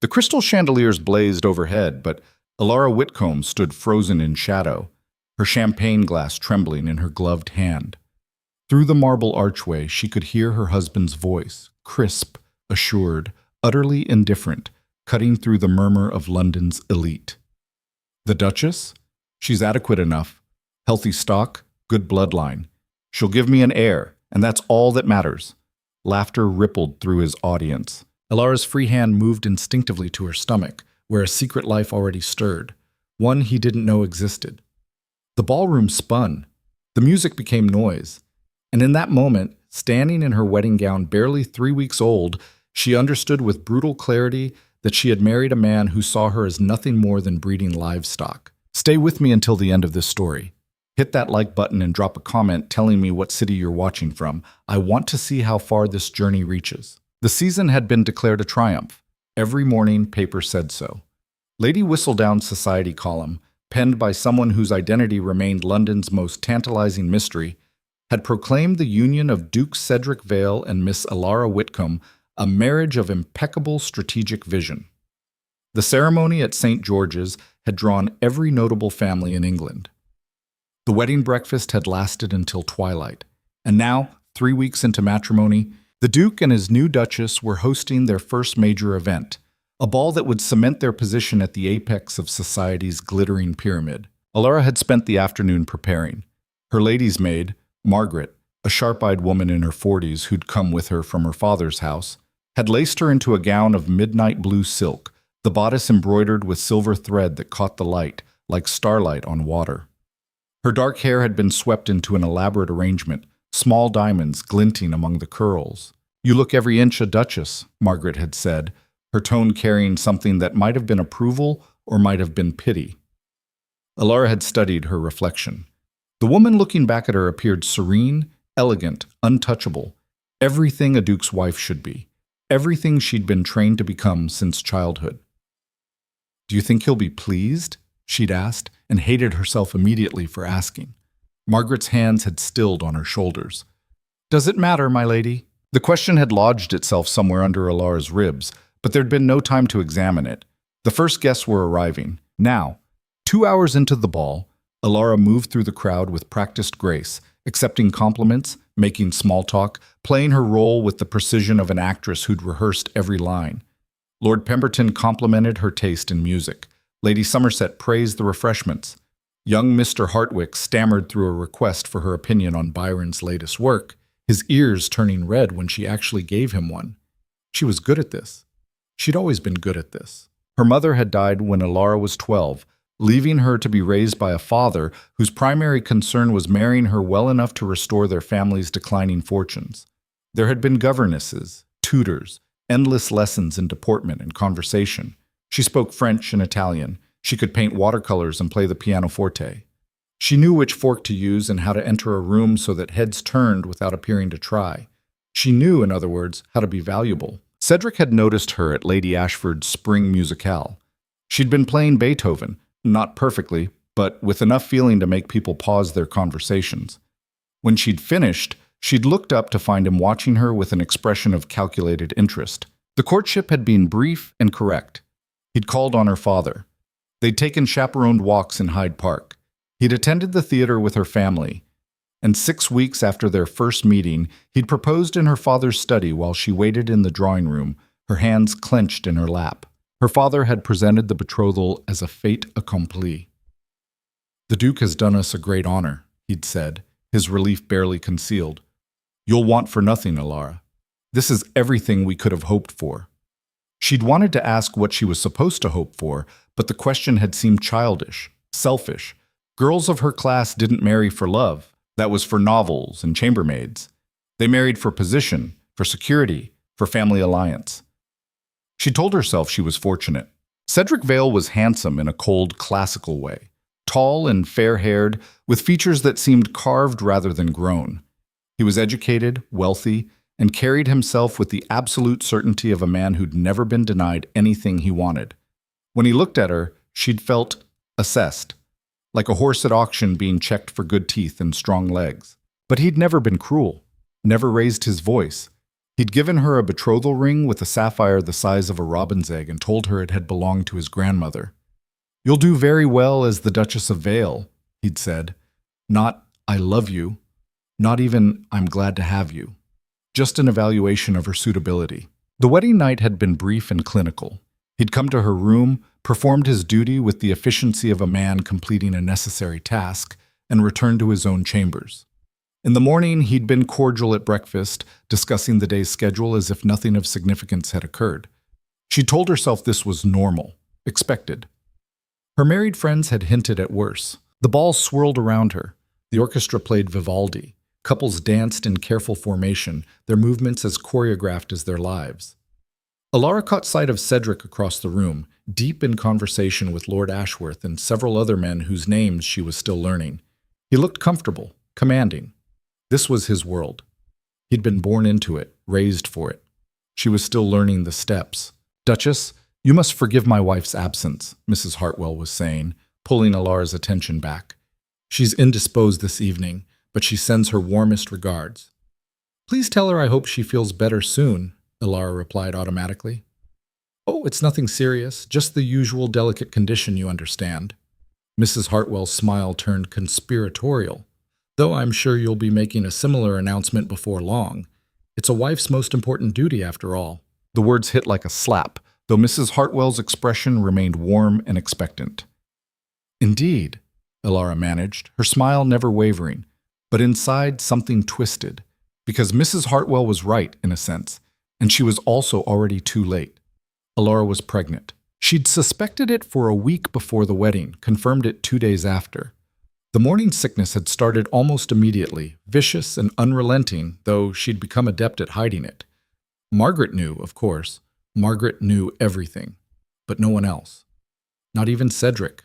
The crystal chandeliers blazed overhead, but Alara Whitcomb stood frozen in shadow, her champagne glass trembling in her gloved hand. Through the marble archway, she could hear her husband's voice, crisp, assured, utterly indifferent, cutting through the murmur of London's elite. The Duchess? She's adequate enough. Healthy stock, good bloodline. She'll give me an heir, and that's all that matters. Laughter rippled through his audience. Alara's free hand moved instinctively to her stomach, where a secret life already stirred, one he didn't know existed. The ballroom spun. The music became noise. And in that moment, standing in her wedding gown barely 3 weeks old, she understood with brutal clarity that she had married a man who saw her as nothing more than breeding livestock. Stay with me until the end of this story. Hit that like button and drop a comment telling me what city you're watching from. I want to see how far this journey reaches. The season had been declared a triumph. Every morning, paper said so. Lady Whistledown's society column, penned by someone whose identity remained London's most tantalizing mystery, had proclaimed the union of Duke Cedric Vale and Miss Alara Whitcomb a marriage of impeccable strategic vision. The ceremony at St. George's had drawn every notable family in England. The wedding breakfast had lasted until twilight, and now, 3 weeks into matrimony, the Duke and his new Duchess were hosting their first major event, a ball that would cement their position at the apex of society's glittering pyramid. Alara had spent the afternoon preparing. Her lady's maid, Margaret, a sharp-eyed woman in her 40s who'd come with her from her father's house, had laced her into a gown of midnight blue silk, the bodice embroidered with silver thread that caught the light, like starlight on water. Her dark hair had been swept into an elaborate arrangement, small diamonds glinting among the curls. "You look every inch a duchess," Margaret had said, her tone carrying something that might have been approval or might have been pity. Alara had studied her reflection. The woman looking back at her appeared serene, elegant, untouchable, everything a duke's wife should be, everything she'd been trained to become since childhood. "Do you think he'll be pleased?" she'd asked, and hated herself immediately for asking. Margaret's hands had stilled on her shoulders. "Does it matter, my lady?" The question had lodged itself somewhere under Alara's ribs, but there'd been no time to examine it. The first guests were arriving. Now, 2 hours into the ball, Alara moved through the crowd with practiced grace, accepting compliments, making small talk, playing her role with the precision of an actress who'd rehearsed every line. Lord Pemberton complimented her taste in music. Lady Somerset praised the refreshments. Young Mr. Hartwick stammered through a request for her opinion on Byron's latest work, his ears turning red when she actually gave him one. She was good at this. She'd always been good at this. Her mother had died when Alara was 12, leaving her to be raised by a father whose primary concern was marrying her well enough to restore their family's declining fortunes. There had been governesses, tutors, endless lessons in deportment and conversation. She spoke French and Italian. She could paint watercolors and play the pianoforte. She knew which fork to use and how to enter a room so that heads turned without appearing to try. She knew, in other words, how to be valuable. Cedric had noticed her at Lady Ashford's spring musicale. She'd been playing Beethoven, not perfectly, but with enough feeling to make people pause their conversations. When she'd finished, she'd looked up to find him watching her with an expression of calculated interest. The courtship had been brief and correct. He'd called on her father. They'd taken chaperoned walks in Hyde Park. He'd attended the theater with her family. And 6 weeks after their first meeting, he'd proposed in her father's study while she waited in the drawing room, her hands clenched in her lap. Her father had presented the betrothal as a fait accompli. "The Duke has done us a great honor," he'd said, his relief barely concealed. "You'll want for nothing, Alara. This is everything we could have hoped for." She'd wanted to ask what she was supposed to hope for, but the question had seemed childish, selfish. Girls of her class didn't marry for love. That was for novels and chambermaids. They married for position, for security, for family alliance. She told herself she was fortunate. Cedric Vale was handsome in a cold, classical way, tall and fair-haired, with features that seemed carved rather than grown. He was educated, wealthy, and carried himself with the absolute certainty of a man who'd never been denied anything he wanted. When he looked at her, she'd felt assessed, like a horse at auction being checked for good teeth and strong legs. But he'd never been cruel, never raised his voice. He'd given her a betrothal ring with a sapphire the size of a robin's egg and told her it had belonged to his grandmother. "You'll do very well as the Duchess of Vale," he'd said. Not, "I love you," not even, "I'm glad to have you." Just an evaluation of her suitability. The wedding night had been brief and clinical. He'd come to her room, performed his duty with the efficiency of a man completing a necessary task, and returned to his own chambers. In the morning, he'd been cordial at breakfast, discussing the day's schedule as if nothing of significance had occurred. She told herself this was normal, expected. Her married friends had hinted at worse. The ball swirled around her. The orchestra played Vivaldi. Couples danced in careful formation, their movements as choreographed as their lives. Alara caught sight of Cedric across the room, deep in conversation with Lord Ashworth and several other men whose names she was still learning. He looked comfortable, commanding. This was his world. He'd been born into it, raised for it. She was still learning the steps. "Duchess, you must forgive my wife's absence," Mrs. Hartwell was saying, pulling Alara's attention back. "She's indisposed this evening, but she sends her warmest regards." "Please tell her I hope she feels better soon," Alara replied automatically. "Oh, it's nothing serious, just the usual delicate condition, you understand." Mrs. Hartwell's smile turned conspiratorial. "Though I'm sure you'll be making a similar announcement before long. It's a wife's most important duty, after all." The words hit like a slap, though Mrs. Hartwell's expression remained warm and expectant. "Indeed," Alara managed, her smile never wavering. But inside, something twisted, because Mrs. Hartwell was right, in a sense, and she was also already too late. Alara was pregnant. She'd suspected it for a week before the wedding, confirmed it 2 days after. The morning sickness had started almost immediately, vicious and unrelenting, though she'd become adept at hiding it. Margaret knew, of course. Margaret knew everything, but no one else. Not even Cedric.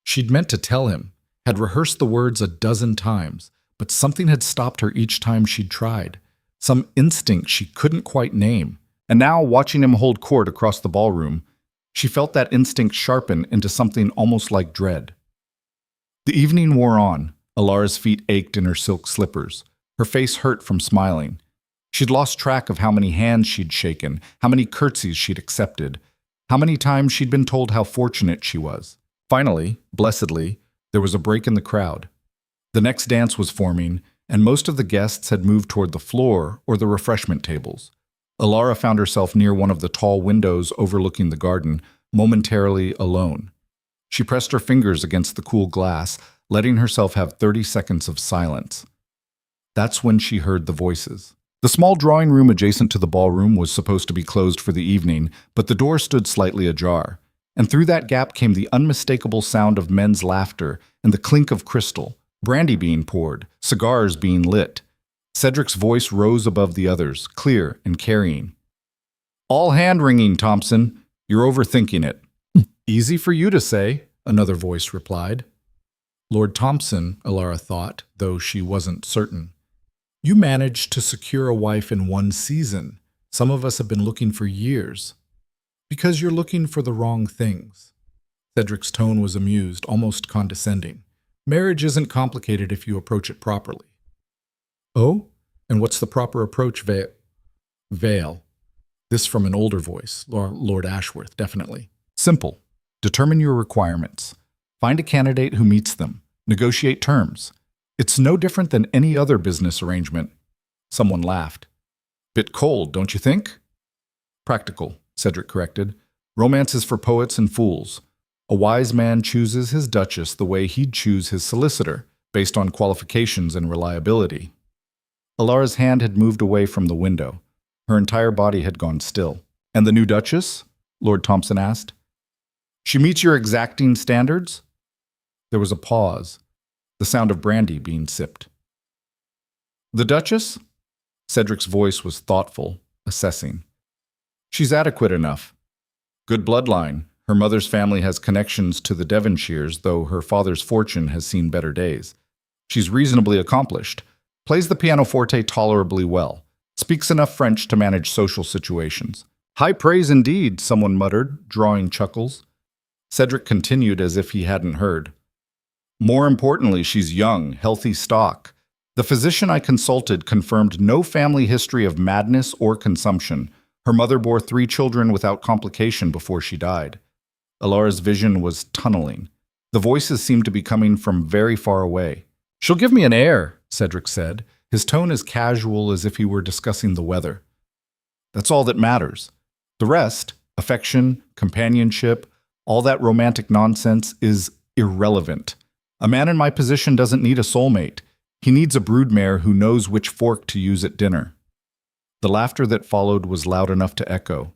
She'd meant to tell him, had rehearsed the words a dozen times, but something had stopped her each time she'd tried. Some instinct she couldn't quite name. And now, watching him hold court across the ballroom, she felt that instinct sharpen into something almost like dread. The evening wore on. Alara's feet ached in her silk slippers. Her face hurt from smiling. She'd lost track of how many hands she'd shaken, how many curtsies she'd accepted, how many times she'd been told how fortunate she was. Finally, blessedly, there was a break in the crowd. The next dance was forming, and most of the guests had moved toward the floor or the refreshment tables. Alara found herself near one of the tall windows overlooking the garden, momentarily alone. She pressed her fingers against the cool glass, letting herself have 30 seconds of silence. That's when she heard the voices. The small drawing room adjacent to the ballroom was supposed to be closed for the evening, but the door stood slightly ajar. And through that gap came the unmistakable sound of men's laughter and the clink of crystal, brandy being poured, cigars being lit. Cedric's voice rose above the others, clear and carrying. "All hand-wringing, Thompson. You're overthinking it." "Easy for you to say," another voice replied. Lord Thompson, Alara thought, though she wasn't certain. "You managed to secure a wife in 1 season. Some of us have been looking for years. Because you're looking for the wrong things." Cedric's tone was amused, almost condescending. "Marriage isn't complicated if you approach it properly." "Oh? And what's the proper approach, Vale?" This from an older voice, Lord Ashworth, definitely. "Simple. Determine your requirements. Find a candidate who meets them. Negotiate terms. It's no different than any other business arrangement." Someone laughed. "Bit cold, don't you think?" "Practical," Cedric corrected. "Romance is for poets and fools. A wise man chooses his duchess the way he'd choose his solicitor, based on qualifications and reliability." Alara's hand had moved away from the window. Her entire body had gone still. "And the new duchess?" Lord Thompson asked. "She meets your exacting standards?" There was a pause, the sound of brandy being sipped. "The duchess?" Cedric's voice was thoughtful, assessing. "She's adequate enough. Good bloodline. Her mother's family has connections to the Devonshires, though her father's fortune has seen better days. She's reasonably accomplished, plays the pianoforte tolerably well, speaks enough French to manage social situations." "High praise indeed," someone muttered, drawing chuckles. Cedric continued as if he hadn't heard. "More importantly, she's young, healthy stock. The physician I consulted confirmed no family history of madness or consumption. Her mother bore 3 children without complication before she died. Alara's vision was tunneling. The voices seemed to be coming from very far away. "She'll give me an heir," Cedric said, his tone as casual as if he were discussing the weather. "That's all that matters. The rest, affection, companionship, all that romantic nonsense is irrelevant. A man in my position doesn't need a soulmate. He needs a broodmare who knows which fork to use at dinner." The laughter that followed was loud enough to echo.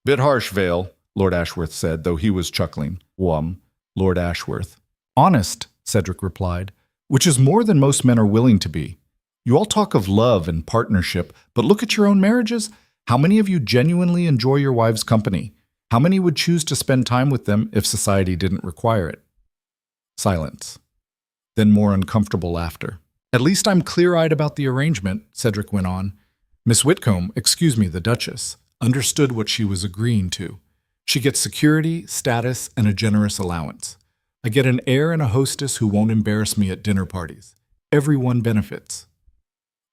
"Bit harsh, Vale," Lord Ashworth said, though he was chuckling. Lord Ashworth. "Honest," Cedric replied, "which is more than most men are willing to be. You all talk of love and partnership, but look at your own marriages. How many of you genuinely enjoy your wives' company? How many would choose to spend time with them if society didn't require it?" Silence. Then more uncomfortable laughter. "At least I'm clear-eyed about the arrangement," Cedric went on. "Miss Whitcomb, the Duchess, understood what she was agreeing to. She gets security, status, and a generous allowance. I get an heir and a hostess who won't embarrass me at dinner parties. Everyone benefits."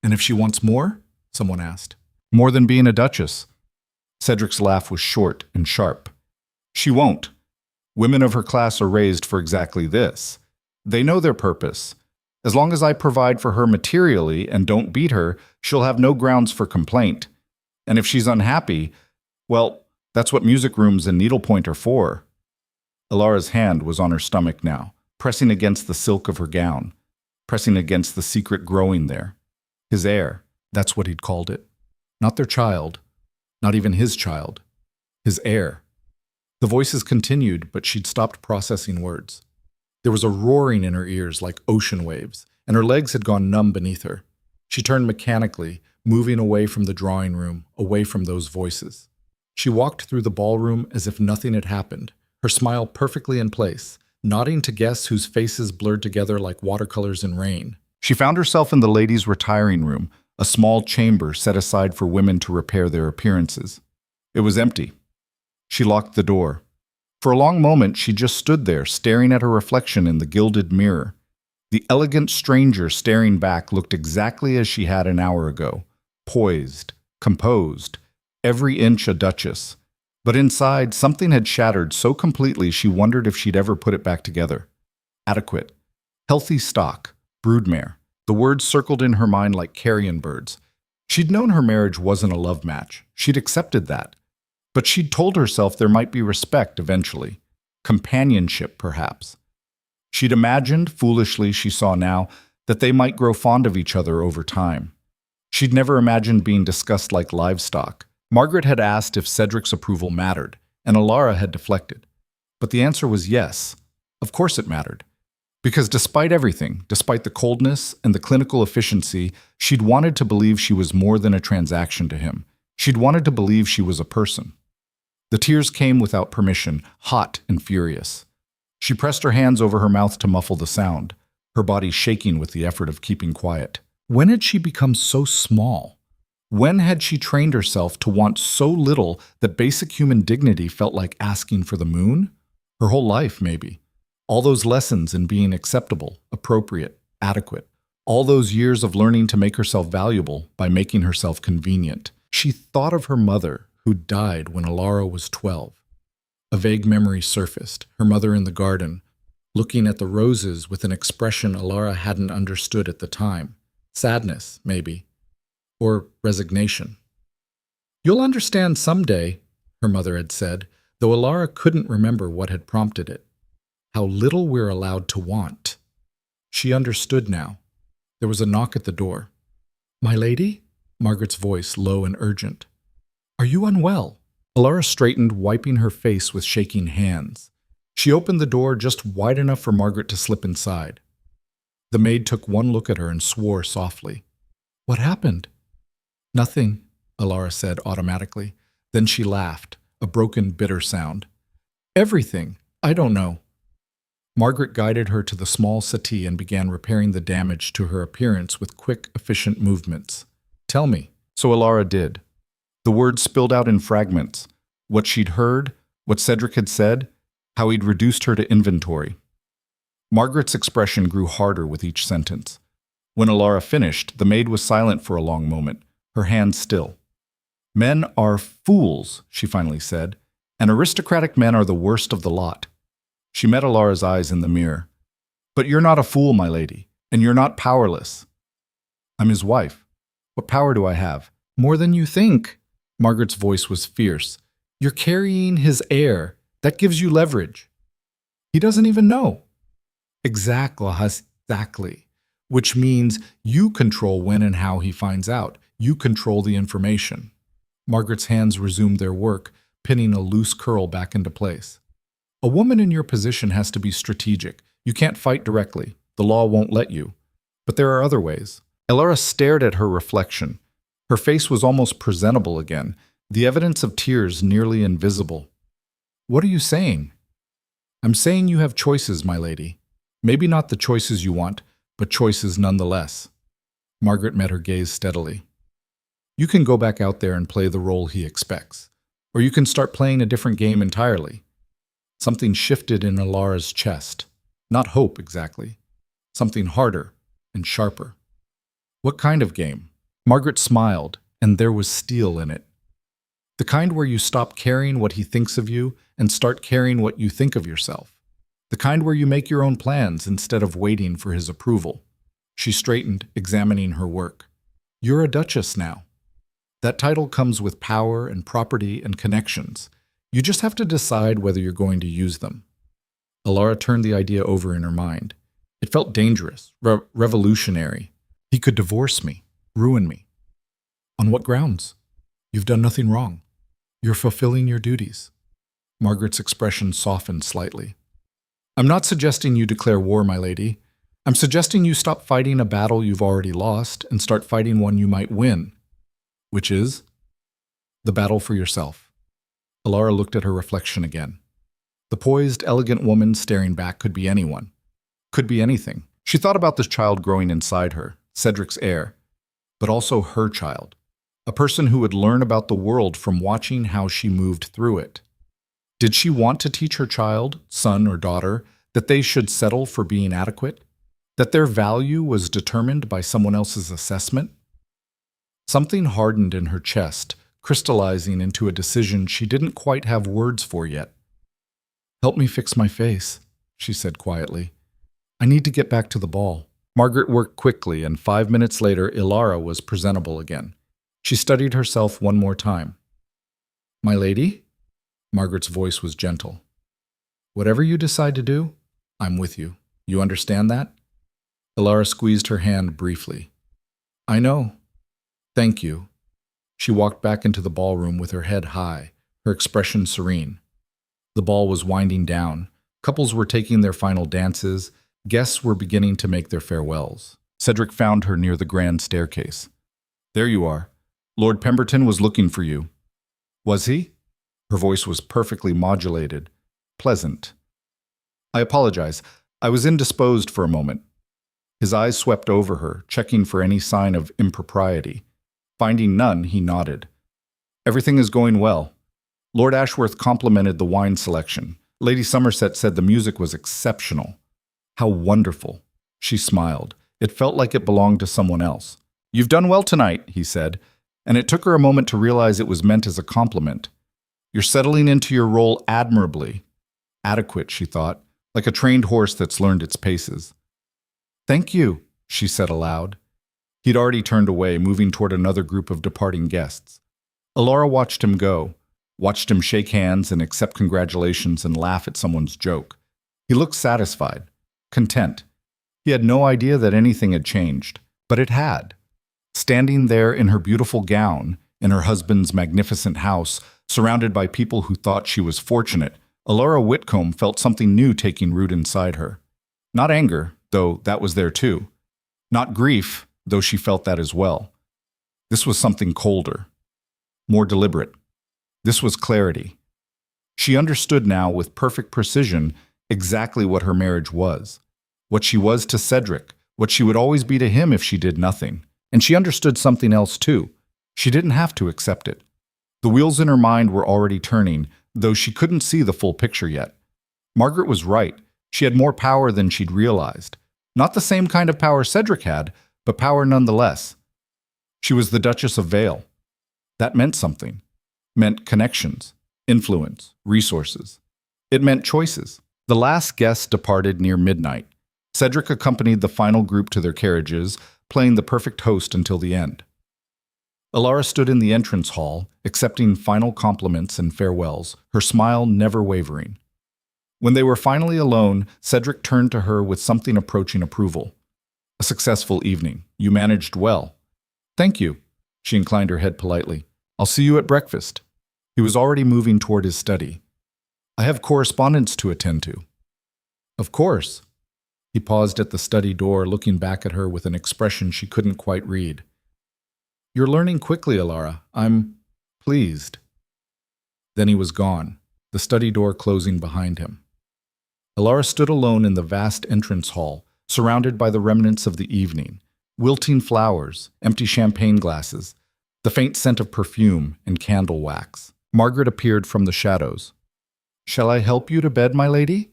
"And if she wants more?" someone asked. "More than being a duchess." Cedric's laugh was short and sharp. "She won't. Women of her class are raised for exactly this. They know their purpose. As long as I provide for her materially and don't beat her, she'll have no grounds for complaint. And if she's unhappy, well, that's what music rooms and needlepoint are for." Alara's hand was on her stomach now, pressing against the silk of her gown, pressing against the secret growing there. His heir, that's what he'd called it. Not their child, not even his child. His heir. The voices continued, but she'd stopped processing words. There was a roaring in her ears like ocean waves, and her legs had gone numb beneath her. She turned mechanically, moving away from the drawing room, away from those voices. She walked through the ballroom as if nothing had happened, her smile perfectly in place, nodding to guests whose faces blurred together like watercolors in rain. She found herself in the ladies' retiring room, a small chamber set aside for women to repair their appearances. It was empty. She locked the door. For a long moment, she just stood there, staring at her reflection in the gilded mirror. The elegant stranger staring back looked exactly as she had an hour ago, poised, composed, every inch a duchess. But inside, something had shattered so completely she wondered if she'd ever put it back together. Adequate. Healthy stock. Broodmare. The words circled in her mind like carrion birds. She'd known her marriage wasn't a love match. She'd accepted that. But she'd told herself there might be respect eventually. Companionship, perhaps. She'd imagined, foolishly she saw now, that they might grow fond of each other over time. She'd never imagined being discussed like livestock. Margaret had asked if Cedric's approval mattered, and Alara had deflected. But the answer was yes. Of course it mattered. Because despite everything, despite the coldness and the clinical efficiency, she'd wanted to believe she was more than a transaction to him. She'd wanted to believe she was a person. The tears came without permission, hot and furious. She pressed her hands over her mouth to muffle the sound, her body shaking with the effort of keeping quiet. When had she become so small? When had she trained herself to want so little that basic human dignity felt like asking for the moon? Her whole life, maybe. All those lessons in being acceptable, appropriate, adequate. All those years of learning to make herself valuable by making herself convenient. She thought of her mother, who died when Alara was 12. A vague memory surfaced, her mother in the garden, looking at the roses with an expression Alara hadn't understood at the time. Sadness, maybe. Or resignation. "You'll understand someday," her mother had said, though Alara couldn't remember what had prompted it. How little we're allowed to want. She understood now. There was a knock at the door. "My lady?" Margaret's voice, low and urgent. "Are you unwell?" Alara straightened, wiping her face with shaking hands. She opened the door just wide enough for Margaret to slip inside. The maid took one look at her and swore softly. "What happened?" "Nothing," Alara said automatically. Then she laughed, a broken, bitter sound. "Everything. I don't know." Margaret guided her to the small settee and began repairing the damage to her appearance with quick, efficient movements. "Tell me." So Alara did. The words spilled out in fragments. What she'd heard, what Cedric had said, how he'd reduced her to inventory. Margaret's expression grew harder with each sentence. When Alara finished, the maid was silent for a long moment, her hands still. Men are fools, she finally said, and aristocratic men are the worst of the lot. She met Alara's eyes in the mirror. But you're not a fool, my lady, and you're not powerless. I'm his wife. What power do I have? More than you think. Margaret's voice was fierce. You're carrying his heir. That gives you leverage. He doesn't even know. Exactly. Which means you control when and how he finds out. You control the information. Margaret's hands resumed their work, pinning a loose curl back into place. A woman in your position has to be strategic. You can't fight directly. The law won't let you. But there are other ways. Alara stared at her reflection. Her face was almost presentable again, the evidence of tears nearly invisible. What are you saying? I'm saying you have choices, my lady. Maybe not the choices you want, but choices nonetheless. Margaret met her gaze steadily. You can go back out there and play the role he expects, or you can start playing a different game entirely. Something shifted in Alara's chest. Not hope, exactly. Something harder and sharper. What kind of game? Margaret smiled, and there was steel in it. The kind where you stop caring what he thinks of you and start caring what you think of yourself. The kind where you make your own plans instead of waiting for his approval. She straightened, examining her work. You're a duchess now. That title comes with power and property and connections. You just have to decide whether you're going to use them. Alara turned the idea over in her mind. It felt dangerous, revolutionary. He could divorce me, ruin me. On what grounds? You've done nothing wrong. You're fulfilling your duties. Margaret's expression softened slightly. I'm not suggesting you declare war, my lady. I'm suggesting you stop fighting a battle you've already lost and start fighting one you might win. Which is? The battle for yourself. Alara looked at her reflection again. The poised, elegant woman staring back could be anyone. Could be anything. She thought about this child growing inside her, Cedric's heir, but also her child. A person who would learn about the world from watching how she moved through it. Did she want to teach her child, son or daughter, that they should settle for being adequate? That their value was determined by someone else's assessment? Something hardened in her chest, crystallizing into a decision she didn't quite have words for yet. Help me fix my face, she said quietly. I need to get back to the ball. Margaret worked quickly, and 5 minutes later, Alara was presentable again. She studied herself one more time. My lady? Margaret's voice was gentle. Whatever you decide to do, I'm with you. You understand that? Alara squeezed her hand briefly. I know. Thank you. She walked back into the ballroom with her head high, her expression serene. The ball was winding down. Couples were taking their final dances. Guests were beginning to make their farewells. Cedric found her near the grand staircase. There you are. Lord Pemberton was looking for you. Was he? Her voice was perfectly modulated, pleasant. I apologize. I was indisposed for a moment. His eyes swept over her, checking for any sign of impropriety. Finding none, he nodded. Everything is going well. Lord Ashworth complimented the wine selection. Lady Somerset said the music was exceptional. How wonderful. She smiled. It felt like it belonged to someone else. You've done well tonight, he said, and it took her a moment to realize it was meant as a compliment. You're settling into your role admirably. Adequate, she thought, like a trained horse that's learned its paces. Thank you, she said aloud. He'd already turned away, moving toward another group of departing guests. Alara watched him go, watched him shake hands and accept congratulations and laugh at someone's joke. He looked satisfied, content. He had no idea that anything had changed, but it had. Standing there in her beautiful gown, in her husband's magnificent house, surrounded by people who thought she was fortunate, Alara Whitcomb felt something new taking root inside her. Not anger, though that was there too. Not grief, though she felt that as well. This was something colder, more deliberate. This was clarity. She understood now with perfect precision exactly what her marriage was, what she was to Cedric, what she would always be to him if she did nothing. And she understood something else too. She didn't have to accept it. The wheels in her mind were already turning, though she couldn't see the full picture yet. Margaret was right. She had more power than she'd realized. Not the same kind of power Cedric had, but power nonetheless. She was the Duchess of Vale. That meant something. Meant connections, influence, resources. It meant choices. The last guest departed near midnight. Cedric accompanied the final group to their carriages, playing the perfect host until the end. Alara stood in the entrance hall, accepting final compliments and farewells, her smile never wavering. When they were finally alone, Cedric turned to her with something approaching approval. A successful evening. You managed well. Thank you. She inclined her head politely. I'll see you at breakfast. He was already moving toward his study. I have correspondence to attend to. Of course. He paused at the study door, looking back at her with an expression she couldn't quite read. You're learning quickly, Alara. I'm pleased. Then he was gone, the study door closing behind him. Alara stood alone in the vast entrance hall, surrounded by the remnants of the evening, wilting flowers, empty champagne glasses, the faint scent of perfume and candle wax. Margaret appeared from the shadows. Shall I help you to bed, my lady?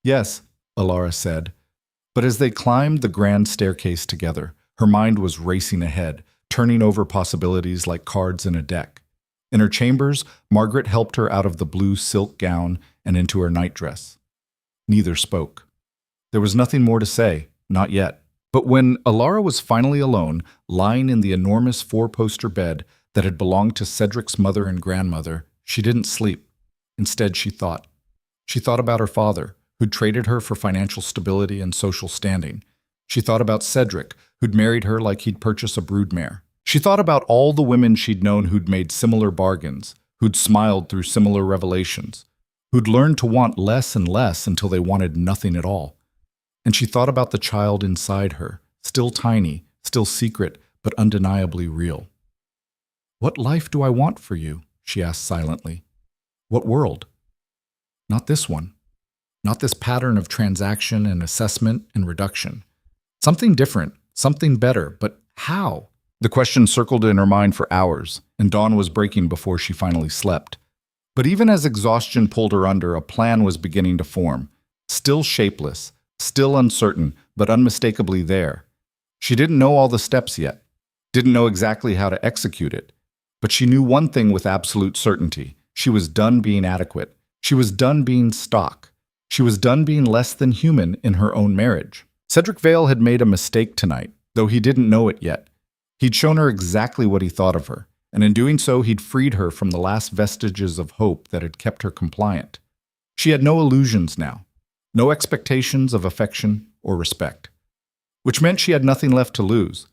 Yes, Alara said. But as they climbed the grand staircase together, her mind was racing ahead, turning over possibilities like cards in a deck. In her chambers, Margaret helped her out of the blue silk gown and into her nightdress. Neither spoke. There was nothing more to say, not yet. But when Alara was finally alone, lying in the enormous four-poster bed that had belonged to Cedric's mother and grandmother, she didn't sleep. Instead, she thought. She thought about her father, who'd traded her for financial stability and social standing. She thought about Cedric, who'd married her like he'd purchased a broodmare. She thought about all the women she'd known who'd made similar bargains, who'd smiled through similar revelations, who'd learned to want less and less until they wanted nothing at all. And she thought about the child inside her, still tiny, still secret, but undeniably real. What life do I want for you? She asked silently. What world? Not this one. Not this pattern of transaction and assessment and reduction. Something different, something better, but how? The question circled in her mind for hours, and dawn was breaking before she finally slept. But even as exhaustion pulled her under, a plan was beginning to form, still shapeless, still uncertain, but unmistakably there. She didn't know all the steps yet, didn't know exactly how to execute it, but she knew one thing with absolute certainty. She was done being adequate. She was done being stock. She was done being less than human in her own marriage. Cedric Vale had made a mistake tonight, though he didn't know it yet. He'd shown her exactly what he thought of her, and in doing so he'd freed her from the last vestiges of hope that had kept her compliant. She had no illusions now, no expectations of affection or respect, which meant she had nothing left to lose.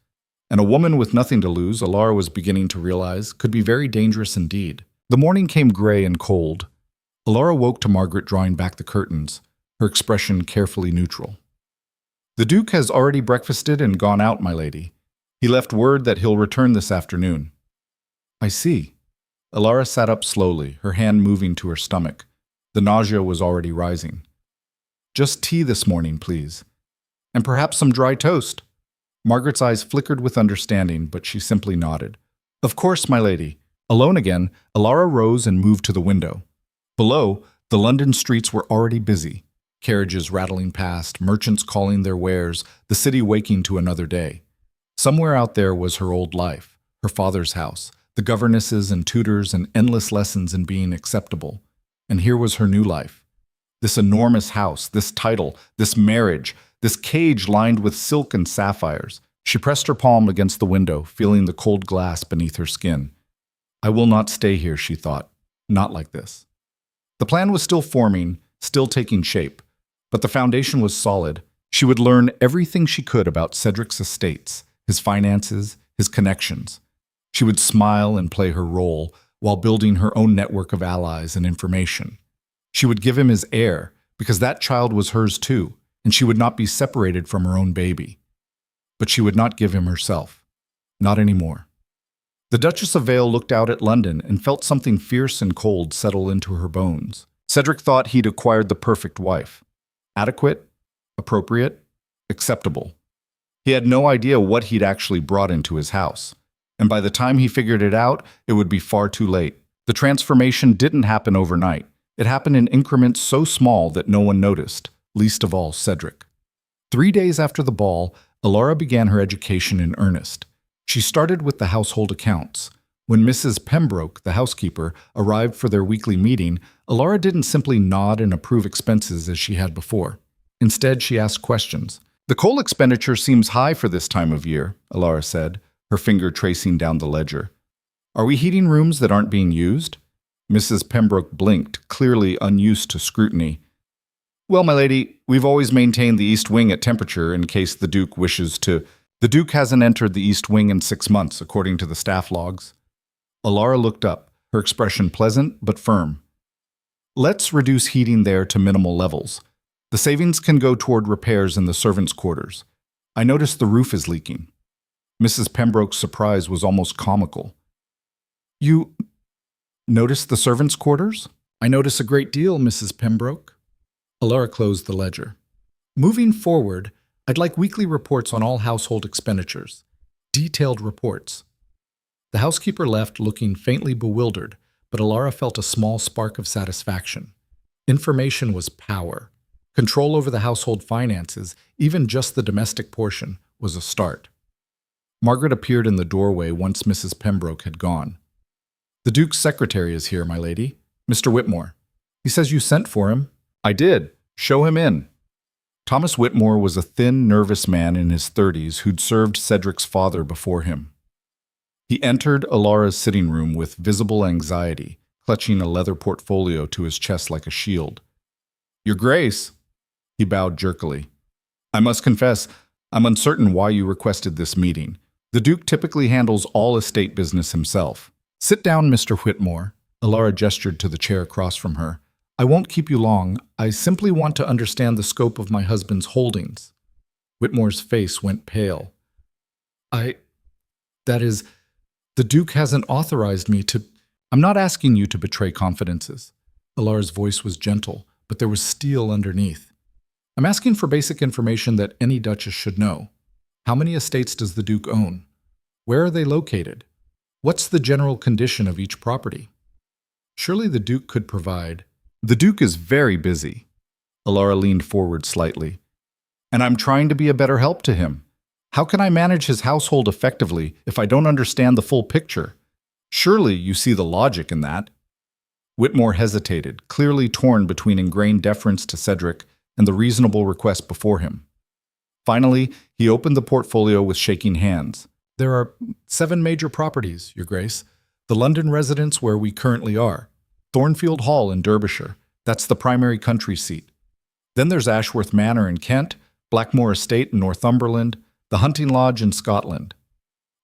And a woman with nothing to lose, Alara was beginning to realize, could be very dangerous indeed. The morning came gray and cold. Alara woke to Margaret drawing back the curtains, her expression carefully neutral. The Duke has already breakfasted and gone out, my lady. He left word that he'll return this afternoon. I see. Alara sat up slowly, her hand moving to her stomach. The nausea was already rising. Just tea this morning, please. And perhaps some dry toast. Margaret's eyes flickered with understanding, but she simply nodded. Of course, my lady. Alone again, Alara rose and moved to the window. Below, the London streets were already busy. Carriages rattling past, merchants calling their wares, the city waking to another day. Somewhere out there was her old life, her father's house, the governesses and tutors and endless lessons in being acceptable. And here was her new life. This enormous house, this title, this marriage, this cage lined with silk and sapphires. She pressed her palm against the window, feeling the cold glass beneath her skin. I will not stay here, she thought. Not like this. The plan was still forming, still taking shape, but the foundation was solid. She would learn everything she could about Cedric's estates, his finances, his connections. She would smile and play her role while building her own network of allies and information. She would give him his heir, because that child was hers too, and she would not be separated from her own baby. But she would not give him herself. Not anymore. The Duchess of Vale looked out at London and felt something fierce and cold settle into her bones. Cedric thought he'd acquired the perfect wife. Adequate, appropriate, acceptable. He had no idea what he'd actually brought into his house. And by the time he figured it out, it would be far too late. The transformation didn't happen overnight. It happened in increments so small that no one noticed, least of all Cedric. 3 days after the ball, Alara began her education in earnest. She started with the household accounts. When Mrs. Pembroke, the housekeeper, arrived for their weekly meeting, Alara didn't simply nod and approve expenses as she had before. Instead, she asked questions. "The coal expenditure seems high for this time of year," Alara said, her finger tracing down the ledger. "Are we heating rooms that aren't being used?" Mrs. Pembroke blinked, clearly unused to scrutiny. "Well, my lady, we've always maintained the east wing at temperature in case the Duke wishes to. The Duke hasn't entered the east wing in 6 months, according to the staff logs." Alara looked up, her expression pleasant but firm. "Let's reduce heating there to minimal levels. The savings can go toward repairs in the servants' quarters. I noticed the roof is leaking." Mrs. Pembroke's surprise was almost comical. "You noticed the servants' quarters?" "I notice a great deal, Mrs. Pembroke." Alara closed the ledger. "Moving forward, I'd like weekly reports on all household expenditures. Detailed reports." The housekeeper left looking faintly bewildered, but Alara felt a small spark of satisfaction. Information was power. Control over the household finances, even just the domestic portion, was a start. Margaret appeared in the doorway once Mrs. Pembroke had gone. "The Duke's secretary is here, my lady. Mr. Whitmore. He says you sent for him." "I did. Show him in." Thomas Whitmore was a thin, nervous man in his 30s who'd served Cedric's father before him. He entered Alara's sitting room with visible anxiety, clutching a leather portfolio to his chest like a shield. "Your Grace," he bowed jerkily. "I must confess, I'm uncertain why you requested this meeting. The Duke typically handles all estate business himself." "Sit down, Mr. Whitmore." Alara gestured to the chair across from her. "I won't keep you long. I simply want to understand the scope of my husband's holdings." Whitmore's face went pale. That is, the Duke hasn't authorized me to—" "I'm not asking you to betray confidences." Alara's voice was gentle, but there was steel underneath. "I'm asking for basic information that any Duchess should know. How many estates does the Duke own? Where are they located? What's the general condition of each property?" Surely the Duke could provide. "The Duke is very busy." Alara leaned forward slightly. "And I'm trying to be a better help to him. How can I manage his household effectively if I don't understand the full picture? Surely you see the logic in that." Whitmore hesitated, clearly torn between ingrained deference to Cedric and the reasonable request before him. Finally, he opened the portfolio with shaking hands. "There are 7 major properties, Your Grace. The London residence where we currently are. Thornfield Hall in Derbyshire. That's the primary country seat. Then there's Ashworth Manor in Kent, Blackmore Estate in Northumberland, the Hunting Lodge in Scotland."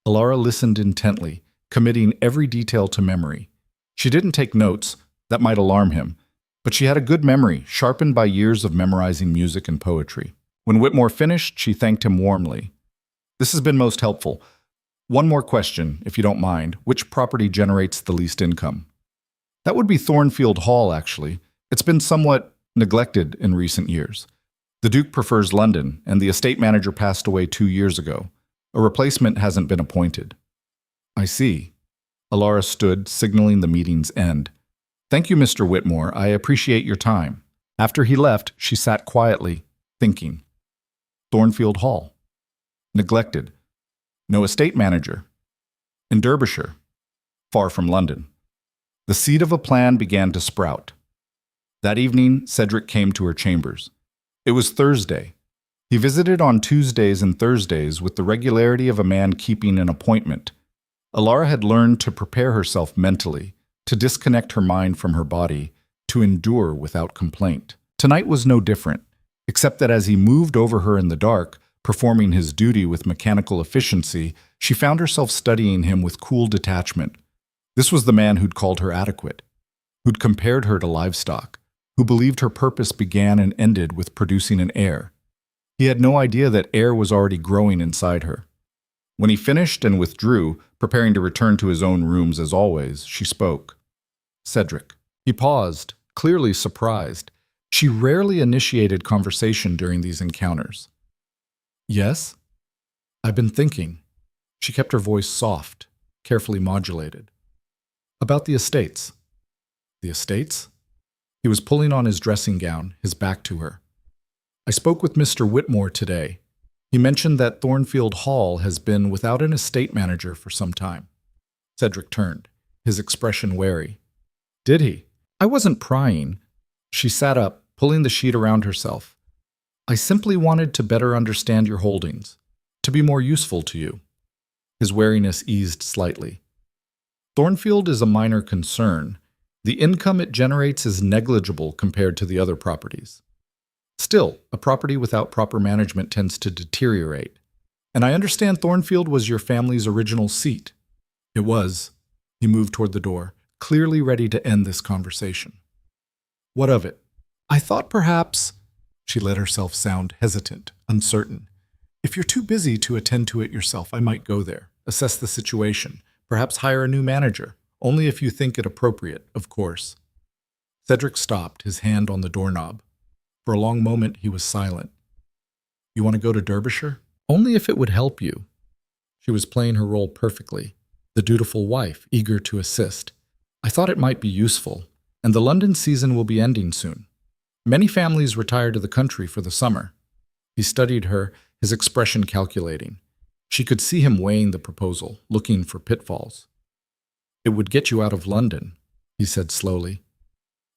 Alara listened intently, committing every detail to memory. She didn't take notes. That might alarm him. But she had a good memory, sharpened by years of memorizing music and poetry. When Whitmore finished, she thanked him warmly. "This has been most helpful. One more question, if you don't mind. Which property generates the least income?" "That would be Thornfield Hall, actually. It's been somewhat neglected in recent years. The Duke prefers London, and the estate manager passed away 2 years ago. A replacement hasn't been appointed." "I see." Alara stood, signaling the meeting's end. "Thank you, Mr. Whitmore. I appreciate your time." After he left, she sat quietly, thinking. Thornfield Hall. Neglected. No estate manager. In Derbyshire. Far from London. The seed of a plan began to sprout. That evening, Cedric came to her chambers. It was Thursday. He visited on Tuesdays and Thursdays with the regularity of a man keeping an appointment. Alara had learned to prepare herself mentally, to disconnect her mind from her body, to endure without complaint. Tonight was no different, except that as he moved over her in the dark, performing his duty with mechanical efficiency, she found herself studying him with cool detachment. This was the man who'd called her adequate, who'd compared her to livestock, who believed her purpose began and ended with producing an heir. He had no idea that heir was already growing inside her. When he finished and withdrew, preparing to return to his own rooms as always, she spoke. "Cedric." He paused, clearly surprised. She rarely initiated conversation during these encounters. "Yes?" "I've been thinking." She kept her voice soft, carefully modulated. "About the estates." "The estates?" He was pulling on his dressing gown, his back to her. "I spoke with Mr. Whitmore today. He mentioned that Thornfield Hall has been without an estate manager for some time. Cedric turned, his expression wary. Did he? I wasn't prying. She sat up, pulling the sheet around herself. I simply wanted to better understand your holdings, to be more useful to you. His wariness eased slightly. Thornfield is a minor concern. The income it generates is negligible compared to the other properties. Still, a property without proper management tends to deteriorate. And I understand Thornfield was your family's original seat. It was. He moved toward the door, clearly ready to end this conversation. What of it? I thought perhaps... She let herself sound hesitant, uncertain. If you're too busy to attend to it yourself, I might go there, assess the situation, perhaps hire a new manager, only if you think it appropriate, of course. Cedric stopped, his hand on the doorknob. For a long moment, he was silent. You want to go to Derbyshire? Only if it would help you. She was playing her role perfectly, the dutiful wife, eager to assist. I thought it might be useful, and the London season will be ending soon. Many families retire to the country for the summer. He studied her, his expression calculating. She could see him weighing the proposal, looking for pitfalls. It would get you out of London, he said slowly.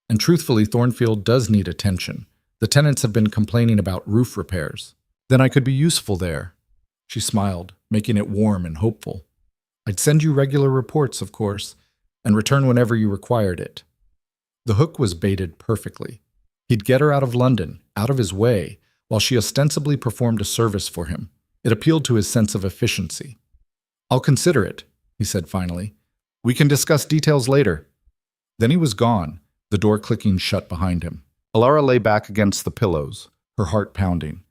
And truthfully, Thornfield does need attention. The tenants have been complaining about roof repairs. Then I could be useful there. She smiled, making it warm and hopeful. I'd send you regular reports, of course, and return whenever you required it. The hook was baited perfectly. He'd get her out of London, out of his way, while she ostensibly performed a service for him. It appealed to his sense of efficiency. I'll consider it, he said finally. We can discuss details later. Then he was gone, the door clicking shut behind him. Alara lay back against the pillows, her heart pounding.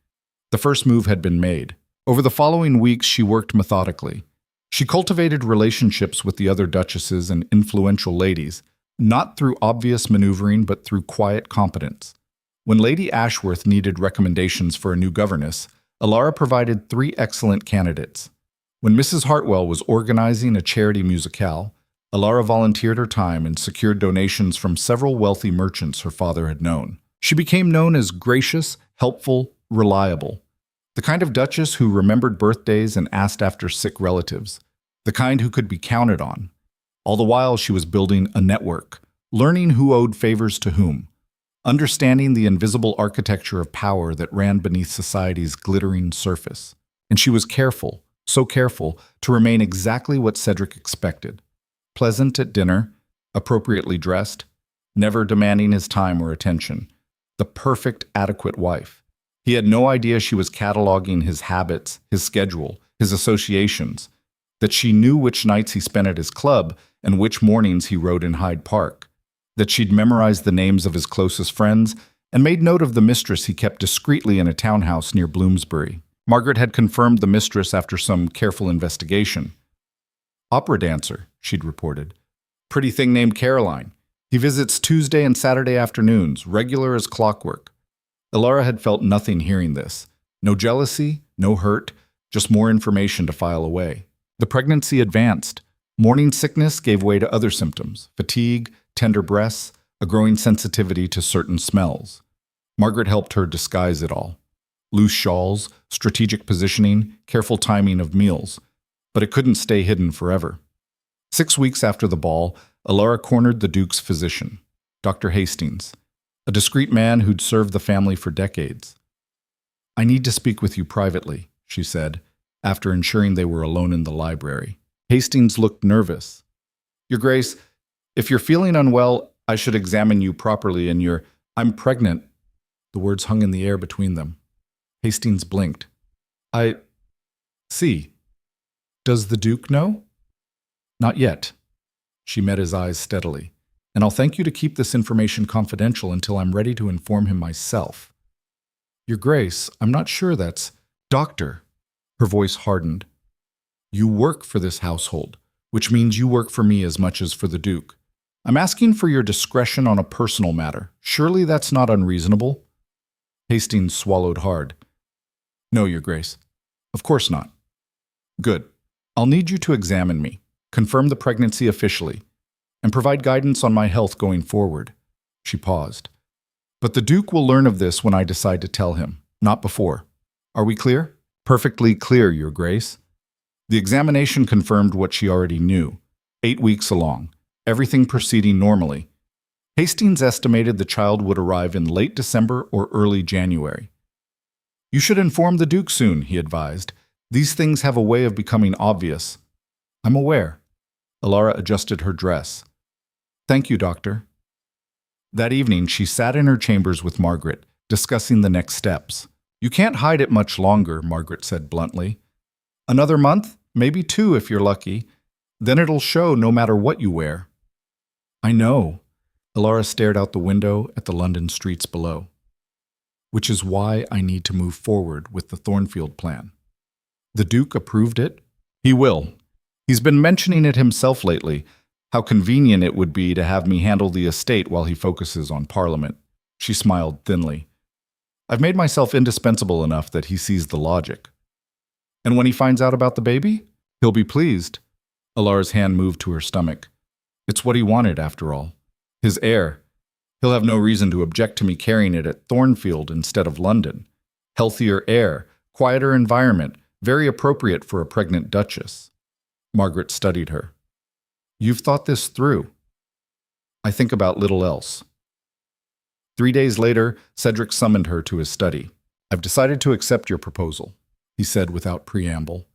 The first move had been made. Over the following weeks, she worked methodically. She cultivated relationships with the other duchesses and influential ladies, not through obvious maneuvering, but through quiet competence. When Lady Ashworth needed recommendations for a new governess, Alara provided 3 excellent candidates. When Mrs. Hartwell was organizing a charity musicale, Alara volunteered her time and secured donations from several wealthy merchants her father had known. She became known as gracious, helpful, reliable. The kind of duchess who remembered birthdays and asked after sick relatives. The kind who could be counted on. All the while she was building a network, learning who owed favors to whom, understanding the invisible architecture of power that ran beneath society's glittering surface. And she was careful, so careful, to remain exactly what Cedric expected. Pleasant at dinner, appropriately dressed, never demanding his time or attention. The perfect, adequate wife. He had no idea she was cataloging his habits, his schedule, his associations, that she knew which nights he spent at his club and which mornings he rode in Hyde Park, that she'd memorized the names of his closest friends and made note of the mistress he kept discreetly in a townhouse near Bloomsbury. Margaret had confirmed the mistress after some careful investigation. Opera dancer, she'd reported. Pretty thing named Caroline. He visits Tuesday and Saturday afternoons, regular as clockwork. Alara had felt nothing hearing this. No jealousy, no hurt, just more information to file away. The pregnancy advanced. Morning sickness gave way to other symptoms, fatigue, tender breasts, a growing sensitivity to certain smells. Margaret helped her disguise it all. Loose shawls, strategic positioning, careful timing of meals. But it couldn't stay hidden forever. 6 weeks after the ball, Alara cornered the Duke's physician, Dr. Hastings, a discreet man who'd served the family for decades. I need to speak with you privately, she said, after ensuring they were alone in the library. Hastings looked nervous. Your Grace, if you're feeling unwell, I should examine you properly and I'm pregnant. The words hung in the air between them. Hastings blinked. I see. Does the Duke know? Not yet. She met his eyes steadily. And I'll thank you to keep this information confidential until I'm ready to inform him myself. Your Grace, I'm not sure that's... Doctor. Her voice hardened. You work for this household, which means you work for me as much as for the Duke. I'm asking for your discretion on a personal matter. Surely that's not unreasonable? Hastings swallowed hard. No, Your Grace. Of course not. Good. I'll need you to examine me, confirm the pregnancy officially, and provide guidance on my health going forward. She paused. But the Duke will learn of this when I decide to tell him, not before. Are we clear? Perfectly clear, Your Grace. The examination confirmed what she already knew. 8 weeks along, everything proceeding normally. Hastings estimated the child would arrive in late December or early January. You should inform the Duke soon, he advised. These things have a way of becoming obvious. I'm aware. Alara adjusted her dress. Thank you, Doctor. That evening, she sat in her chambers with Margaret, discussing the next steps. You can't hide it much longer, Margaret said bluntly. Another month? Maybe 2 if you're lucky. Then it'll show no matter what you wear. I know. Alara stared out the window at the London streets below. Which is why I need to move forward with the Thornfield plan. The Duke approved it? He will. He's been mentioning it himself lately, how convenient it would be to have me handle the estate while he focuses on Parliament. She smiled thinly. I've made myself indispensable enough that he sees the logic. And when he finds out about the baby, he'll be pleased. Alara's hand moved to her stomach. It's what he wanted, after all. His heir. He'll have no reason to object to me carrying it at Thornfield instead of London. Healthier air, quieter environment, very appropriate for a pregnant Duchess. Margaret studied her. You've thought this through. I think about little else. 3 days later, Cedric summoned her to his study. I've decided to accept your proposal, he said without preamble.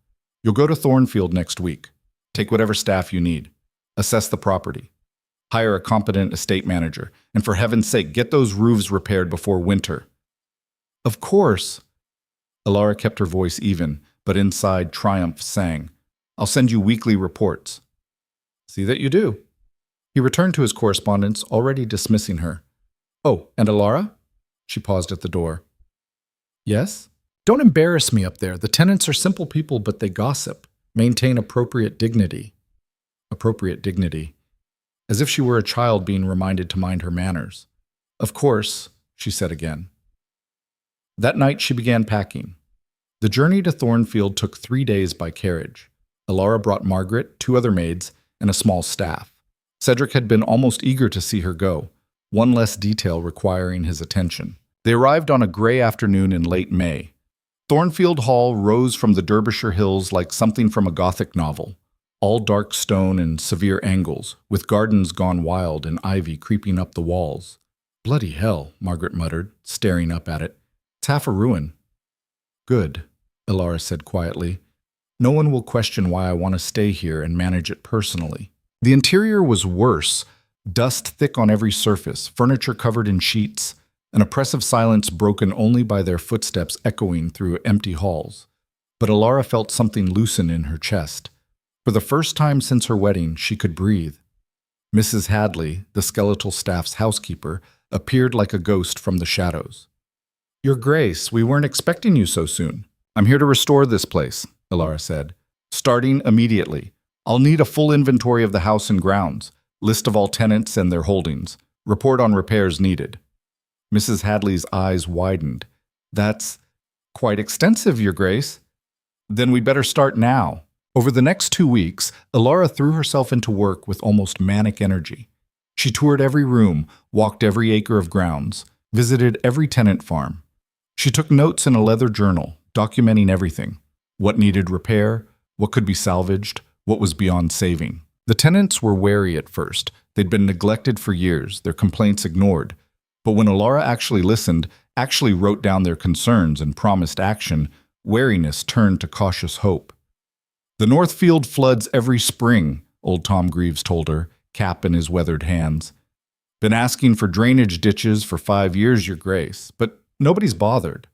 You'll go to Thornfield next week. Take whatever staff you need. Assess the property. Hire a competent estate manager. And for heaven's sake, get those roofs repaired before winter. Of course. Alara kept her voice even, but inside triumph sang. I'll send you weekly reports. See that you do. He returned to his correspondence, already dismissing her. Oh, and Alara? She paused at the door. Yes? Don't embarrass me up there. The tenants are simple people, but they gossip. Maintain appropriate dignity. Appropriate dignity. As if she were a child being reminded to mind her manners. Of course, she said again. That night she began packing. The journey to Thornfield took 3 days by carriage. Alara brought Margaret, 2 other maids, and a small staff. Cedric had been almost eager to see her go, one less detail requiring his attention. They arrived on a gray afternoon in late May. Thornfield Hall rose from the Derbyshire hills like something from a Gothic novel, all dark stone and severe angles, with gardens gone wild and ivy creeping up the walls. Bloody hell, Margaret muttered, staring up at it. It's half a ruin. Good, Alara said quietly. No one will question why I want to stay here and manage it personally. The interior was worse, dust thick on every surface, furniture covered in sheets, an oppressive silence broken only by their footsteps echoing through empty halls. But Alara felt something loosen in her chest. For the first time since her wedding, she could breathe. Mrs. Hadley, the skeletal staff's housekeeper, appeared like a ghost from the shadows. Your Grace, we weren't expecting you so soon. I'm here to restore this place, Alara said. Starting immediately. I'll need a full inventory of the house and grounds, list of all tenants and their holdings, report on repairs needed. Mrs. Hadley's eyes widened. That's quite extensive, Your Grace. Then we'd better start now. Over the next 2 weeks, Alara threw herself into work with almost manic energy. She toured every room, walked every acre of grounds, visited every tenant farm. She took notes in a leather journal, documenting everything. What needed repair, what could be salvaged, what was beyond saving. The tenants were wary at first. They'd been neglected for years, their complaints ignored. But when Alara actually listened, actually wrote down their concerns and promised action, wariness turned to cautious hope. The Northfield floods every spring, old Tom Greaves told her, cap in his weathered hands. Been asking for drainage ditches for 5 years, Your Grace, but nobody's bothered.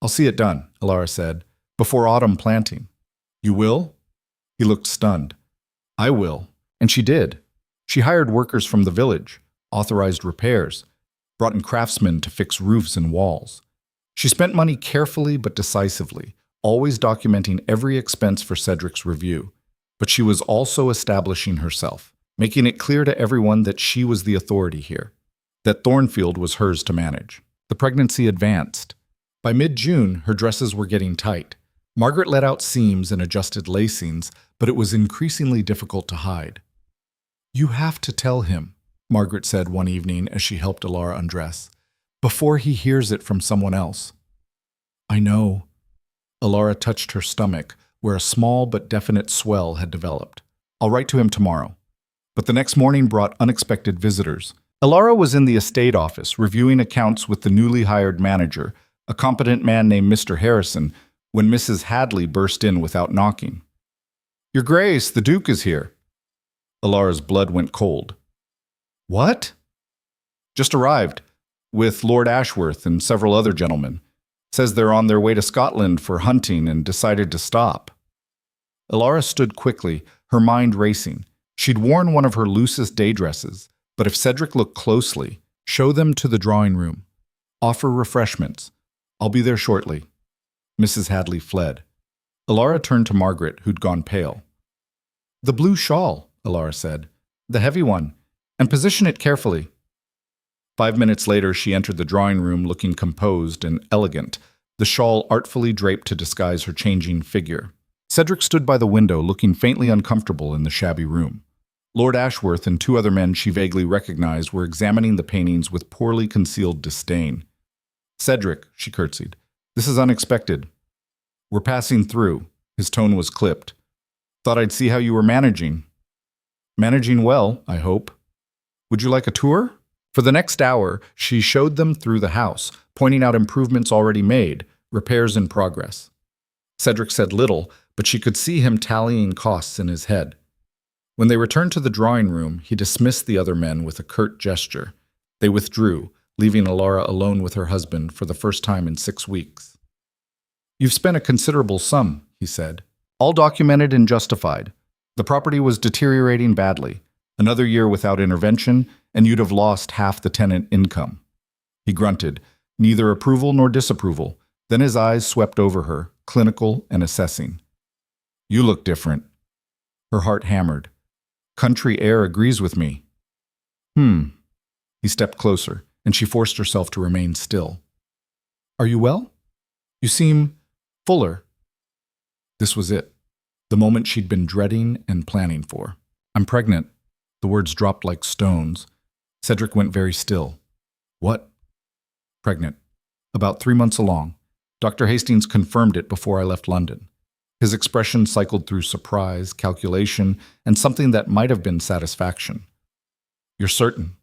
I'll see it done, Alara said, before autumn planting. You will? He looked stunned. I will. And she did. She hired workers from the village, authorized repairs, brought in craftsmen to fix roofs and walls. She spent money carefully but decisively, always documenting every expense for Cedric's review. But she was also establishing herself, making it clear to everyone that she was the authority here, that Thornfield was hers to manage. The pregnancy advanced. By mid-June, her dresses were getting tight. Margaret let out seams and adjusted lacings, but it was increasingly difficult to hide. You have to tell him, Margaret said one evening as she helped Alara undress, before he hears it from someone else. I know. Alara touched her stomach, where a small but definite swell had developed. I'll write to him tomorrow. But the next morning brought unexpected visitors. Alara was in the estate office, reviewing accounts with the newly hired manager, a competent man named Mr. Harrison, when Mrs. Hadley burst in without knocking. Your Grace, the Duke is here. Alara's blood went cold. What? Just arrived, with Lord Ashworth and several other gentlemen. Says they're on their way to Scotland for hunting and decided to stop. Alara stood quickly, her mind racing. She'd worn one of her loosest day dresses, but if Cedric looked closely, show them to the drawing room. Offer refreshments. I'll be there shortly. Mrs. Hadley fled. Alara turned to Margaret, who'd gone pale. The blue shawl, Alara said. The heavy one. And position it carefully. 5 minutes later, she entered the drawing room looking composed and elegant, the shawl artfully draped to disguise her changing figure. Cedric stood by the window, looking faintly uncomfortable in the shabby room. Lord Ashworth and 2 other men she vaguely recognized were examining the paintings with poorly concealed disdain. Cedric, she curtsied, this is unexpected. We're passing through. His tone was clipped. Thought I'd see how you were managing. Managing well, I hope. Would you like a tour? For the next hour, she showed them through the house, pointing out improvements already made, repairs in progress. Cedric said little, but she could see him tallying costs in his head. When they returned to the drawing room, he dismissed the other men with a curt gesture. They withdrew, leaving Alara alone with her husband for the first time in 6 weeks. You've spent a considerable sum, he said. All documented and justified. The property was deteriorating badly. Another year without intervention, and you'd have lost half the tenant income. He grunted, neither approval nor disapproval. Then his eyes swept over her, clinical and assessing. You look different. Her heart hammered. Country air agrees with me. He stepped closer, and she forced herself to remain still. Are you well? You seem fuller. This was it, the moment she'd been dreading and planning for. I'm pregnant. The words dropped like stones. Cedric went very still. What? Pregnant. About 3 months along. Dr. Hastings confirmed it before I left London. His expression cycled through surprise, calculation, and something that might have been satisfaction. You're certain?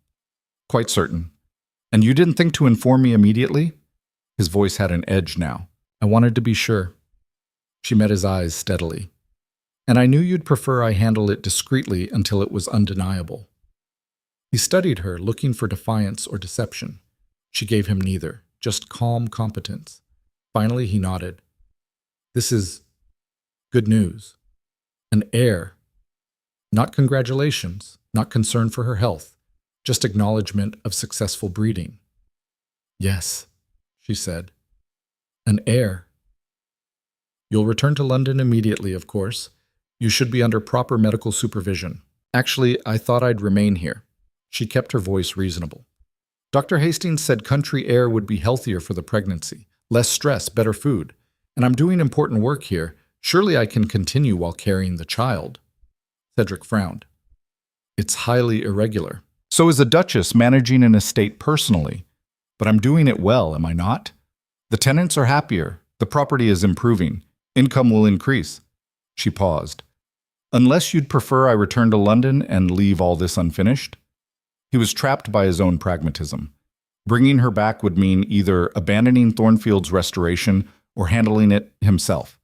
Quite certain. And you didn't think to inform me immediately? His voice had an edge now. I wanted to be sure. She met his eyes steadily. And I knew you'd prefer I handle it discreetly until it was undeniable. He studied her, looking for defiance or deception. She gave him neither, just calm competence. Finally, he nodded. This is good news. An heir. Not congratulations, not concern for her health, just acknowledgement of successful breeding. Yes, she said. An heir. You'll return to London immediately, of course. You should be under proper medical supervision. Actually, I thought I'd remain here. She kept her voice reasonable. Dr. Hastings said country air would be healthier for the pregnancy, less stress, better food. And I'm doing important work here. Surely I can continue while carrying the child. Cedric frowned. It's highly irregular. So is a duchess managing an estate personally. But I'm doing it well, am I not? The tenants are happier. The property is improving. Income will increase. She paused. Unless you'd prefer I return to London and leave all this unfinished? He was trapped by his own pragmatism. Bringing her back would mean either abandoning Thornfield's restoration or handling it himself.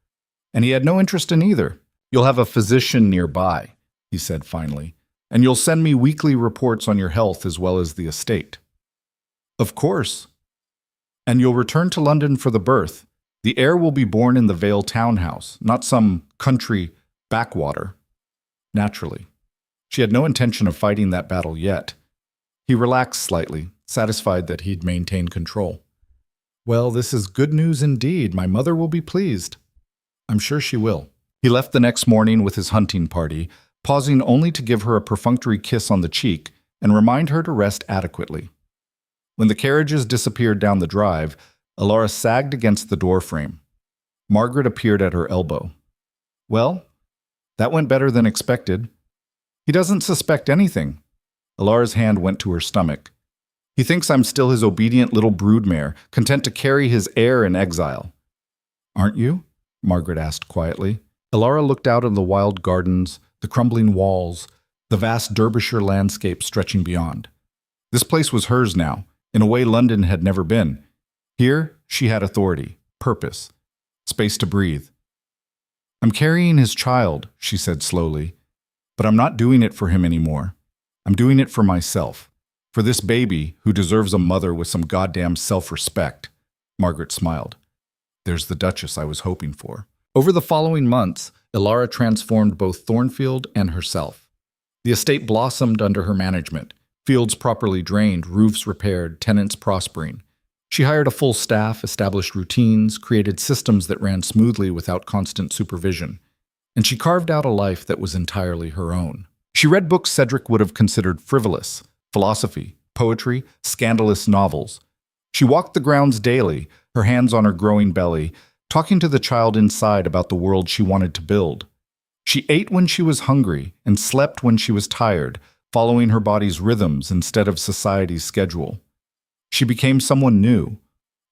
And he had no interest in either. You'll have a physician nearby, he said finally, and you'll send me weekly reports on your health as well as the estate. Of course. And you'll return to London for the birth. The heir will be born in the Vale townhouse, not some country backwater. Naturally. She had no intention of fighting that battle yet. He relaxed slightly, satisfied that he'd maintained control. Well, this is good news indeed. My mother will be pleased. I'm sure she will. He left the next morning with his hunting party, pausing only to give her a perfunctory kiss on the cheek and remind her to rest adequately. When the carriages disappeared down the drive, Alara sagged against the doorframe. Margaret appeared at her elbow. Well, that went better than expected. He doesn't suspect anything. Alara's hand went to her stomach. He thinks I'm still his obedient little broodmare, content to carry his heir in exile. Aren't you? Margaret asked quietly. Alara looked out on the wild gardens, the crumbling walls, the vast Derbyshire landscape stretching beyond. This place was hers now, in a way London had never been. Here, she had authority, purpose, space to breathe. I'm carrying his child, she said slowly, but I'm not doing it for him anymore. I'm doing it for myself, for this baby who deserves a mother with some goddamn self-respect. Margaret smiled. There's the Duchess I was hoping for. Over the following months, Alara transformed both Thornfield and herself. The estate blossomed under her management, fields properly drained, roofs repaired, tenants prospering. She hired a full staff, established routines, created systems that ran smoothly without constant supervision. And she carved out a life that was entirely her own. She read books Cedric would have considered frivolous, philosophy, poetry, scandalous novels. She walked the grounds daily, her hands on her growing belly, talking to the child inside about the world she wanted to build. She ate when she was hungry and slept when she was tired, following her body's rhythms instead of society's schedule. She became someone new,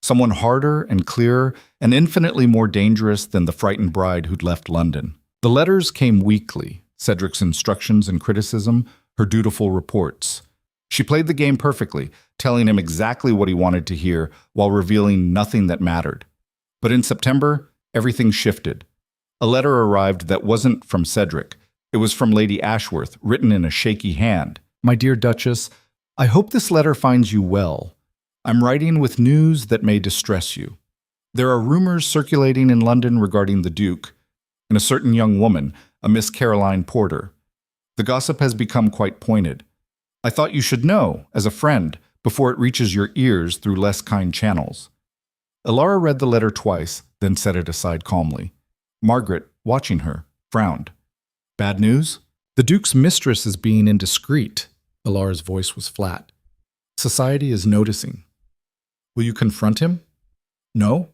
someone harder and clearer and infinitely more dangerous than the frightened bride who'd left London. The letters came weekly, Cedric's instructions and criticism, her dutiful reports. She played the game perfectly, telling him exactly what he wanted to hear while revealing nothing that mattered. But in September, everything shifted. A letter arrived that wasn't from Cedric. It was from Lady Ashworth, written in a shaky hand. My dear Duchess, I hope this letter finds you well. I'm writing with news that may distress you. There are rumors circulating in London regarding the Duke and a certain young woman, a Miss Caroline Porter. The gossip has become quite pointed. I thought you should know, as a friend, before it reaches your ears through less kind channels. Alara read the letter twice, then set it aside calmly. Margaret, watching her, frowned. Bad news? The Duke's mistress is being indiscreet. Alara's voice was flat. Society is noticing. Will you confront him? No?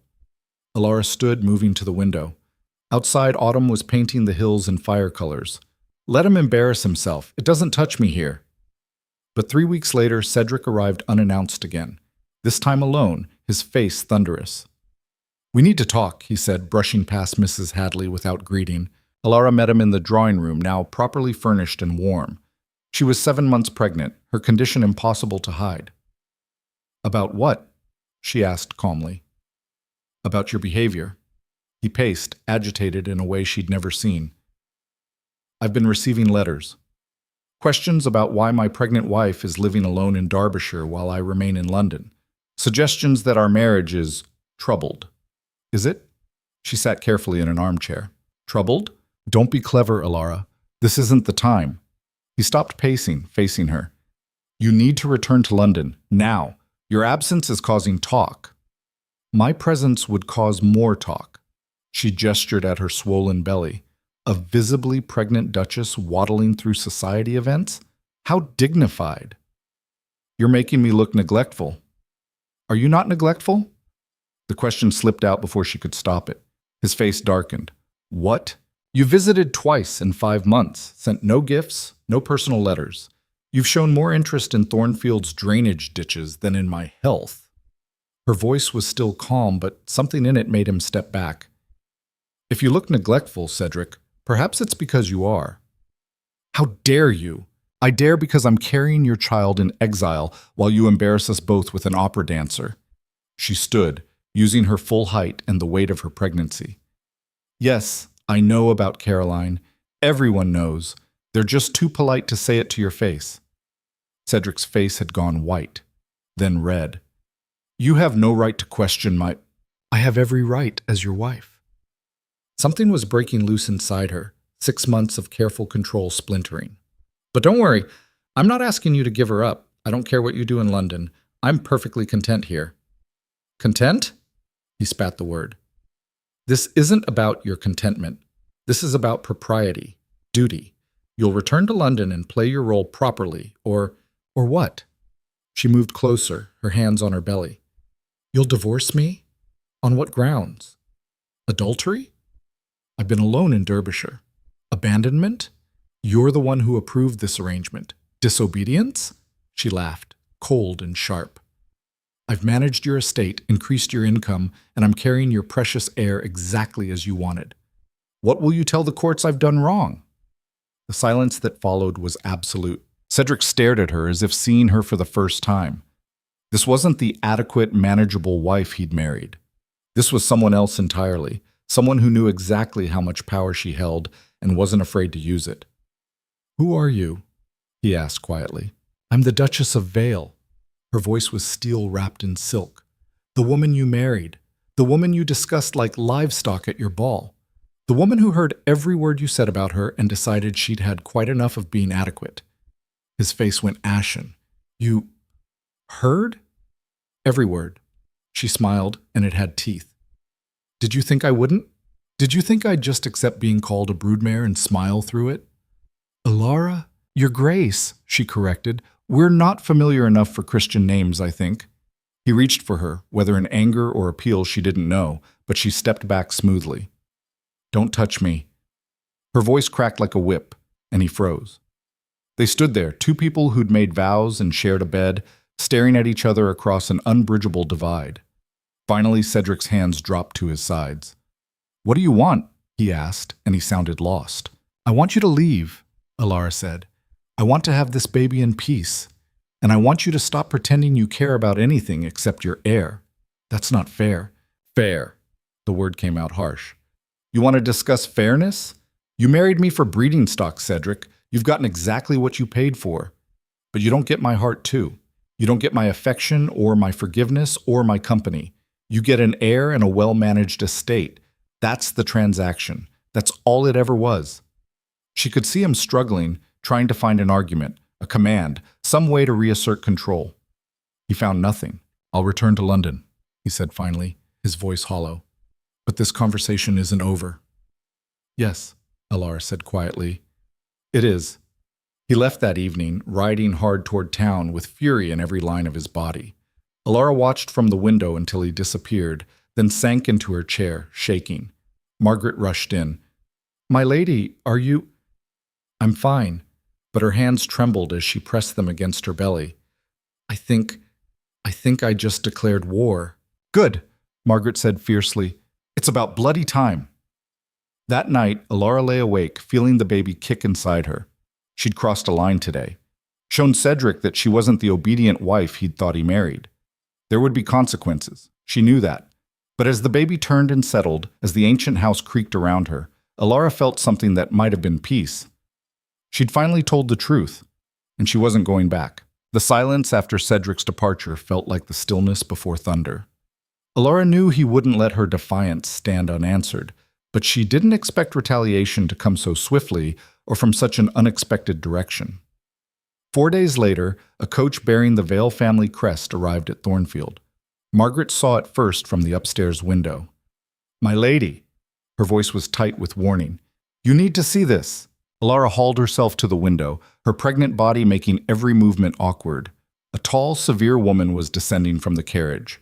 Alara stood, moving to the window. Outside, autumn was painting the hills in fire colors. Let him embarrass himself. It doesn't touch me here. But 3 weeks later, Cedric arrived unannounced again, this time alone, his face thunderous. We need to talk, he said, brushing past Mrs. Hadley without greeting. Alara met him in the drawing room, now properly furnished and warm. She was 7 months pregnant, her condition impossible to hide. About what? She asked calmly. About your behavior. He paced, agitated in a way she'd never seen. I've been receiving letters. Questions about why my pregnant wife is living alone in Derbyshire while I remain in London. Suggestions that our marriage is troubled. Is it? She sat carefully in an armchair. Troubled? Don't be clever, Alara. This isn't the time. He stopped pacing, facing her. You need to return to London, now. Your absence is causing talk. My presence would cause more talk. She gestured at her swollen belly. A visibly pregnant Duchess waddling through society events? How dignified. You're making me look neglectful. Are you not neglectful? The question slipped out before she could stop it. His face darkened. What? You visited twice in 5 months, sent no gifts, no personal letters. You've shown more interest in Thornfield's drainage ditches than in my health. Her voice was still calm, but something in it made him step back. If you look neglectful, Cedric, perhaps it's because you are. How dare you? I dare because I'm carrying your child in exile while you embarrass us both with an opera dancer. She stood, using her full height and the weight of her pregnancy. Yes, I know about Caroline. Everyone knows. They're just too polite to say it to your face. Cedric's face had gone white, then red. You have no right to question my... I have every right as your wife. Something was breaking loose inside her, 6 months of careful control splintering. But don't worry, I'm not asking you to give her up. I don't care what you do in London. I'm perfectly content here. Content? He spat the word. This isn't about your contentment. This is about propriety, duty. You'll return to London and play your role properly, or what? She moved closer, her hands on her belly. You'll divorce me? On what grounds? Adultery? I've been alone in Derbyshire. Abandonment? You're the one who approved this arrangement. Disobedience? She laughed, cold and sharp. I've managed your estate, increased your income, and I'm carrying your precious heir exactly as you wanted. What will you tell the courts I've done wrong?" The silence that followed was absolute. Cedric stared at her as if seeing her for the first time. This wasn't the adequate, manageable wife he'd married. This was someone else entirely, someone who knew exactly how much power she held and wasn't afraid to use it. "Who are you?" he asked quietly. "I'm the Duchess of Vale." Her voice was steel wrapped in silk. "The woman you married. The woman you discussed like livestock at your ball. The woman who heard every word you said about her and decided she'd had quite enough of being adequate." His face went ashen. "You heard?" "Every word." She smiled, and it had teeth. "Did you think I wouldn't? Did you think I'd just accept being called a broodmare and smile through it?" "Alara, Your Grace," she corrected. "We're not familiar enough for Christian names, I think." He reached for her, whether in anger or appeal she didn't know, but she stepped back smoothly. "Don't touch me." Her voice cracked like a whip, and he froze. They stood there, two people who'd made vows and shared a bed, staring at each other across an unbridgeable divide. Finally, Cedric's hands dropped to his sides. "What do you want?" he asked, and he sounded lost. "I want you to leave," Alara said. "I want to have this baby in peace, and I want you to stop pretending you care about anything except your heir. That's not fair." "Fair." The word came out harsh. "You want to discuss fairness? You married me for breeding stock, Cedric. You've gotten exactly what you paid for. But you don't get my heart, too. You don't get my affection or my forgiveness or my company. You get an heir and a well-managed estate. That's the transaction. That's all it ever was." She could see him struggling, trying to find an argument, a command, some way to reassert control. He found nothing. "I'll return to London," he said finally, his voice hollow. "But this conversation isn't over." "Yes," Alara said quietly. "It is." He left that evening, riding hard toward town with fury in every line of his body. Alara watched from the window until he disappeared, then sank into her chair, shaking. Margaret rushed in. "My lady, are you—" "I'm fine," but her hands trembled as she pressed them against her belly. I think I just declared war." "Good," Margaret said fiercely. "It's about bloody time." That night, Alara lay awake, feeling the baby kick inside her. She'd crossed a line today. Shown Cedric that she wasn't the obedient wife he'd thought he married. There would be consequences. She knew that. But as the baby turned and settled, as the ancient house creaked around her, Alara felt something that might have been peace. She'd finally told the truth, and she wasn't going back. The silence after Cedric's departure felt like the stillness before thunder. Alara knew he wouldn't let her defiance stand unanswered, but she didn't expect retaliation to come so swiftly or from such an unexpected direction. 4 days later, a coach bearing the Vale family crest arrived at Thornfield. Margaret saw it first from the upstairs window. "My lady," her voice was tight with warning, "you need to see this." Alara hauled herself to the window, her pregnant body making every movement awkward. A tall, severe woman was descending from the carriage,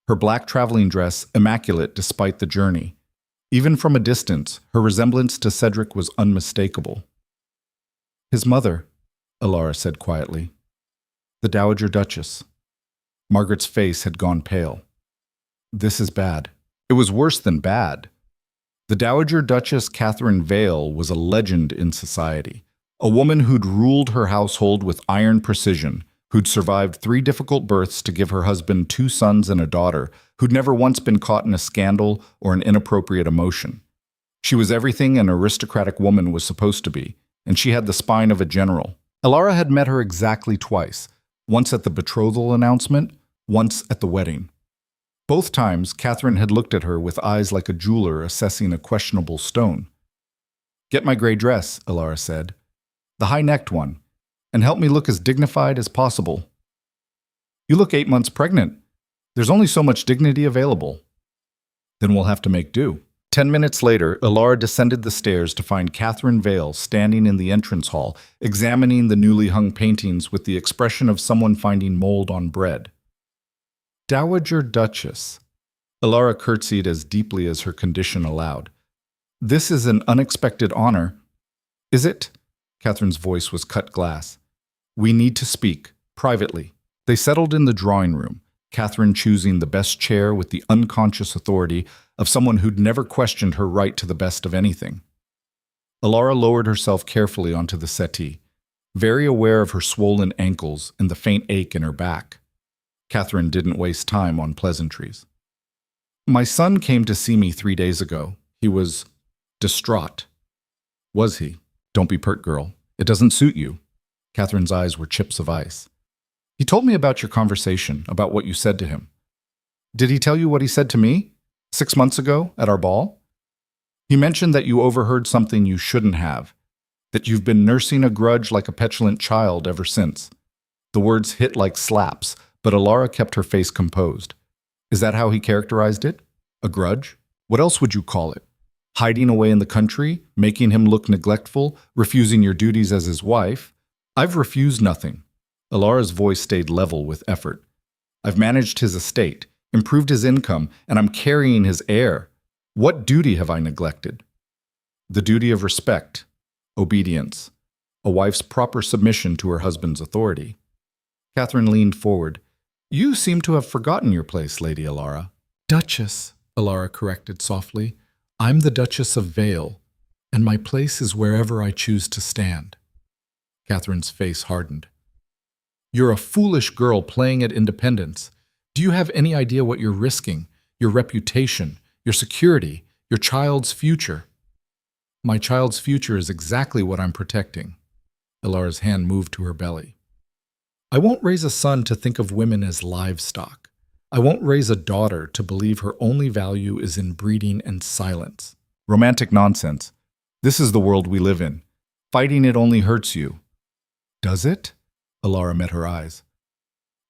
her black traveling dress immaculate despite the journey. Even from a distance, her resemblance to Cedric was unmistakable. "His mother," Alara said quietly. "The Dowager Duchess." Margaret's face had gone pale. "This is bad." It was worse than bad. The Dowager Duchess Catherine Vale was a legend in society, a woman who'd ruled her household with iron precision, who'd survived 3 difficult births to give her husband 2 sons and a daughter, who'd never once been caught in a scandal or an inappropriate emotion. She was everything an aristocratic woman was supposed to be, and she had the spine of a general. Alara had met her exactly twice, once at the betrothal announcement, once at the wedding. Both times, Catherine had looked at her with eyes like a jeweler assessing a questionable stone. "Get my gray dress," Alara said. "The high-necked one, and help me look as dignified as possible." "You look 8 months pregnant. There's only so much dignity available." "Then we'll have to make do." 10 minutes later, Alara descended the stairs to find Catherine Vale standing in the entrance hall, examining the newly hung paintings with the expression of someone finding mold on bread. "Dowager Duchess." Alara curtsied as deeply as her condition allowed. "This is an unexpected honor." "Is it?" Catherine's voice was cut glass. "We need to speak, privately." They settled in the drawing room. Catherine choosing the best chair with the unconscious authority of someone who'd never questioned her right to the best of anything. Alara lowered herself carefully onto the settee, very aware of her swollen ankles and the faint ache in her back. Catherine didn't waste time on pleasantries. My son came to see me 3 days ago. He was distraught. Was he? Don't be pert, girl. It doesn't suit you. Catherine's eyes were chips of ice. He told me about your conversation, about what you said to him. Did he tell you what he said to me 6 months ago at our ball? He mentioned that you overheard something you shouldn't have, that you've been nursing a grudge like a petulant child ever since. The words hit like slaps, but Alara kept her face composed. Is that how he characterized it? A grudge? What else would you call it? Hiding away in the country, making him look neglectful, refusing your duties as his wife? I've refused nothing. Alara's voice stayed level with effort. I've managed his estate, improved his income, and I'm carrying his heir. What duty have I neglected? The duty of respect, obedience, a wife's proper submission to her husband's authority. Catherine leaned forward. You seem to have forgotten your place, Lady Alara. Duchess, Alara corrected softly. I'm the Duchess of Vale, and my place is wherever I choose to stand. Catherine's face hardened. You're a foolish girl playing at independence. Do you have any idea what you're risking? Your reputation, your security, your child's future? My child's future is exactly what I'm protecting. Alara's hand moved to her belly. I won't raise a son to think of women as livestock. I won't raise a daughter to believe her only value is in breeding and silence. Romantic nonsense. This is the world we live in. Fighting it only hurts you. Does it? Alara met her eyes.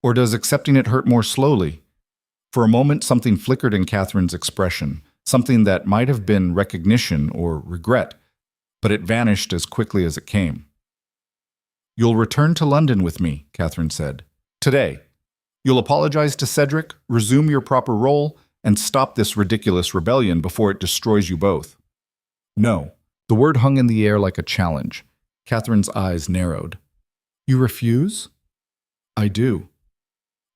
Or does accepting it hurt more slowly? For a moment, something flickered in Catherine's expression, something that might have been recognition or regret, but it vanished as quickly as it came. You'll return to London with me, Catherine said. Today. You'll apologize to Cedric, resume your proper role, and stop this ridiculous rebellion before it destroys you both. No. The word hung in the air like a challenge. Catherine's eyes narrowed. You refuse? I do.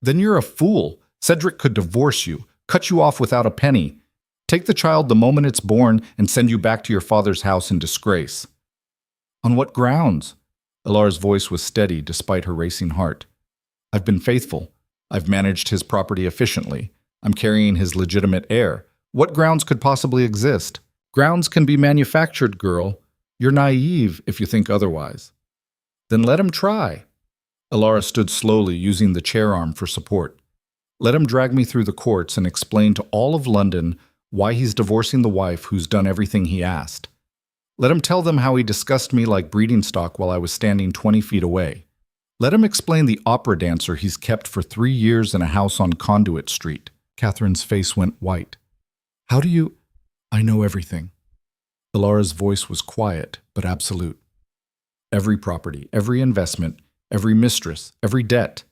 Then you're a fool. Cedric could divorce you, cut you off without a penny, take the child the moment it's born, and send you back to your father's house in disgrace. On what grounds? Alara's voice was steady despite her racing heart. I've been faithful. I've managed his property efficiently. I'm carrying his legitimate heir. What grounds could possibly exist? Grounds can be manufactured, girl. You're naive if you think otherwise. Then let him try. Alara stood slowly, using the chair arm for support. Let him drag me through the courts and explain to all of London why he's divorcing the wife who's done everything he asked. Let him tell them how he discussed me like breeding stock while I was standing 20 feet away. Let him explain the opera dancer he's kept for 3 years in a house on Conduit Street. Catherine's face went white. How do you... I know everything. Alara's voice was quiet, but absolute. Every property, every investment, every mistress, every debt.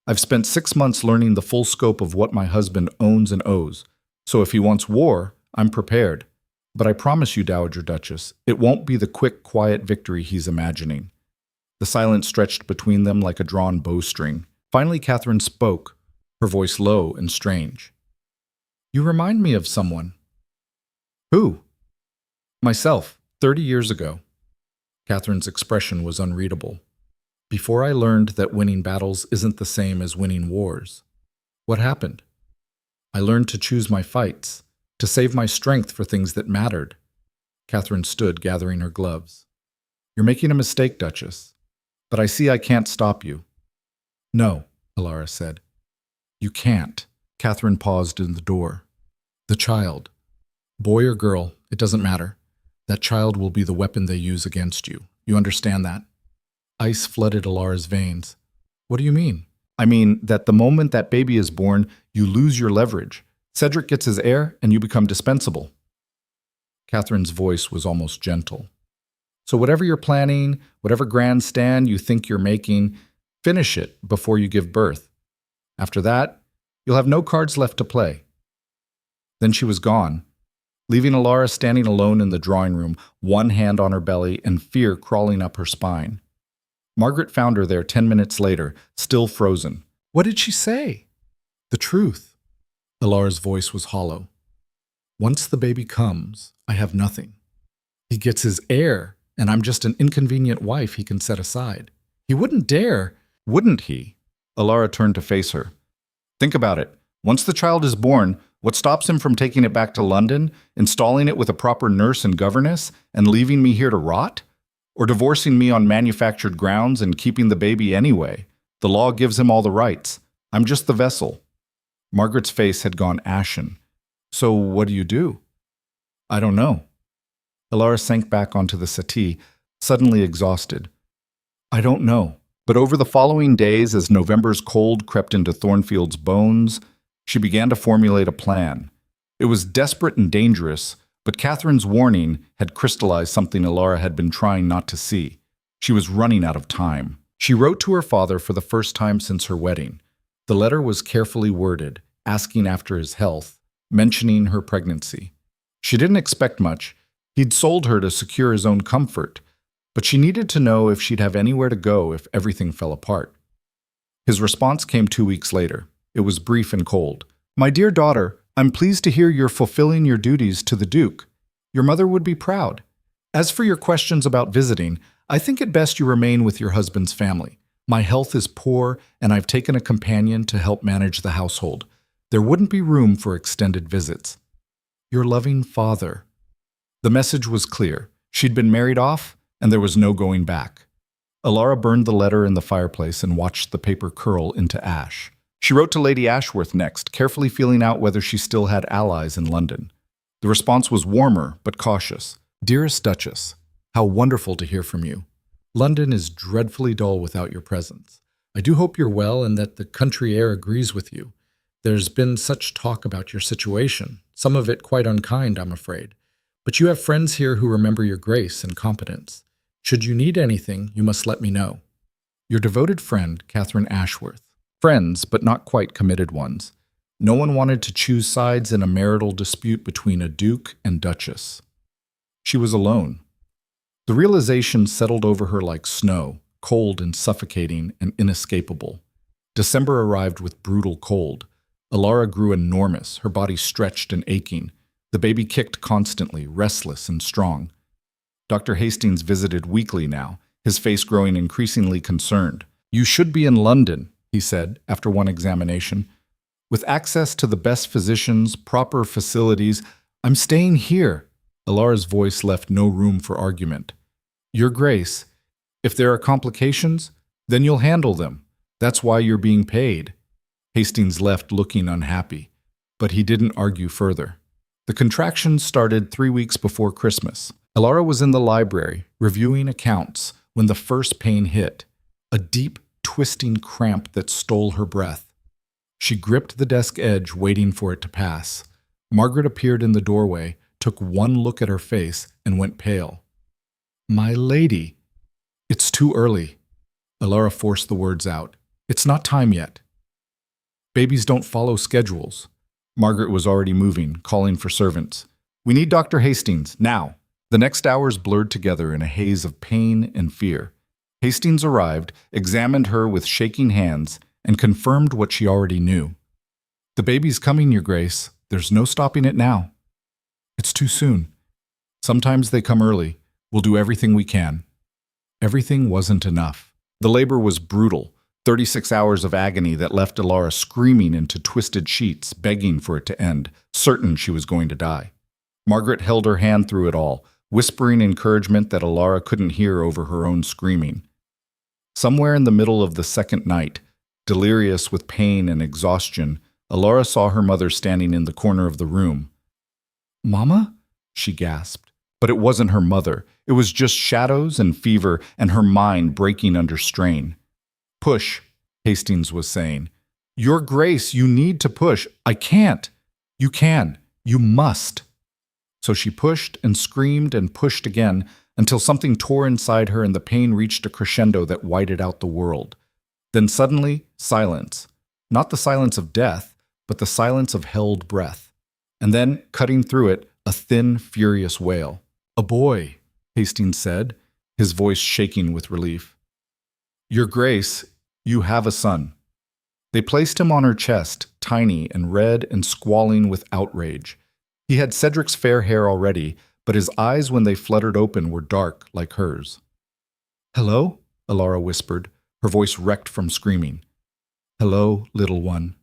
I've spent 6 months learning the full scope of what my husband owns and owes. So if he wants war, I'm prepared. But I promise you, Dowager Duchess, it won't be the quick, quiet victory he's imagining. The silence stretched between them like a drawn bowstring. Finally, Catherine spoke, her voice low and strange. You remind me of someone. Who? Myself, 30 years ago. Catherine's expression was unreadable. Before I learned that winning battles isn't the same as winning wars. What happened? I learned to choose my fights, to save my strength for things that mattered. Catherine stood, gathering her gloves. You're making a mistake, Duchess. But I see I can't stop you. No, Alara said. You can't. Catherine paused in the door. The child. Boy or girl, it doesn't matter. That child will be the weapon they use against you. You understand that? Ice flooded Alara's veins. What do you mean? I mean that the moment that baby is born, you lose your leverage. Cedric gets his heir, and you become dispensable. Catherine's voice was almost gentle. So whatever you're planning, whatever grandstand you think you're making, finish it before you give birth. After that, you'll have no cards left to play. Then she was gone, leaving Alara standing alone in the drawing room, one hand on her belly and fear crawling up her spine. Margaret found her there 10 minutes later, still frozen. What did she say? The truth. Alara's voice was hollow. Once the baby comes, I have nothing. He gets his heir, and I'm just an inconvenient wife he can set aside. He wouldn't dare. Wouldn't he? Alara turned to face her. Think about it. Once the child is born, what stops him from taking it back to London, installing it with a proper nurse and governess, and leaving me here to rot? Or divorcing me on manufactured grounds and keeping the baby anyway? The law gives him all the rights. I'm just the vessel. Margaret's face had gone ashen. So what do you do? I don't know. Alara sank back onto the settee, suddenly exhausted. I don't know. But over the following days, as November's cold crept into Thornfield's bones, she began to formulate a plan. It was desperate and dangerous, but Catherine's warning had crystallized something Alara had been trying not to see. She was running out of time. She wrote to her father for the first time since her wedding. The letter was carefully worded, asking after his health, mentioning her pregnancy. She didn't expect much. He'd sold her to secure his own comfort, but she needed to know if she'd have anywhere to go if everything fell apart. His response came 2 weeks later. It was brief and cold. My dear daughter, I'm pleased to hear you're fulfilling your duties to the Duke. Your mother would be proud. As for your questions about visiting, I think it best you remain with your husband's family. My health is poor, and I've taken a companion to help manage the household. There wouldn't be room for extended visits. Your loving father. The message was clear. She'd been married off, and there was no going back. Alara burned the letter in the fireplace and watched the paper curl into ash. She wrote to Lady Ashworth next, carefully feeling out whether she still had allies in London. The response was warmer, but cautious. Dearest Duchess, how wonderful to hear from you. London is dreadfully dull without your presence. I do hope you're well and that the country air agrees with you. There's been such talk about your situation, some of it quite unkind, I'm afraid. But you have friends here who remember your grace and competence. Should you need anything, you must let me know. Your devoted friend, Catherine Ashworth. Friends, but not quite committed ones. No one wanted to choose sides in a marital dispute between a duke and duchess. She was alone. The realization settled over her like snow, cold and suffocating and inescapable. December arrived with brutal cold. Alara grew enormous, her body stretched and aching. The baby kicked constantly, restless and strong. Dr. Hastings visited weekly now, his face growing increasingly concerned. You should be in London, he said after one examination. With access to the best physicians, proper facilities, I'm staying here. Alara's voice left no room for argument. Your Grace, if there are complications, then you'll handle them. That's why you're being paid. Hastings left looking unhappy, but he didn't argue further. The contractions started 3 weeks before Christmas. Alara was in the library, reviewing accounts, when the first pain hit. A deep, twisting cramp that stole her breath. She gripped the desk edge, waiting for it to pass. Margaret appeared in the doorway, took one look at her face, and went pale. My lady. It's too early. Alara forced the words out. It's not time yet. Babies don't follow schedules. Margaret was already moving, calling for servants. We need Dr. Hastings, now. The next hours blurred together in a haze of pain and fear. Hastings arrived, examined her with shaking hands, and confirmed what she already knew. The baby's coming, Your Grace. There's no stopping it now. It's too soon. Sometimes they come early. We'll do everything we can. Everything wasn't enough. The labor was brutal. 36 hours of agony that left Alara screaming into twisted sheets, begging for it to end, certain she was going to die. Margaret held her hand through it all, whispering encouragement that Alara couldn't hear over her own screaming. Somewhere in the middle of the second night, delirious with pain and exhaustion, Alara saw her mother standing in the corner of the room. Mama? She gasped. But it wasn't her mother. It was just shadows and fever and her mind breaking under strain. Push, Hastings was saying. Your Grace, you need to push. I can't. You can. You must. So she pushed and screamed and pushed again until something tore inside her and the pain reached a crescendo that whited out the world. Then suddenly, silence. Not the silence of death, but the silence of held breath. And then, cutting through it, a thin, furious wail. A boy, Hastings said, his voice shaking with relief. Your Grace, you have a son. They placed him on her chest, tiny and red and squalling with outrage. He had Cedric's fair hair already, but his eyes when they fluttered open were dark like hers. "Hello?" Alara whispered, her voice wrecked from screaming. "Hello, little one."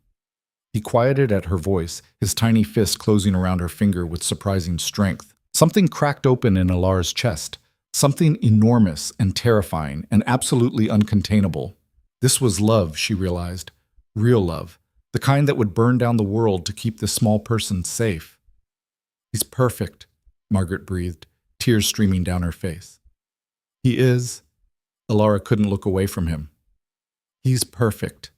He quieted at her voice, his tiny fist closing around her finger with surprising strength. Something cracked open in Alara's chest, something enormous and terrifying and absolutely uncontainable. This was love, she realized. Real love, the kind that would burn down the world to keep this small person safe. "He's perfect," Margaret breathed, tears streaming down her face. "He is." Alara couldn't look away from him. "He's perfect."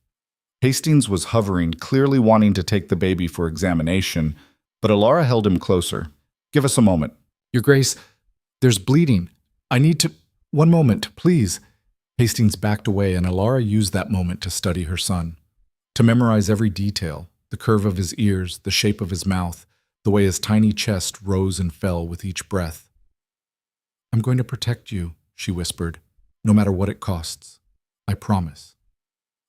Hastings was hovering, clearly wanting to take the baby for examination, but Alara held him closer. "Give us a moment." "Your Grace, there's bleeding. I need to— One moment, please." Hastings backed away, and Alara used that moment to study her son, to memorize every detail, the curve of his ears, the shape of his mouth, the way his tiny chest rose and fell with each breath. "I'm going to protect you," she whispered, "no matter what it costs. I promise."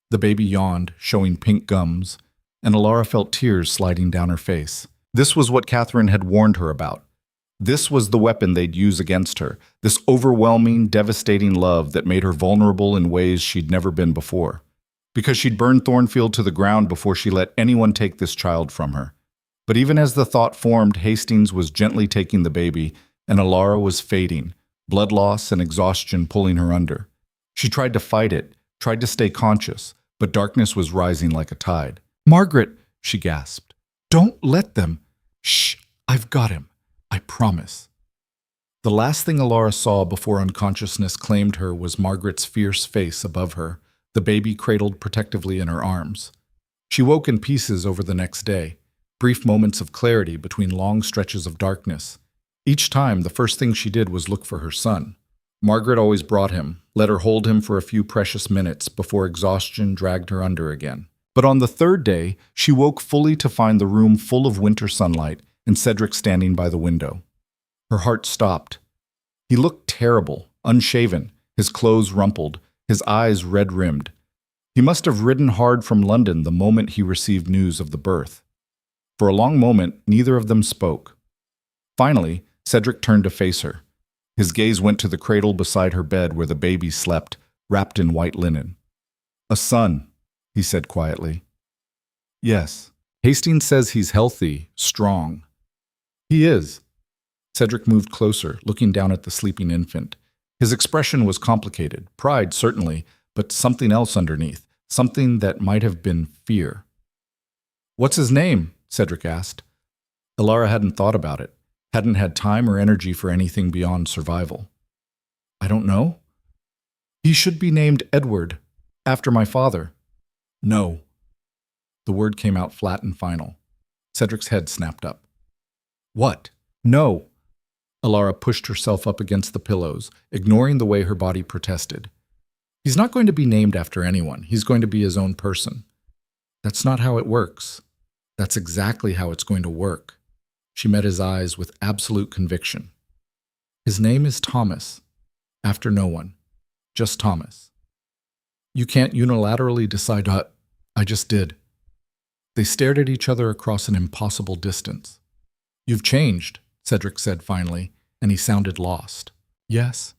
The baby yawned, showing pink gums, and Alara felt tears sliding down her face. This was what Catherine had warned her about. This was the weapon they'd use against her, this overwhelming, devastating love that made her vulnerable in ways she'd never been before. Because she'd burned Thornfield to the ground before she let anyone take this child from her. But even as the thought formed, Hastings was gently taking the baby, and Alara was fading, blood loss and exhaustion pulling her under. She tried to fight it, tried to stay conscious, but darkness was rising like a tide. "Margaret," she gasped, "don't let them." "Shh, I've got him. I promise." The last thing Alara saw before unconsciousness claimed her was Margaret's fierce face above her, the baby cradled protectively in her arms. She woke in pieces over the next day, brief moments of clarity between long stretches of darkness. Each time, the first thing she did was look for her son. Margaret always brought him, let her hold him for a few precious minutes before exhaustion dragged her under again. But on the third day, she woke fully to find the room full of winter sunlight and Cedric standing by the window. Her heart stopped. He looked terrible, unshaven, his clothes rumpled, his eyes red-rimmed. He must have ridden hard from London the moment he received news of the birth. For a long moment, neither of them spoke. Finally, Cedric turned to face her. His gaze went to the cradle beside her bed where the baby slept, wrapped in white linen. "A son," he said quietly. "Yes. Hastings says he's healthy, strong." "He is." Cedric moved closer, looking down at the sleeping infant. His expression was complicated, pride certainly, but something else underneath, something that might have been fear. "What's his name?" Cedric asked. Alara hadn't thought about it, hadn't had time or energy for anything beyond survival. "I don't know. He should be named Edward, after my father." "No." The word came out flat and final. Cedric's head snapped up. "What?" "No." Alara pushed herself up against the pillows, ignoring the way her body protested. "He's not going to be named after anyone. He's going to be his own person." "That's not how it works." "That's exactly how it's going to work." She met his eyes with absolute conviction. "His name is Thomas, after no one. Just Thomas." "You can't unilaterally decide." I just did." They stared at each other across an impossible distance. "You've changed," Cedric said finally, and he sounded lost. "Yes.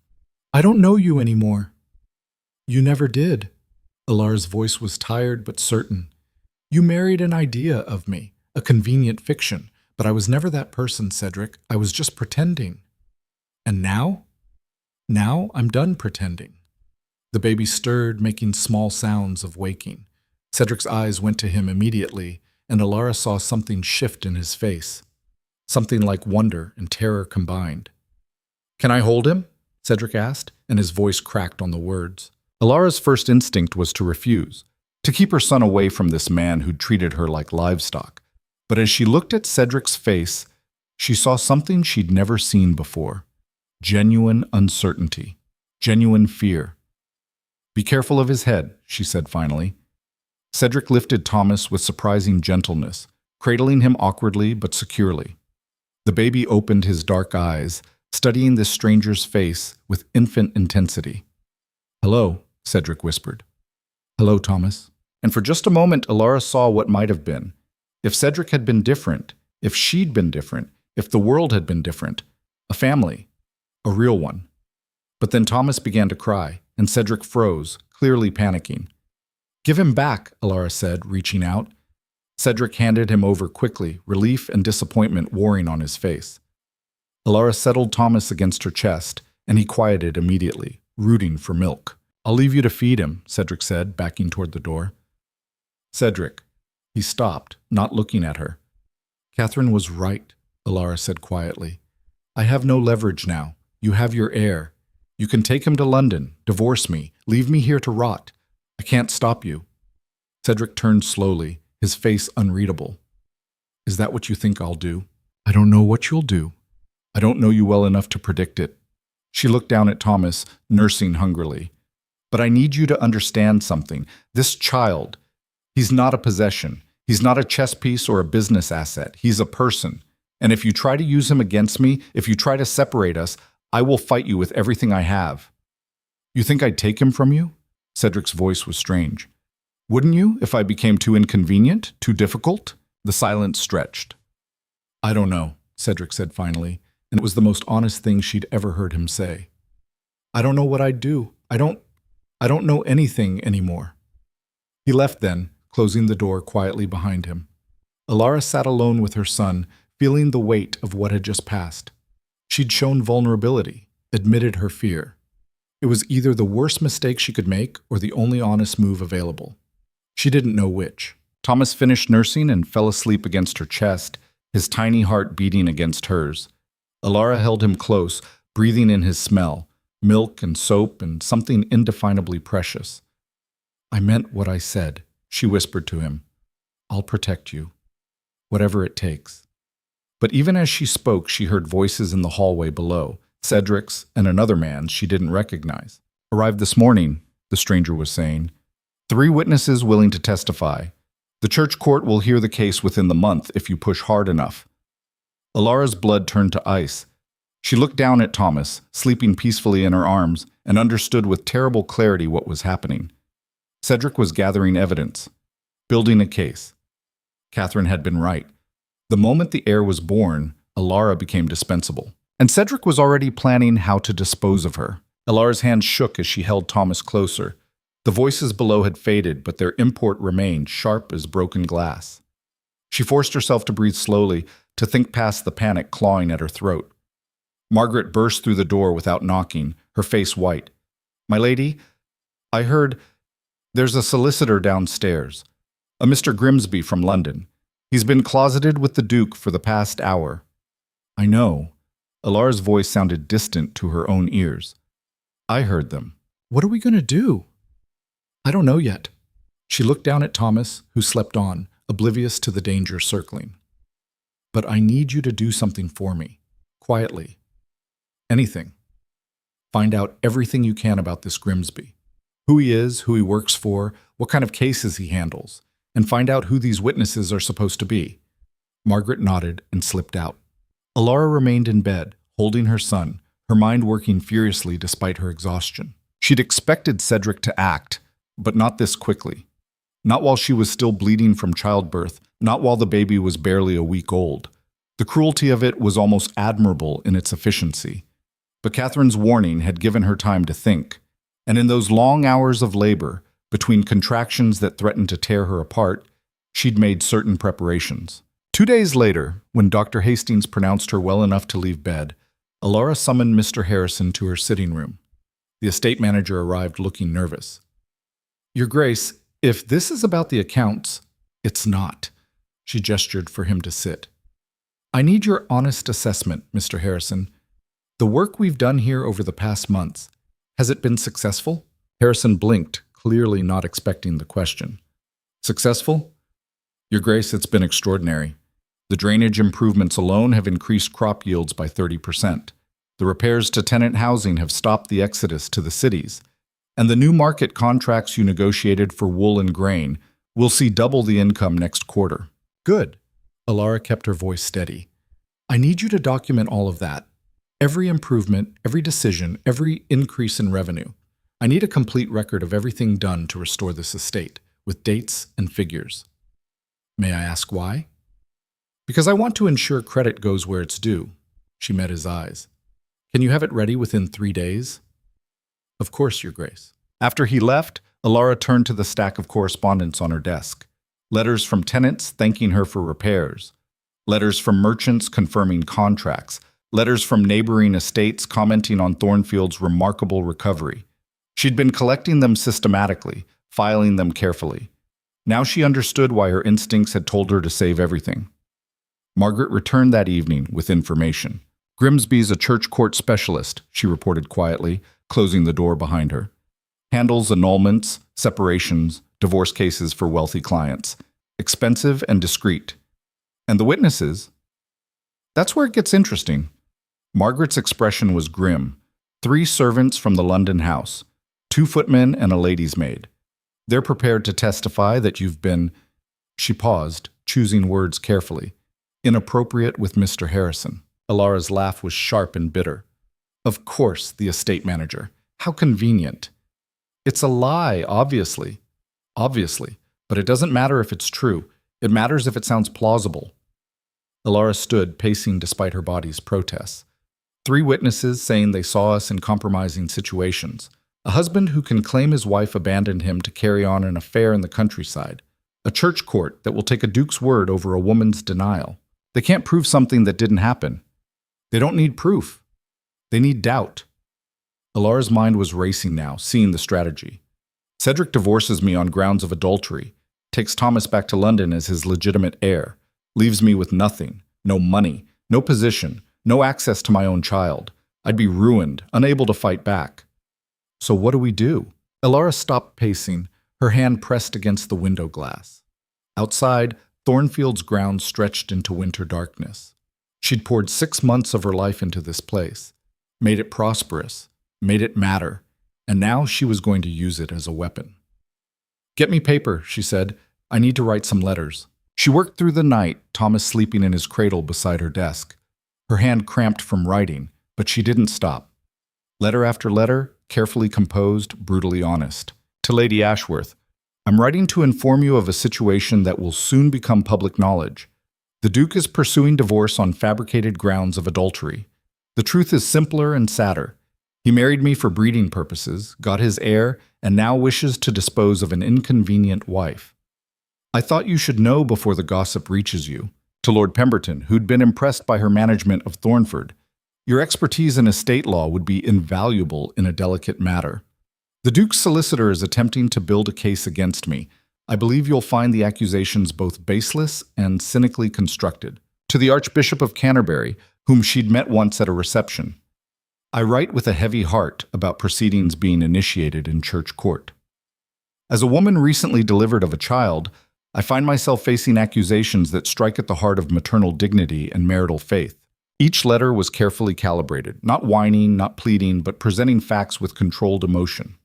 I don't know you anymore." "You never did." Alara's voice was tired but certain. "You married an idea of me, a convenient fiction, but I was never that person, Cedric. I was just pretending." "And now?" "Now I'm done pretending." The baby stirred, making small sounds of waking. Cedric's eyes went to him immediately, and Alara saw something shift in his face. Something like wonder and terror combined. "Can I hold him?" Cedric asked, and his voice cracked on the words. Alara's first instinct was to refuse, to keep her son away from this man who'd treated her like livestock. But as she looked at Cedric's face, she saw something she'd never seen before. Genuine uncertainty. Genuine fear. "Be careful of his head," she said finally. Cedric lifted Thomas with surprising gentleness, cradling him awkwardly but securely. The baby opened his dark eyes, studying this stranger's face with infant intensity. "Hello," Cedric whispered. "Hello, Thomas." And for just a moment, Alara saw what might have been. If Cedric had been different, if she'd been different, if the world had been different, a family, a real one. But then Thomas began to cry, and Cedric froze, clearly panicking. "Give him back," Alara said, reaching out. Cedric handed him over quickly, relief and disappointment warring on his face. Alara settled Thomas against her chest, and he quieted immediately, rooting for milk. "I'll leave you to feed him," Cedric said, backing toward the door. "Cedric." He stopped, not looking at her. "Catherine was right," Alara said quietly. "I have no leverage now. You have your heir. You can take him to London, divorce me, leave me here to rot. I can't stop you." Cedric turned slowly, his face unreadable. "Is that what you think I'll do?" "I don't know what you'll do. I don't know you well enough to predict it." She looked down at Thomas, nursing hungrily. "But I need you to understand something. This child, he's not a possession. He's not a chess piece or a business asset. He's a person. And if you try to use him against me, if you try to separate us, I will fight you with everything I have." "You think I'd take him from you?" Cedric's voice was strange. "Wouldn't you, if I became too inconvenient, too difficult?" The silence stretched. "I don't know," Cedric said finally, and it was the most honest thing she'd ever heard him say. "I don't know what I'd do. I don't know anything anymore." He left then, closing the door quietly behind him. Alara sat alone with her son, feeling the weight of what had just passed. She'd shown vulnerability, admitted her fear. It was either the worst mistake she could make or the only honest move available. She didn't know which. Thomas finished nursing and fell asleep against her chest, his tiny heart beating against hers. Alara held him close, breathing in his smell, milk and soap and something indefinably precious. "I meant what I said," she whispered to him. "I'll protect you, whatever it takes." But even as she spoke, she heard voices in the hallway below, Cedric's and another man's she didn't recognize. "Arrived this morning," the stranger was saying. "3 witnesses willing to testify. The church court will hear the case within the month if you push hard enough." Alara's blood turned to ice. She looked down at Thomas, sleeping peacefully in her arms, and understood with terrible clarity what was happening. Cedric was gathering evidence, building a case. Catherine had been right. The moment the heir was born, Alara became dispensable. And Cedric was already planning how to dispose of her. Alara's hand shook as she held Thomas closer. The voices below had faded, but their import remained, sharp as broken glass. She forced herself to breathe slowly, to think past the panic clawing at her throat. Margaret burst through the door without knocking, her face white. "My lady, I heard there's a solicitor downstairs, a Mr. Grimsby from London. He's been closeted with the Duke for the past hour." "I know." Alara's voice sounded distant to her own ears. "I heard them." "What are we going to do?" "I don't know yet." She looked down at Thomas, who slept on, oblivious to the danger circling. "But I need you to do something for me, quietly. Anything. Find out everything you can about this Grimsby. Who he is, who he works for, what kind of cases he handles, and find out who these witnesses are supposed to be." Margaret nodded and slipped out. Alara remained in bed, holding her son, her mind working furiously despite her exhaustion. She'd expected Cedric to act, but not this quickly. Not while she was still bleeding from childbirth, not while the baby was barely a week old. The cruelty of it was almost admirable in its efficiency. But Catherine's warning had given her time to think, and in those long hours of labor, between contractions that threatened to tear her apart, she'd made certain preparations. 2 days later, when Dr. Hastings pronounced her well enough to leave bed, Alara summoned Mr. Harrison to her sitting room. The estate manager arrived looking nervous. "Your Grace, if this is about the accounts—" "It's not." She gestured for him to sit. "I need your honest assessment, Mr. Harrison. The work we've done here over the past months, has it been successful?" Harrison blinked, clearly not expecting the question. "Successful? Your Grace, it's been extraordinary. The drainage improvements alone have increased crop yields by 30%. The repairs to tenant housing have stopped the exodus to the cities. And the new market contracts you negotiated for wool and grain will see double the income next quarter." "Good." Alara kept her voice steady. "I need you to document all of that. Every improvement, every decision, every increase in revenue. I need a complete record of everything done to restore this estate, with dates and figures. May I ask why? Because I want to ensure credit goes where it's due. She met his eyes. Can you have it ready within 3 days? Of course, Your Grace. After he left, Alara turned to the stack of correspondence on her desk. Letters from tenants thanking her for repairs. Letters from merchants confirming contracts. Letters from neighboring estates commenting on Thornfield's remarkable recovery. She'd been collecting them systematically, filing them carefully. Now she understood why her instincts had told her to save everything. Margaret returned that evening with information. Grimsby's a church court specialist, she reported quietly, closing the door behind her. Handles annulments, separations, divorce cases for wealthy clients. Expensive and discreet. And the witnesses? That's where it gets interesting. Margaret's expression was grim. 3 servants from the London house, 2 footmen and a lady's maid. They're prepared to testify that you've been, she paused, choosing words carefully, inappropriate with Mr. Harrison. Alara's laugh was sharp and bitter. Of course, the estate manager. How convenient. It's a lie, obviously. Obviously. But it doesn't matter if it's true. It matters if it sounds plausible. Alara stood, pacing despite her body's protests. 3 witnesses saying they saw us in compromising situations. A husband who can claim his wife abandoned him to carry on an affair in the countryside. A church court that will take a duke's word over a woman's denial. They can't prove something that didn't happen. They don't need proof. They need doubt. Alara's mind was racing now, seeing the strategy. Cedric divorces me on grounds of adultery, takes Thomas back to London as his legitimate heir, leaves me with nothing, no money, no position, no access to my own child. I'd be ruined, unable to fight back. So what do we do? Alara stopped pacing, her hand pressed against the window glass. Outside, Thornfield's grounds stretched into winter darkness. She'd poured 6 months of her life into this place, made it prosperous, made it matter, and now she was going to use it as a weapon. Get me paper, she said. I need to write some letters. She worked through the night, Thomas sleeping in his cradle beside her desk. Her hand cramped from writing, but she didn't stop. Letter after letter, carefully composed, brutally honest. To Lady Ashworth, I'm writing to inform you of a situation that will soon become public knowledge. The Duke is pursuing divorce on fabricated grounds of adultery. The truth is simpler and sadder. He married me for breeding purposes, got his heir, and now wishes to dispose of an inconvenient wife. I thought you should know before the gossip reaches you. To Lord Pemberton, who'd been impressed by her management of Thornford. Your expertise in estate law would be invaluable in a delicate matter. The Duke's solicitor is attempting to build a case against me. I believe you'll find the accusations both baseless and cynically constructed. To the Archbishop of Canterbury, whom she'd met once at a reception. I write with a heavy heart about proceedings being initiated in church court. As a woman recently delivered of a child, I find myself facing accusations that strike at the heart of maternal dignity and marital faith. Each letter was carefully calibrated, not whining, not pleading, but presenting facts with controlled emotion.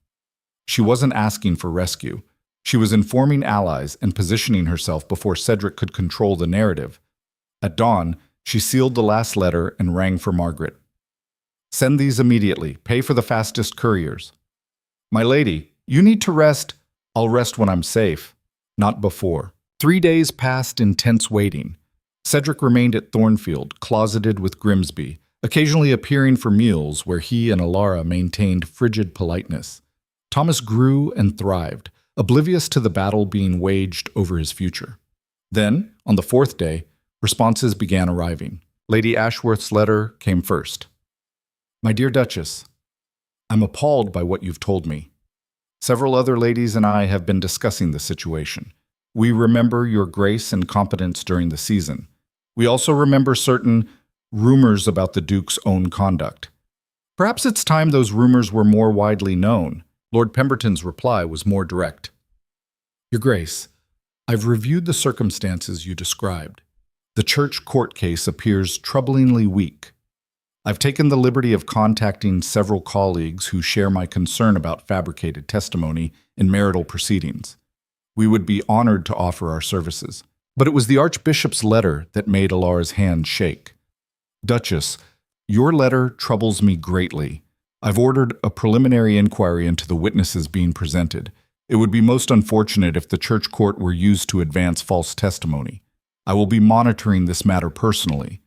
She wasn't asking for rescue. She was informing allies and positioning herself before Cedric could control the narrative. At dawn, she sealed the last letter and rang for Margaret. Send these immediately. Pay for the fastest couriers. My lady, you need to rest. I'll rest when I'm safe, not before. 3 days passed in tense waiting. Cedric remained at Thornfield, closeted with Grimsby, occasionally appearing for meals where he and Alara maintained frigid politeness. Thomas grew and thrived, oblivious to the battle being waged over his future. Then, on the 4th day, responses began arriving. Lady Ashworth's letter came first. My dear Duchess, I'm appalled by what you've told me. Several other ladies and I have been discussing the situation. We remember your grace and competence during the season. We also remember certain rumors about the Duke's own conduct. Perhaps it's time those rumors were more widely known. Lord Pemberton's reply was more direct. Your Grace, I've reviewed the circumstances you described. The church court case appears troublingly weak. I've taken the liberty of contacting several colleagues who share my concern about fabricated testimony in marital proceedings. We would be honored to offer our services. But it was the Archbishop's letter that made Alara's hand shake. Duchess, your letter troubles me greatly. I've ordered a preliminary inquiry into the witnesses being presented. It would be most unfortunate if the church court were used to advance false testimony. I will be monitoring this matter personally.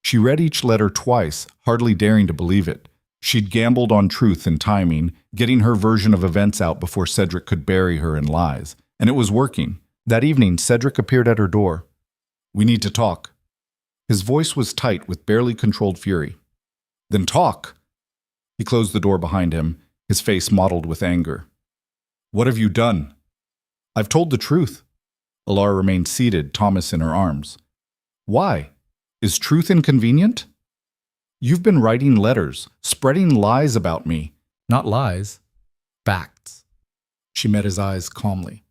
She read each letter twice, hardly daring to believe it. She'd gambled on truth and timing, getting her version of events out before Cedric could bury her in lies. And it was working. That evening, Cedric appeared at her door. "We need to talk." His voice was tight with barely controlled fury. "Then talk." He closed the door behind him, his face mottled with anger. "What have you done?" "I've told the truth." Alara remained seated, Thomas in her arms. "Why? Is truth inconvenient?" "You've been writing letters, spreading lies about me." "Not lies. Facts." She met his eyes calmly.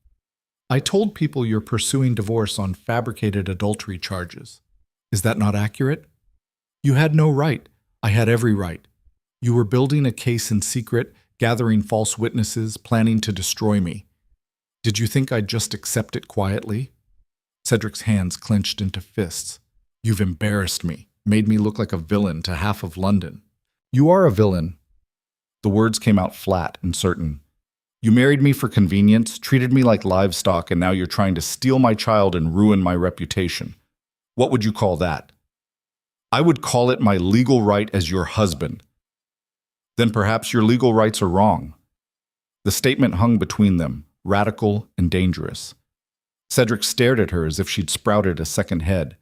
"I told people you're pursuing divorce on fabricated adultery charges. Is that not accurate?" "You had no right. I had every right. You were building a case in secret, gathering false witnesses, planning to destroy me. Did you think I'd just accept it quietly?" Cedric's hands clenched into fists. "You've embarrassed me, made me look like a villain to half of London." "You are a villain." The words came out flat and certain. "You married me for convenience, treated me like livestock, and now you're trying to steal my child and ruin my reputation. What would you call that?" "I would call it my legal right as your husband." "Then perhaps your legal rights are wrong." The statement hung between them, radical and dangerous. Cedric stared at her as if she'd sprouted a second head.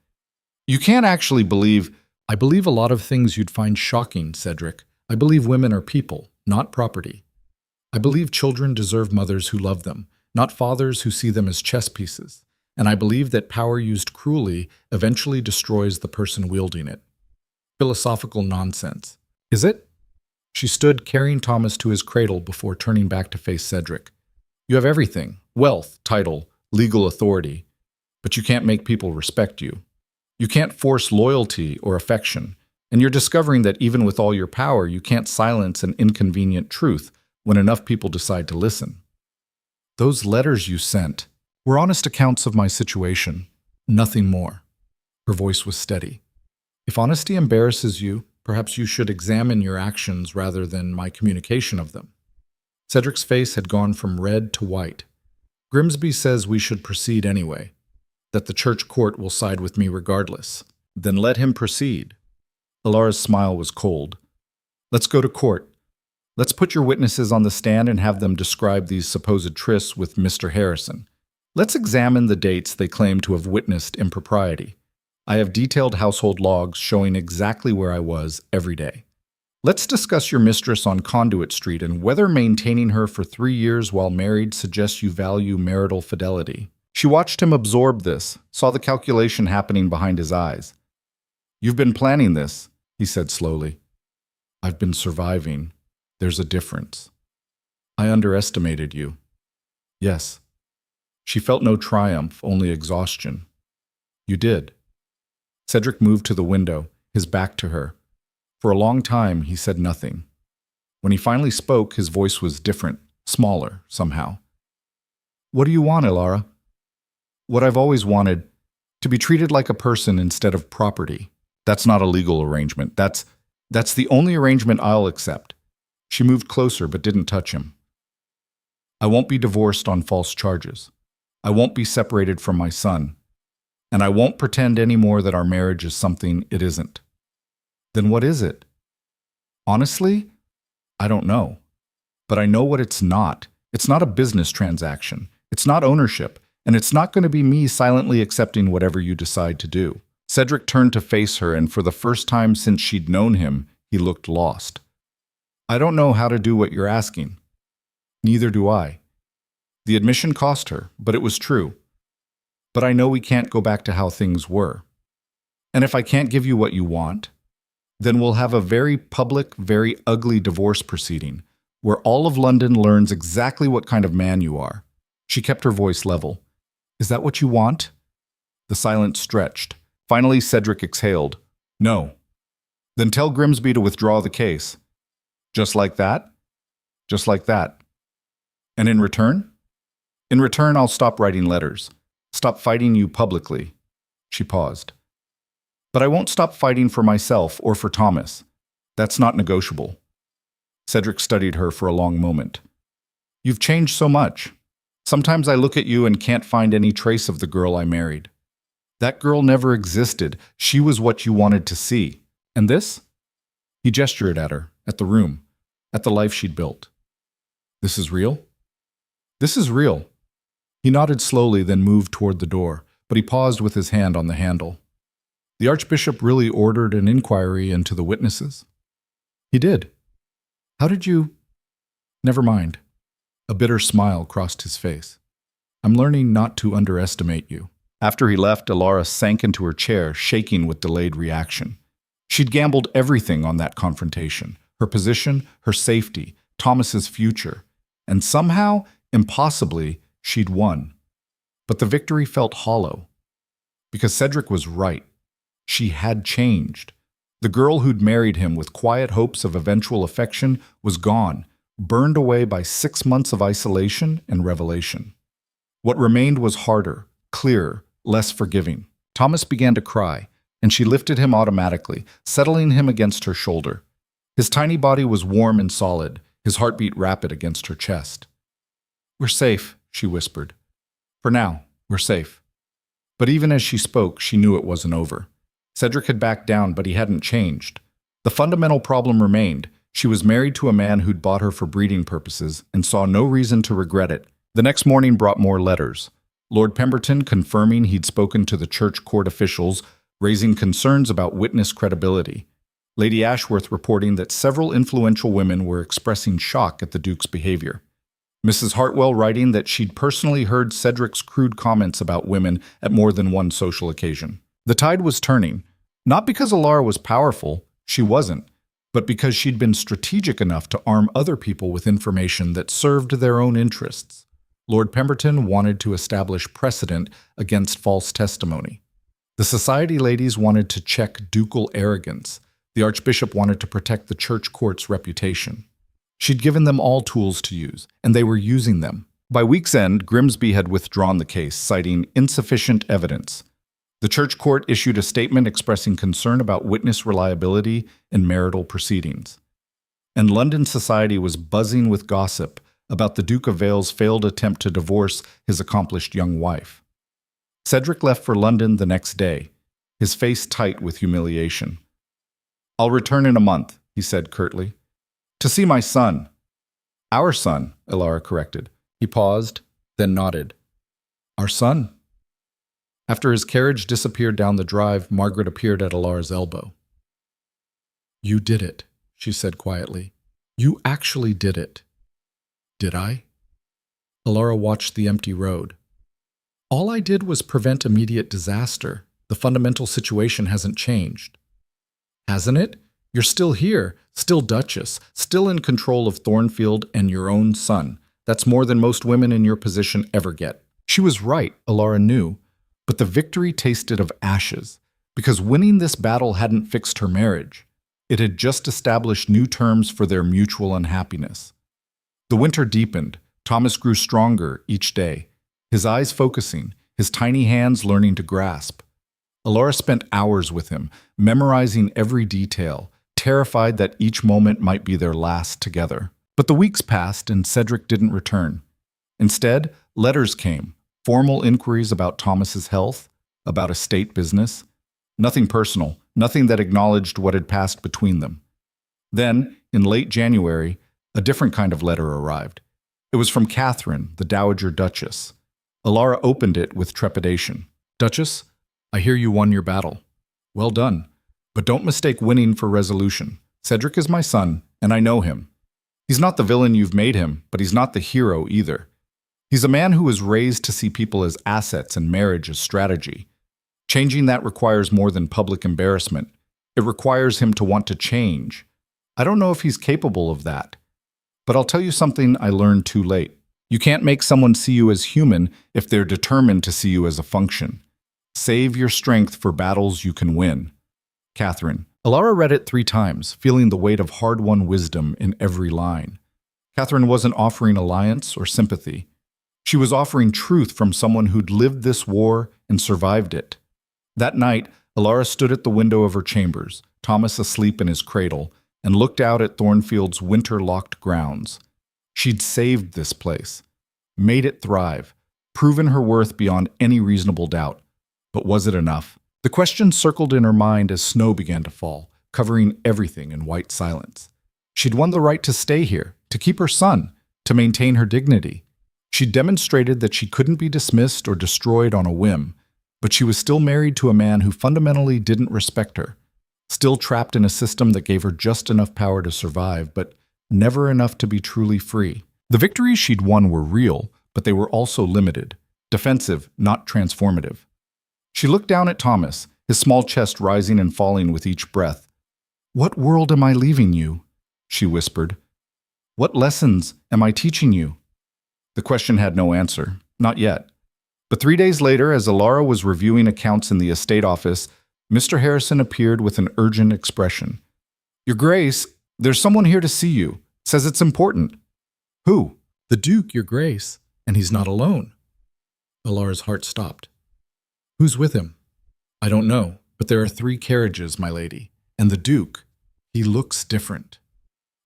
"You can't actually believe—" "I believe a lot of things you'd find shocking, Cedric. I believe women are people, not property. I believe children deserve mothers who love them, not fathers who see them as chess pieces. And I believe that power used cruelly eventually destroys the person wielding it." Philosophical nonsense. "Is it?" She stood carrying Thomas to his cradle before turning back to face Cedric. "You have everything, wealth, title, legal authority, but you can't make people respect you. You can't force loyalty or affection, and you're discovering that even with all your power, you can't silence an inconvenient truth when enough people decide to listen. Those letters you sent were honest accounts of my situation, nothing more." Her voice was steady. "If honesty embarrasses you, perhaps you should examine your actions rather than my communication of them." Cedric's face had gone from red to white. "Grimsby says we should proceed anyway, that the church court will side with me regardless." "Then let him proceed." Alara's smile was cold. "Let's go to court. Let's put your witnesses on the stand and have them describe these supposed trysts with Mr. Harrison. Let's examine the dates they claim to have witnessed impropriety. I have detailed household logs showing exactly where I was every day. Let's discuss your mistress on Conduit Street and whether maintaining her for 3 years while married suggests you value marital fidelity." She watched him absorb this, saw the calculation happening behind his eyes. "You've been planning this," he said slowly. "I've been surviving. There's a difference. I underestimated you." "Yes." She felt no triumph, only exhaustion. "You did." Cedric moved to the window, his back to her. For a long time, he said nothing. When he finally spoke, his voice was different, smaller, somehow. "What do you want, Alara?" "What I've always wanted, to be treated like a person instead of property. That's not a legal arrangement. That's the only arrangement I'll accept." She moved closer but didn't touch him. "I won't be divorced on false charges. I won't be separated from my son. And I won't pretend anymore that our marriage is something it isn't." "Then what is it?" "Honestly, I don't know. But I know what it's not. It's not a business transaction. It's not ownership. And it's not going to be me silently accepting whatever you decide to do." Cedric turned to face her, and for the first time since she'd known him, he looked lost. "I don't know how to do what you're asking." "Neither do I." The admission cost her, but it was true. "But I know we can't go back to how things were. And if I can't give you what you want, then we'll have a very public, very ugly divorce proceeding, where all of London learns exactly what kind of man you are." She kept her voice level. "Is that what you want?" The silence stretched. Finally, Cedric exhaled. "No." "Then tell Grimsby to withdraw the case." "Just like that?" "Just like that." "And in return?" "In return, I'll stop writing letters. Stop fighting you publicly." She paused. "But I won't stop fighting for myself or for Thomas. That's not negotiable." Cedric studied her for a long moment. "You've changed so much. Sometimes I look at you and can't find any trace of the girl I married. That girl never existed. She was what you wanted to see. And this? He gestured at her, at the room, at the life she'd built. This is real? This is real. He nodded slowly, then moved toward the door, but he paused with his hand on the handle. The Archbishop really ordered an inquiry into the witnesses? He did. How did you? Never mind. A bitter smile crossed his face. I'm learning not to underestimate you. After he left, Alara sank into her chair, shaking with delayed reaction. She'd gambled everything on that confrontation. Her position, her safety, Thomas's future. And somehow, impossibly, she'd won. But the victory felt hollow. Because Cedric was right. She had changed. The girl who'd married him with quiet hopes of eventual affection was gone, burned away by 6 months of isolation and revelation. What remained was harder, clearer, less forgiving. Thomas began to cry, and she lifted him automatically, settling him against her shoulder. His tiny body was warm and solid, his heartbeat rapid against her chest. "We're safe," she whispered. "For now, we're safe." But even as she spoke, she knew it wasn't over. Cedric had backed down, but he hadn't changed. The fundamental problem remained. She was married to a man who'd bought her for breeding purposes and saw no reason to regret it. The next morning brought more letters. Lord Pemberton confirming he'd spoken to the church court officials, raising concerns about witness credibility. Lady Ashworth reporting that several influential women were expressing shock at the Duke's behavior. Mrs. Hartwell writing that she'd personally heard Cedric's crude comments about women at more than one social occasion. The tide was turning, not because Alara was powerful, she wasn't, but because she'd been strategic enough to arm other people with information that served their own interests. Lord Pemberton wanted to establish precedent against false testimony. The society ladies wanted to check ducal arrogance. The Archbishop wanted to protect the church court's reputation. She'd given them all tools to use, and they were using them. By week's end, Grimsby had withdrawn the case, citing insufficient evidence. The church court issued a statement expressing concern about witness reliability in marital proceedings. And London society was buzzing with gossip about the Duke of Vale's failed attempt to divorce his accomplished young wife. Cedric left for London the next day, his face tight with humiliation. "I'll return in a month," he said curtly. "To see my son." "Our son," Alara corrected. He paused, then nodded. "Our son." After his carriage disappeared down the drive, Margaret appeared at Alara's elbow. "You did it," she said quietly. "You actually did it." "Did I?" Alara watched the empty road. "All I did was prevent immediate disaster. The fundamental situation hasn't changed." "Hasn't it? You're still here, still Duchess, still in control of Thornfield and your own son. That's more than most women in your position ever get." She was right, Alara knew. But the victory tasted of ashes, because winning this battle hadn't fixed her marriage. It had just established new terms for their mutual unhappiness. The winter deepened. Thomas grew stronger each day, his eyes focusing, his tiny hands learning to grasp. Alara spent hours with him, memorizing every detail, terrified that each moment might be their last together. But the weeks passed and Cedric didn't return. Instead, letters came. Formal inquiries about Thomas's health, about estate business. Nothing personal, nothing that acknowledged what had passed between them. Then, in late January, a different kind of letter arrived. It was from Catherine, the Dowager Duchess. Alara opened it with trepidation. "Duchess, I hear you won your battle. Well done. But don't mistake winning for resolution. Cedric is my son, and I know him. He's not the villain you've made him, but he's not the hero either. He's a man who was raised to see people as assets and marriage as strategy. Changing that requires more than public embarrassment. It requires him to want to change. I don't know if he's capable of that. But I'll tell you something I learned too late. You can't make someone see you as human if they're determined to see you as a function. Save your strength for battles you can win. Catherine." Alara read it 3 times, feeling the weight of hard-won wisdom in every line. Catherine wasn't offering alliance or sympathy. She was offering truth from someone who'd lived this war and survived it. That night, Alara stood at the window of her chambers, Thomas asleep in his cradle, and looked out at Thornfield's winter-locked grounds. She'd saved this place. made it thrive, proven her worth beyond any reasonable doubt. But was it enough? The question circled in her mind as snow began to fall, covering everything in white silence. She'd won the right to stay here, to keep her son, to maintain her dignity. She'd demonstrated that she couldn't be dismissed or destroyed on a whim, but she was still married to a man who fundamentally didn't respect her, still trapped in a system that gave her just enough power to survive, but never enough to be truly free. The victories she'd won were real, but they were also limited, defensive, not transformative. She looked down at Thomas, his small chest rising and falling with each breath. "What world am I leaving you?" she whispered. "What lessons am I teaching you?" The question had no answer, not yet. But 3 days later, as Alara was reviewing accounts in the estate office, Mr. Harrison appeared with an urgent expression. "Your Grace, there's someone here to see you. Says it's important." "Who?" "The Duke, Your Grace, and he's not alone." Alara's heart stopped. "Who's with him?" "I don't know, but there are 3 carriages, my lady. And the Duke, he looks different."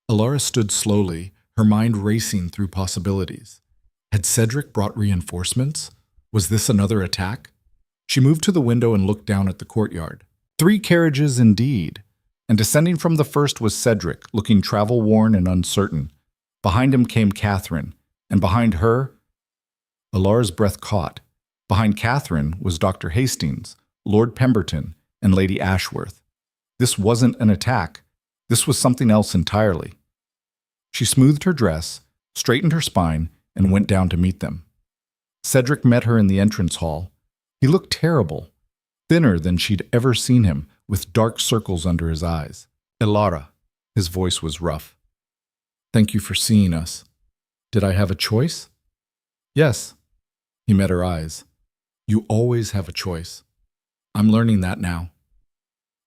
Alara stood slowly, her mind racing through possibilities. Had Cedric brought reinforcements? Was this another attack? She moved to the window and looked down at the courtyard. 3 carriages indeed. And descending from the first was Cedric, looking travel-worn and uncertain. Behind him came Catherine, and behind her, Alara's breath caught. Behind Catherine was Dr. Hastings, Lord Pemberton, and Lady Ashworth. This wasn't an attack. This was something else entirely. She smoothed her dress, straightened her spine, and went down to meet them. Cedric met her in the entrance hall. He looked terrible, thinner than she'd ever seen him, with dark circles under his eyes. "Alara," his voice was rough. "Thank you for seeing us. Did I have a choice?" "Yes." He met her eyes. "You always have a choice. I'm learning that now."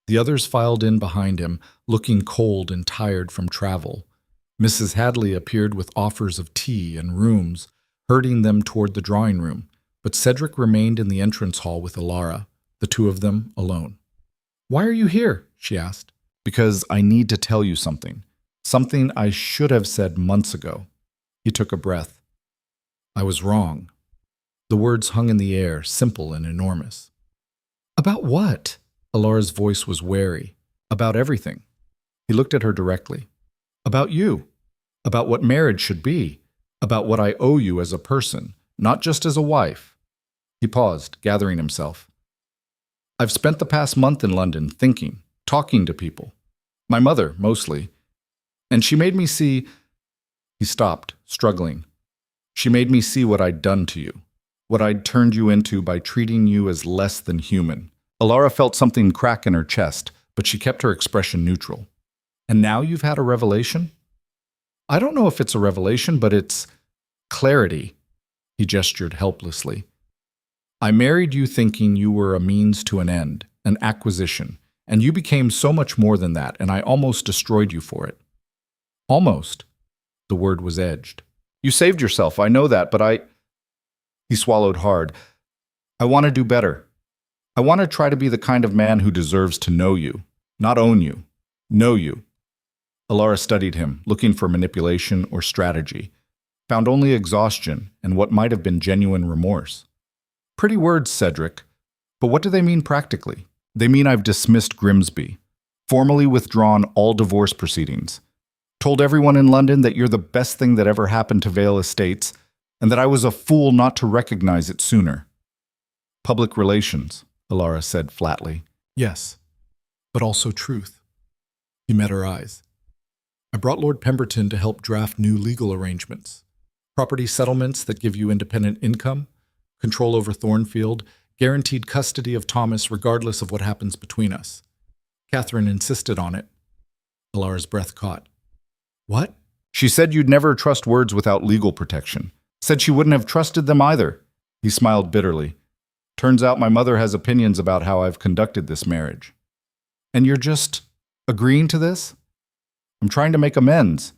The others filed in behind him, looking cold and tired from travel. Mrs. Hadley appeared with offers of tea and rooms, herding them toward the drawing room, but Cedric remained in the entrance hall with Alara, the 2 of them alone. "Why are you here?" she asked. "Because I need to tell you something. Something I should have said months ago." He took a breath. "I was wrong." The words hung in the air, simple and enormous. "About what?" Alara's voice was wary. "About everything." He looked at her directly. "About you. About what marriage should be. About what I owe you as a person, not just as a wife." He paused, gathering himself. "I've spent the past month in London thinking, talking to people. My mother, mostly. And she made me see—" He stopped, struggling. "She made me see what I'd done to you, what I'd turned you into by treating you as less than human." Alara felt something crack in her chest, but she kept her expression neutral. "And now you've had a revelation?" "I don't know if it's a revelation, but it's clarity." He gestured helplessly. "I married you thinking you were a means to an end, an acquisition, and you became so much more than that, and I almost destroyed you for it." "Almost." The word was edged. "You saved yourself, I know that, but He swallowed hard. "I want to do better. I want to try to be the kind of man who deserves to know you, not own you, know you." Alara studied him, looking for manipulation or strategy, found only exhaustion and what might have been genuine remorse. "Pretty words, Cedric, but what do they mean practically?" "They mean I've dismissed Grimsby, formally withdrawn all divorce proceedings, told everyone in London that you're the best thing that ever happened to Vale Estates, and that I was a fool not to recognize it sooner." "Public relations," Alara said flatly. "Yes, but also truth." He met her eyes. "I brought Lord Pemberton to help draft new legal arrangements. Property settlements that give you independent income, control over Thornfield, guaranteed custody of Thomas regardless of what happens between us. Catherine insisted on it." Alara's breath caught. "What?" "She said you'd never trust words without legal protection. Said she wouldn't have trusted them either." He smiled bitterly. "Turns out my mother has opinions about how I've conducted this marriage." "And you're just agreeing to this?" "I'm trying to make amends."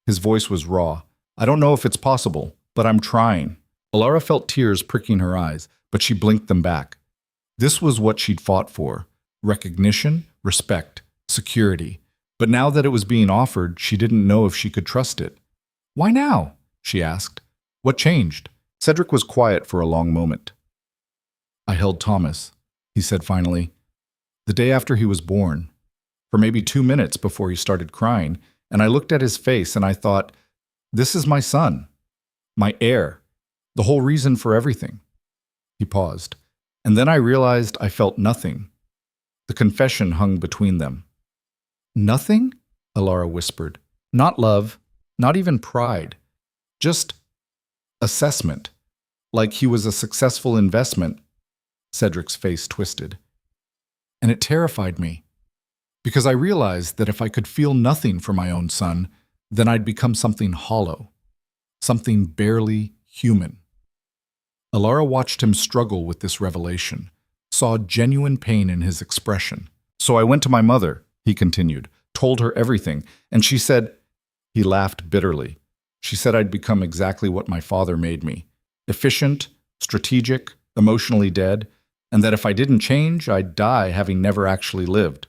His voice was raw. "I don't know if it's possible, but I'm trying." Alara felt tears pricking her eyes, but she blinked them back. This was what she'd fought for: recognition, respect, security. But now that it was being offered, she didn't know if she could trust it. "Why now?" she asked. What changed? Cedric was quiet for a long moment. I held Thomas, he said finally, the day after he was born, for maybe 2 minutes before he started crying, and I looked at his face and I thought, this is my son, my heir, the whole reason for everything. He paused, and then I realized I felt nothing. The confession hung between them. Nothing? Alara whispered. Not love, not even pride, just assessment, like he was a successful investment. Cedric's face twisted. And it terrified me, because I realized that if I could feel nothing for my own son, then I'd become something hollow, something barely human. Alara watched him struggle with this revelation, saw genuine pain in his expression. So I went to my mother, he continued, told her everything, and she said, he laughed bitterly. She said I'd become exactly what my father made me, efficient, strategic, emotionally dead, and that if I didn't change, I'd die having never actually lived.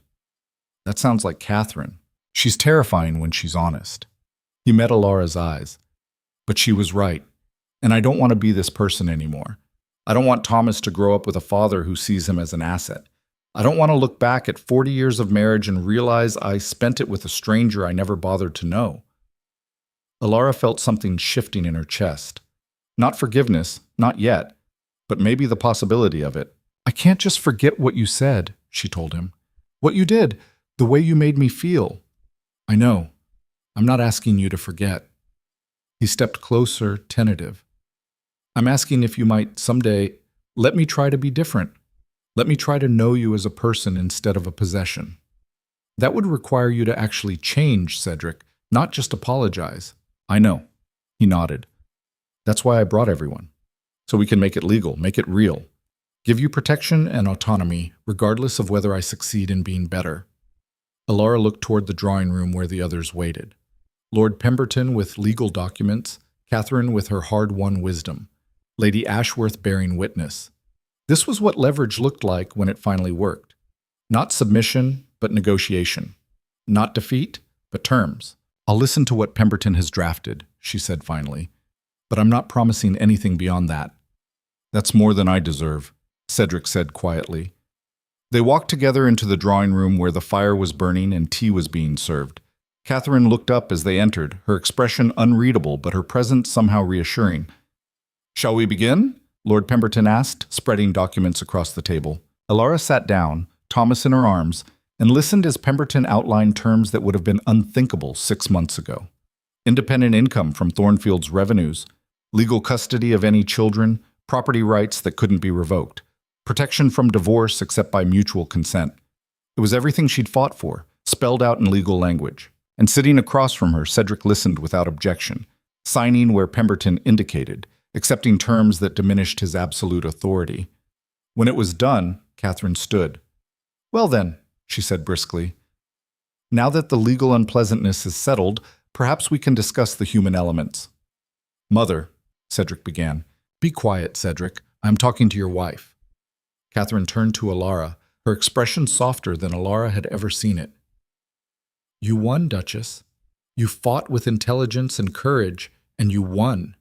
That sounds like Catherine. She's terrifying when she's honest. He met Alara's eyes. But she was right, and I don't want to be this person anymore. I don't want Thomas to grow up with a father who sees him as an asset. I don't want to look back at 40 years of marriage and realize I spent it with a stranger I never bothered to know. Alara felt something shifting in her chest. Not forgiveness, not yet, but maybe the possibility of it. I can't just forget what you said, she told him. What you did, the way you made me feel. I know. I'm not asking you to forget. He stepped closer, tentative. I'm asking if you might someday let me try to be different. Let me try to know you as a person instead of a possession. That would require you to actually change, Cedric, not just apologize. I know. He nodded. That's why I brought everyone. So we can make it legal, make it real. Give you protection and autonomy, regardless of whether I succeed in being better. Alara looked toward the drawing room where the others waited. Lord Pemberton with legal documents, Catherine with her hard-won wisdom, Lady Ashworth bearing witness. This was what leverage looked like when it finally worked. Not submission, but negotiation. Not defeat, but terms. I'll listen to what Pemberton has drafted, she said finally, but I'm not promising anything beyond that. That's more than I deserve, Cedric said quietly. They walked together into the drawing room where the fire was burning and tea was being served. Catherine looked up as they entered, her expression unreadable but her presence somehow reassuring. Shall we begin? Lord Pemberton asked, spreading documents across the table. Alara sat down, Thomas in her arms, and listened as Pemberton outlined terms that would have been unthinkable 6 months ago. Independent income from Thornfield's revenues, legal custody of any children, property rights that couldn't be revoked, protection from divorce except by mutual consent. It was everything she'd fought for, spelled out in legal language. And sitting across from her, Cedric listened without objection, signing where Pemberton indicated, accepting terms that diminished his absolute authority. When it was done, Catherine stood. Well then, she said briskly. Now that the legal unpleasantness is settled, perhaps we can discuss the human elements. Mother, Cedric began. Be quiet, Cedric. I'm talking to your wife. Catherine turned to Alara, her expression softer than Alara had ever seen it. You won, Duchess. You fought with intelligence and courage, and you won.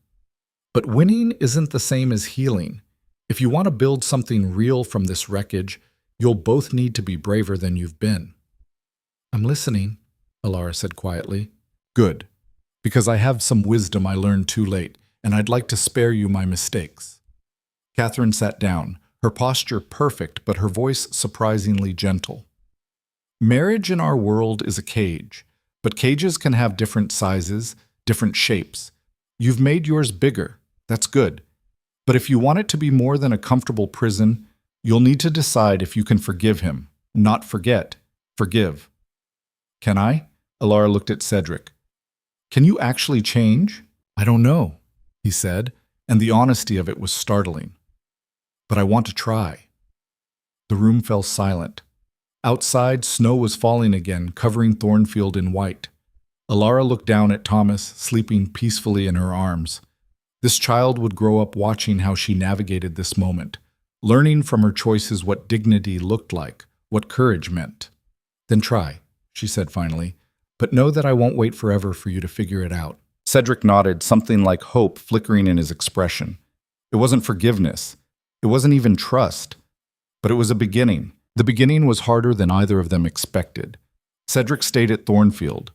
But winning isn't the same as healing. If you want to build something real from this wreckage, you'll both need to be braver than you've been. I'm listening, Alara said quietly. Good, because I have some wisdom I learned too late, and I'd like to spare you my mistakes. Catherine sat down, her posture perfect, but her voice surprisingly gentle. Marriage in our world is a cage, but cages can have different sizes, different shapes. You've made yours bigger. That's good. But if you want it to be more than a comfortable prison, you'll need to decide if you can forgive him. Not forget. Forgive. Can I? Alara looked at Cedric. Can you actually change? I don't know, he said, and the honesty of it was startling. But I want to try. The room fell silent. Outside, snow was falling again, covering Thornfield in white. Alara looked down at Thomas, sleeping peacefully in her arms. This child would grow up watching how she navigated this moment, learning from her choices what dignity looked like, what courage meant. Then try, she said finally, but know that I won't wait forever for you to figure it out. Cedric nodded, something like hope flickering in his expression. It wasn't forgiveness. It wasn't even trust. But it was a beginning. The beginning was harder than either of them expected. Cedric stayed at Thornfield.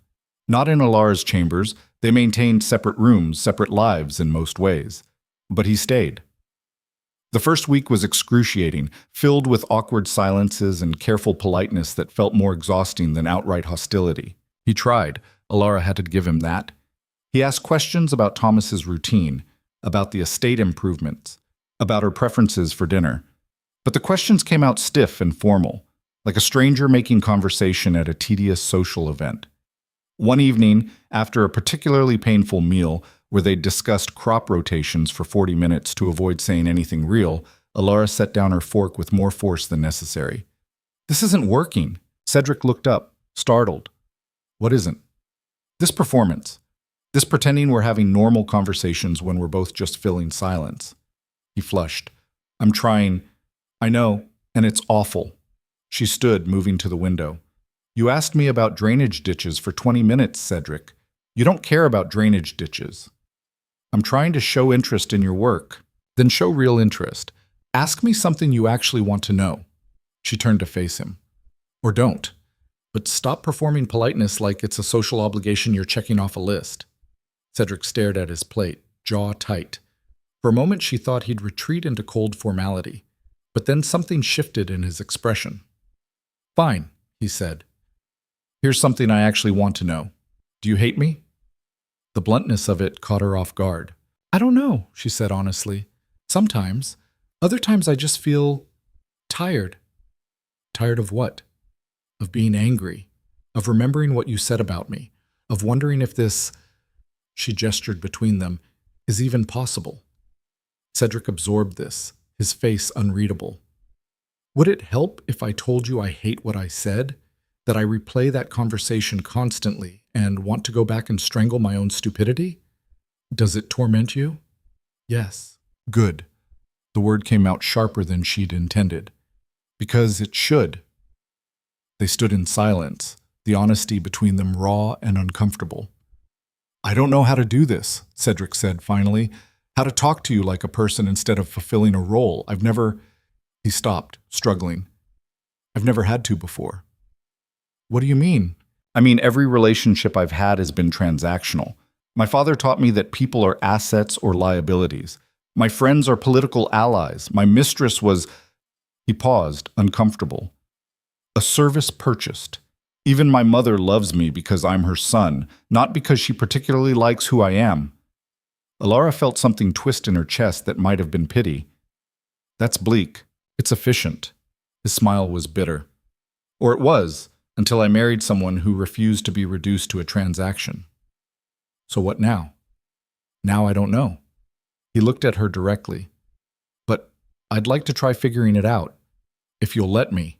Not in Alara's chambers. They maintained separate rooms, separate lives in most ways. But he stayed. The first week was excruciating, filled with awkward silences and careful politeness that felt more exhausting than outright hostility. He tried. Alara had to give him that. He asked questions about Thomas's routine, about the estate improvements, about her preferences for dinner. But the questions came out stiff and formal, like a stranger making conversation at a tedious social event. One evening, after a particularly painful meal where they discussed crop rotations for 40 minutes to avoid saying anything real, Alara set down her fork with more force than necessary. "This isn't working." Cedric looked up, startled. "What isn't?" "This performance. This pretending we're having normal conversations when we're both just filling silence." He flushed. "I'm trying. I know, and it's awful." She stood, moving to the window. "You asked me about drainage ditches for 20 minutes, Cedric. You don't care about drainage ditches." "I'm trying to show interest in your work." "Then show real interest. Ask me something you actually want to know." She turned to face him. "Or don't. But stop performing politeness like it's a social obligation you're checking off a list." Cedric stared at his plate, jaw tight. For a moment she thought he'd retreat into cold formality, but then something shifted in his expression. "Fine," he said. "Here's something I actually want to know. Do you hate me?" The bluntness of it caught her off guard. "I don't know," she said honestly. "Sometimes. Other times I just feel tired." "Tired of what?" "Of being angry. Of remembering what you said about me. Of wondering if this," she gestured between them, "is even possible." Cedric absorbed this, his face unreadable. "Would it help if I told you I hate what I said? That I replay that conversation constantly and want to go back and strangle my own stupidity? Does it torment you?" "Yes." "Good." The word came out sharper than she'd intended. "Because it should." They stood in silence, the honesty between them raw and uncomfortable. "I don't know how to do this," Cedric said finally. "How to talk to you like a person instead of fulfilling a role. I've never—" He stopped, struggling. "I've never had to before." "What do you mean?" "I mean, every relationship I've had has been transactional. My father taught me that people are assets or liabilities. My friends are political allies. My mistress was—" He paused, uncomfortable. "A service purchased. Even my mother loves me because I'm her son, not because she particularly likes who I am." Alara felt something twist in her chest that might have been pity. "That's bleak. It's efficient." His smile was bitter. "Or it was, until I married someone who refused to be reduced to a transaction." "So what now?" "Now I don't know." He looked at her directly. "But I'd like to try figuring it out, if you'll let me."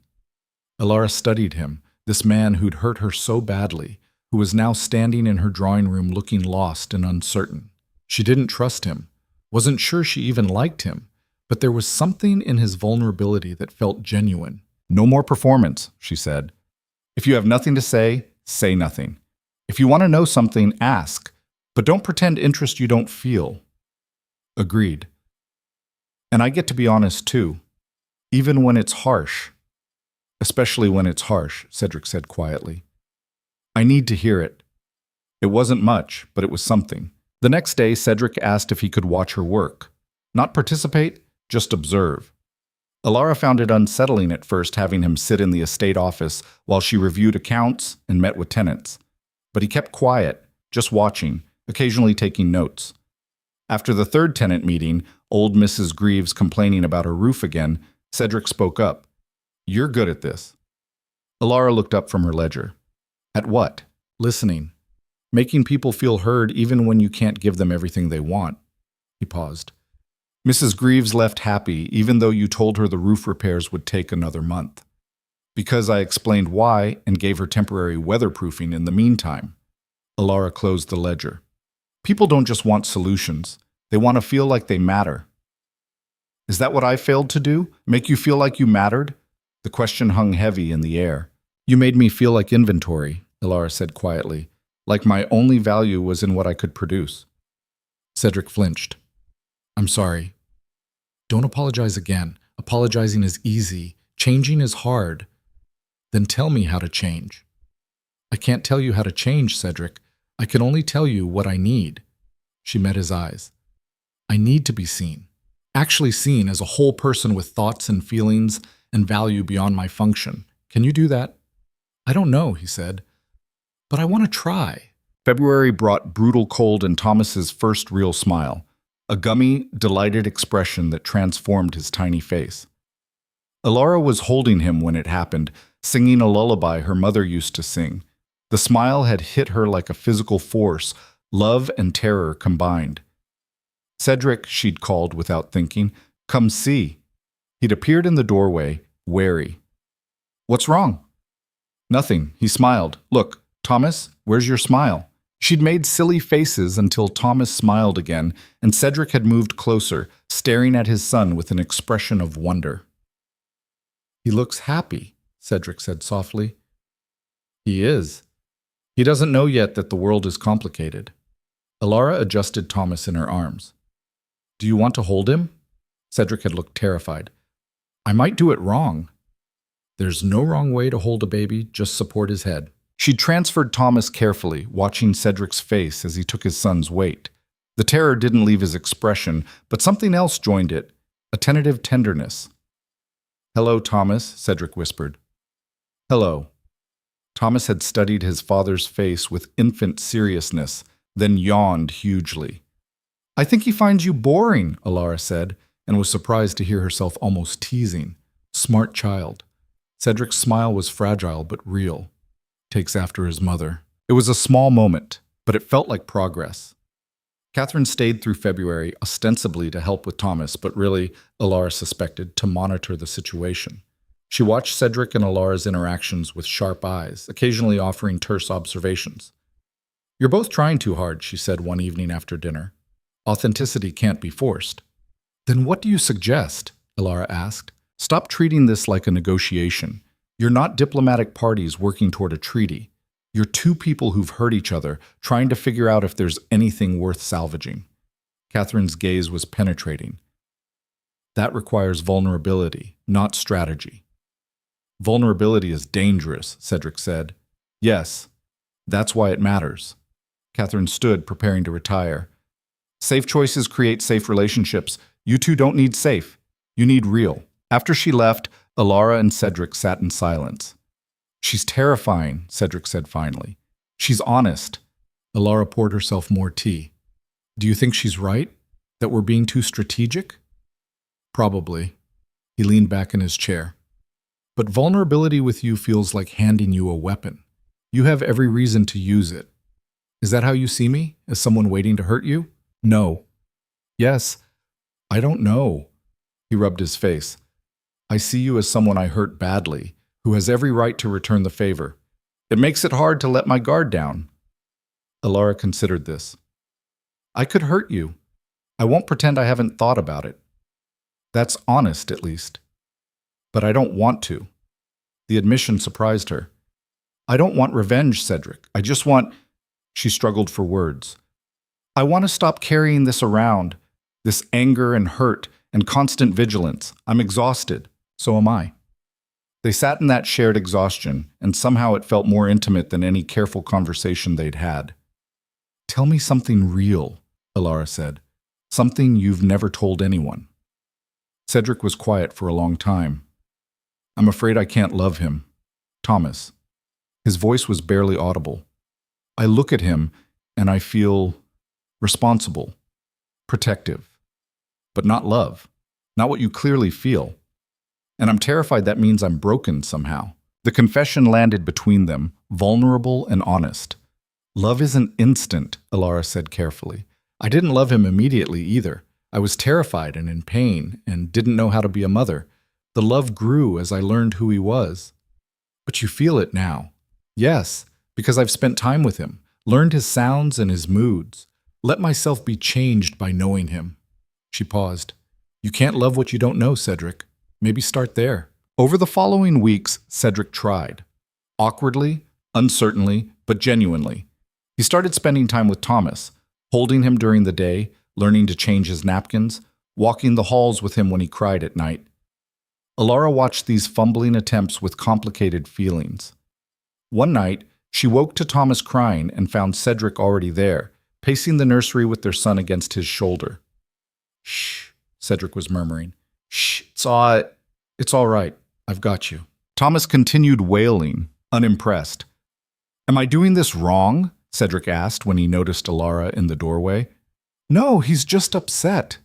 Alara studied him, this man who'd hurt her so badly, who was now standing in her drawing room looking lost and uncertain. She didn't trust him, wasn't sure she even liked him, but there was something in his vulnerability that felt genuine. "No more performance," she said. "If you have nothing to say, say nothing. If you want to know something, ask, but don't pretend interest you don't feel." Agreed. "And I get to be honest too, even when it's harsh." "Especially when it's harsh," Cedric said quietly. "I need to hear it." It wasn't much, but it was something. The next day, Cedric asked if he could watch her work. Not participate, just observe. Alara found it unsettling at first having him sit in the estate office while she reviewed accounts and met with tenants. But he kept quiet, just watching, occasionally taking notes. After the third tenant meeting, old Mrs. Greaves complaining about her roof again, Cedric spoke up. "You're good at this." Alara looked up from her ledger. "At what?" "Listening. Making people feel heard even when you can't give them everything they want." He paused. "Mrs. Greaves left happy even though you told her the roof repairs would take another month. Because I explained why and gave her temporary weatherproofing in the meantime." Alara closed the ledger. "People don't just want solutions. They want to feel like they matter." "Is that what I failed to do? Make you feel like you mattered?" The question hung heavy in the air. "You made me feel like inventory," Alara said quietly. like my only value was in what I could produce. Cedric flinched. I'm sorry. Don't apologize again. Apologizing is easy. Changing is hard. Then tell me how to change. I can't tell you how to change, Cedric. I can only tell you what I need. She met his eyes. I need to be seen. Actually seen as a whole person with thoughts and feelings and value beyond my function. Can you do that? I don't know, he said, but I want to try. February brought brutal cold and Thomas's first real smile, a gummy, delighted expression that transformed his tiny face. Alara was holding him when it happened, singing a lullaby her mother used to sing. The smile had hit her like a physical force, love and terror combined. Cedric, she'd called without thinking, come see. He'd appeared in the doorway, wary. What's wrong? Nothing, he smiled. Look, Thomas, where's your smile? She'd made silly faces until Thomas smiled again, and Cedric had moved closer, staring at his son with an expression of wonder. He looks happy, Cedric said softly. He is. He doesn't know yet that the world is complicated. Alara adjusted Thomas in her arms. Do you want to hold him? Cedric had looked terrified. I might do it wrong. There's no wrong way to hold a baby, just support his head. She transferred Thomas carefully, watching Cedric's face as he took his son's weight. The terror didn't leave his expression, but something else joined it, a tentative tenderness. Hello, Thomas, Cedric whispered. Hello. Thomas had studied his father's face with infant seriousness, then yawned hugely. I think he finds you boring, Alara said, and was surprised to hear herself almost teasing. Smart child. Cedric's smile was fragile but real. Takes after his mother. It was a small moment, but it felt like progress. Catherine stayed through February, ostensibly to help with Thomas, but really, Alara suspected, to monitor the situation. She watched Cedric and Alara's interactions with sharp eyes, occasionally offering terse observations. You're both trying too hard, she said one evening after dinner. Authenticity can't be forced. Then what do you suggest? Alara asked. Stop treating this like a negotiation. You're not diplomatic parties working toward a treaty. You're two people who've hurt each other, trying to figure out if there's anything worth salvaging. Catherine's gaze was penetrating. That requires vulnerability, not strategy. Vulnerability is dangerous, Cedric said. Yes, that's why it matters. Catherine stood, preparing to retire. Safe choices create safe relationships. You two don't need safe. You need real. After she left, Alara and Cedric sat in silence. She's terrifying, Cedric said finally. She's honest. Alara poured herself more tea. Do you think she's right? That we're being too strategic? Probably. He leaned back in his chair. But vulnerability with you feels like handing you a weapon. You have every reason to use it. Is that how you see me? As someone waiting to hurt you? No. Yes. I don't know. He rubbed his face. I see you as someone I hurt badly, who has every right to return the favor. It makes it hard to let my guard down. Alara considered this. I could hurt you. I won't pretend I haven't thought about it. That's honest, at least. But I don't want to. The admission surprised her. I don't want revenge, Cedric. I just want... She struggled for words. I want to stop carrying this around, this anger and hurt and constant vigilance. I'm exhausted. So am I. They sat in that shared exhaustion, and somehow it felt more intimate than any careful conversation they'd had. Tell me something real, Alara said. Something you've never told anyone. Cedric was quiet for a long time. I'm afraid I can't love him. Thomas. His voice was barely audible. I look at him, and I feel responsible, protective, but not love, not what you clearly feel. And I'm terrified that means I'm broken somehow. The confession landed between them, vulnerable and honest. Love isn't instant, Alara said carefully. I didn't love him immediately either. I was terrified and in pain and didn't know how to be a mother. The love grew as I learned who he was. But you feel it now. Yes, because I've spent time with him, learned his sounds and his moods, let myself be changed by knowing him. She paused. You can't love what you don't know, Cedric. Maybe start there. Over the following weeks, Cedric tried. Awkwardly, uncertainly, but genuinely. He started spending time with Thomas, holding him during the day, learning to change his napkins, walking the halls with him when he cried at night. Alara watched these fumbling attempts with complicated feelings. One night, she woke to Thomas crying and found Cedric already there, pacing the nursery with their son against his shoulder. "Shh," Cedric was murmuring. "Shh, it's all right. I've got you." Thomas continued wailing, unimpressed. "Am I doing this wrong?" Cedric asked when he noticed Alara in the doorway. "No, he's just upset."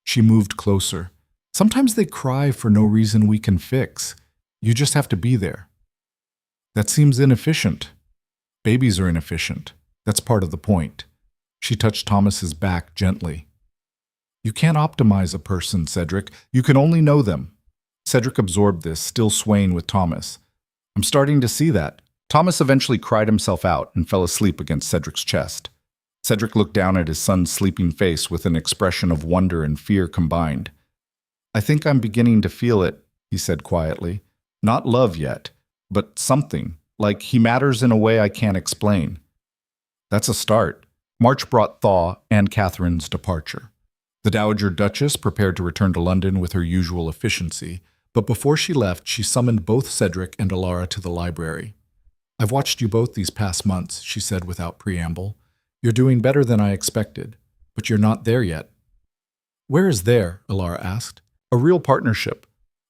She moved closer. "Sometimes they cry for no reason we can fix. You just have to be there." "That seems inefficient." "Babies are inefficient. That's part of the point." She touched Thomas's back gently. "You can't optimize a person, Cedric. You can only know them." Cedric absorbed this, still swaying with Thomas. "I'm starting to see that." Thomas eventually cried himself out and fell asleep against Cedric's chest. Cedric looked down at his son's sleeping face with an expression of wonder and fear combined. "I think I'm beginning to feel it," he said quietly. "Not love yet, but something, like he matters in a way I can't explain." That's a start. March brought thaw and Catherine's departure. The Dowager Duchess prepared to return to London with her usual efficiency, but before she left, she summoned both Cedric and Alara to the library. "I've watched you both these past months," she said without preamble. "You're doing better than I expected, but you're not there yet." "Where is there?" Alara asked. "A real partnership.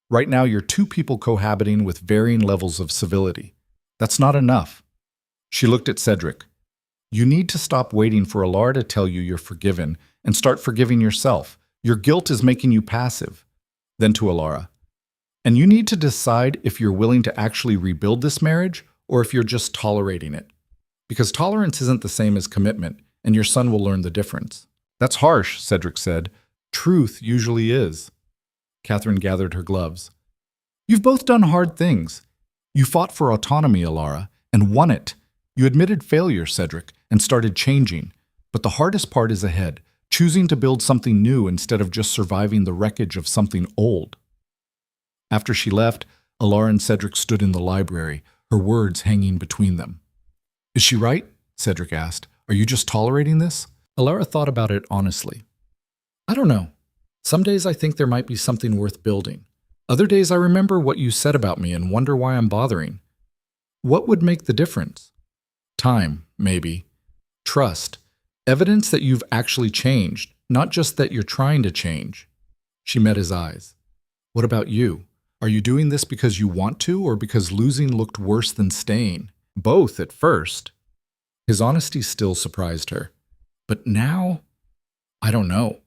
Right now you're two people cohabiting with varying levels of civility. That's not enough." She looked at Cedric. "You need to stop waiting for Alara to tell you you're forgiven and start forgiving yourself. Your guilt is making you passive." Then to Alara. "And you need to decide if you're willing to actually rebuild this marriage or if you're just tolerating it. Because tolerance isn't the same as commitment, and your son will learn the difference." "That's harsh," Cedric said. "Truth usually is." Catherine gathered her gloves. "You've both done hard things. You fought for autonomy, Alara, and won it. You admitted failure, Cedric, and started changing. But the hardest part is ahead, choosing to build something new instead of just surviving the wreckage of something old." After she left, Alara and Cedric stood in the library, her words hanging between them. "Is she right?" Cedric asked. "Are you just tolerating this?" Alara thought about it honestly. "I don't know. Some days I think there might be something worth building. Other days I remember what you said about me and wonder why I'm bothering. What would make the difference? Time, maybe. Trust. Evidence that you've actually changed, not just that you're trying to change." She met his eyes. "What about you? Are you doing this because you want to or because losing looked worse than staying?" "Both at first." His honesty still surprised her. "But now? I don't know.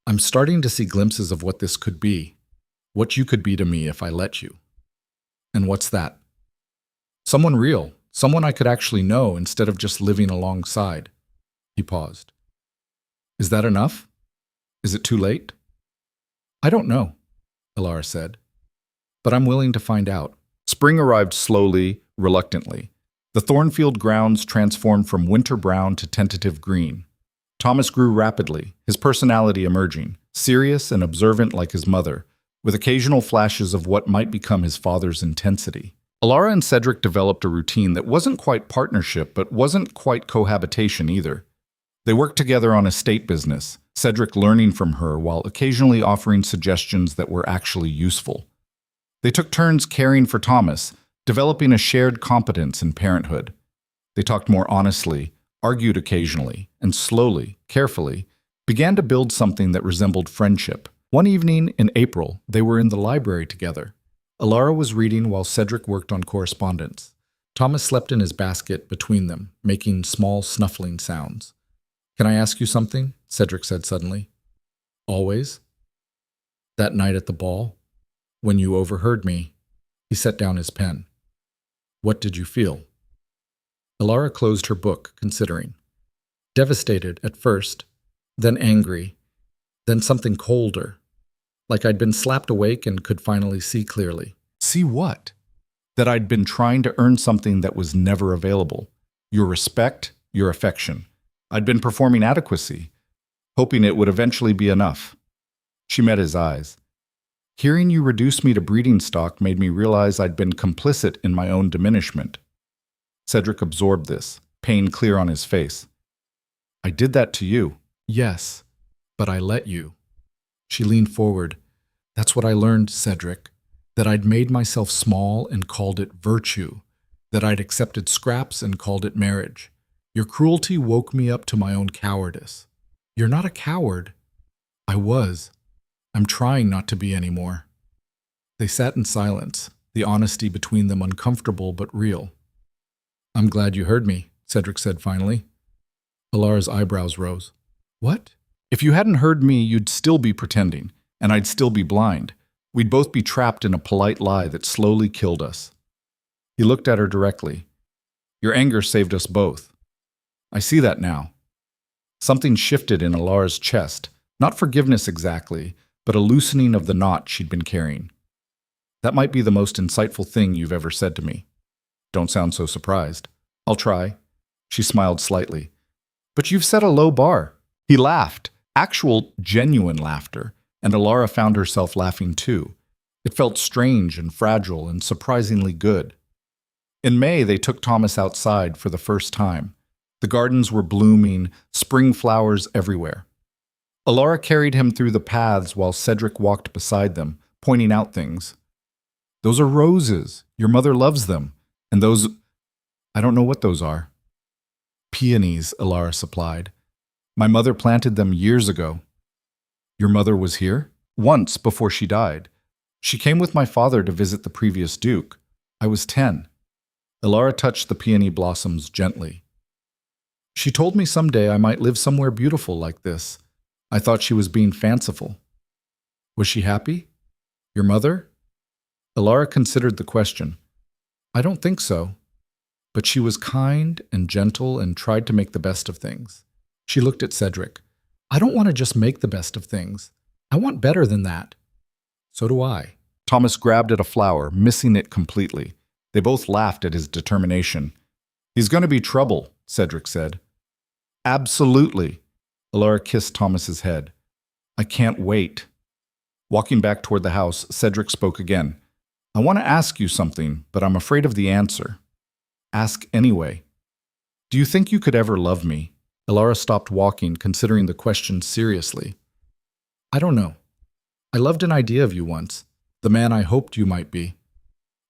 I'm starting to see glimpses of what this could be. What you could be to me if I let you." "And what's that?" "Someone real. Someone I could actually know instead of just living alongside." He paused. "Is that enough? Is it too late?" "I don't know," Alara said. "But I'm willing to find out." Spring arrived slowly, reluctantly. The Thornfield grounds transformed from winter brown to tentative green. Thomas grew rapidly, his personality emerging, serious and observant like his mother, with occasional flashes of what might become his father's intensity. Alara and Cedric developed a routine that wasn't quite partnership, but wasn't quite cohabitation either. They worked together on estate business, Cedric learning from her while occasionally offering suggestions that were actually useful. They took turns caring for Thomas, developing a shared competence in parenthood. They talked more honestly, argued occasionally, and slowly, carefully, began to build something that resembled friendship. One evening in April, they were in the library together. Alara was reading while Cedric worked on correspondence. Thomas slept in his basket between them, making small snuffling sounds. "Can I ask you something?" Cedric said suddenly. "Always?" "That night at the ball, when you overheard me," he set down his pen. "What did you feel?" Alara closed her book, considering. Devastated at first, then angry, then something colder, like I'd been slapped awake and could finally see clearly. "See what?" "That I'd been trying to earn something that was never available. Your respect, your affection. I'd been performing adequacy, hoping it would eventually be enough." She met his eyes. "Hearing you reduce me to breeding stock made me realize I'd been complicit in my own diminishment." Cedric absorbed this, pain clear on his face. I did that to you. Yes, but I let you. She leaned forward. That's what I learned, Cedric. That I'd made myself small and called it virtue. That I'd accepted scraps and called it marriage. Your cruelty woke me up to my own cowardice. You're not a coward. I was. I'm trying not to be anymore. They sat in silence, the honesty between them uncomfortable but real. I'm glad you heard me, Cedric said finally. Alara's eyebrows rose. What? If you hadn't heard me, you'd still be pretending, and I'd still be blind. We'd both be trapped in a polite lie that slowly killed us. He looked at her directly. Your anger saved us both. I see that now. Something shifted in Alara's chest, not forgiveness exactly, but a loosening of the knot she'd been carrying. That might be the most insightful thing you've ever said to me. Don't sound so surprised. I'll try. She smiled slightly. But you've set a low bar. He laughed, actual, genuine laughter, and Alara found herself laughing too. It felt strange and fragile and surprisingly good. In May, they took Thomas outside for the first time. The gardens were blooming, spring flowers everywhere. Alara carried him through the paths while Cedric walked beside them, pointing out things. Those are roses. Your mother loves them. And those, I don't know what those are. Peonies, Alara supplied. My mother planted them years ago. Your mother was here? Once, before she died. She came with my father to visit the previous duke. I was 10. Alara touched the peony blossoms gently. She told me someday I might live somewhere beautiful like this. I thought she was being fanciful. Was she happy? Your mother? Alara considered the question. I don't think so. But she was kind and gentle and tried to make the best of things. She looked at Cedric. I don't want to just make the best of things. I want better than that. So do I. Thomas grabbed at a flower, missing it completely. They both laughed at his determination. He's going to be trouble, Cedric said. Absolutely. Alara kissed Thomas's head. I can't wait. Walking back toward the house, Cedric spoke again. I want to ask you something, but I'm afraid of the answer. Ask anyway. Do you think you could ever love me? Alara stopped walking, considering the question seriously. I don't know. I loved an idea of you once, the man I hoped you might be.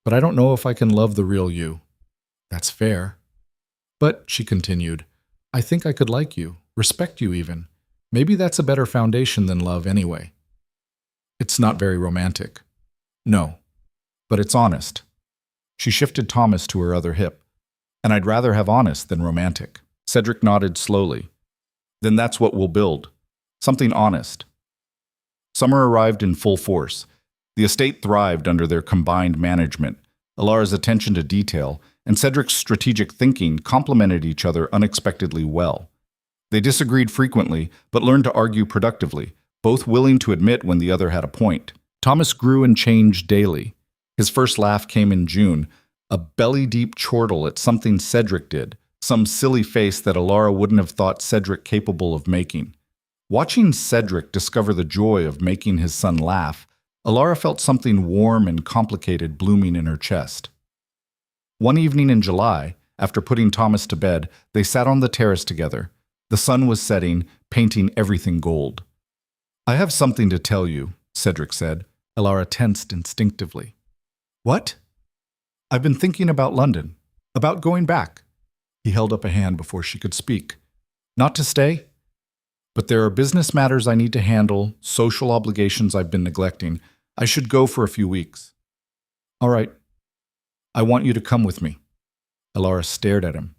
But I don't know if I can love the real you. That's fair. But, she continued, I think I could like you, respect you even. Maybe that's a better foundation than love anyway. It's not very romantic. No. But it's honest. She shifted Thomas to her other hip. And I'd rather have honest than romantic. Cedric nodded slowly. Then that's what we'll build. Something honest. Summer arrived in full force. The estate thrived under their combined management. Alara's attention to detail and Cedric's strategic thinking complemented each other unexpectedly well. They disagreed frequently, but learned to argue productively, both willing to admit when the other had a point. Thomas grew and changed daily. His first laugh came in June, a belly-deep chortle at something Cedric did, some silly face that Alara wouldn't have thought Cedric capable of making. Watching Cedric discover the joy of making his son laugh, Alara felt something warm and complicated blooming in her chest. One evening in July, after putting Thomas to bed, they sat on the terrace together. The sun was setting, painting everything gold. I have something to tell you, Cedric said. Alara tensed instinctively. What? I've been thinking about London, about going back. He held up a hand before she could speak. Not to stay, but there are business matters I need to handle, social obligations I've been neglecting. I should go for a few weeks. All right. I want you to come with me. Alara stared at him.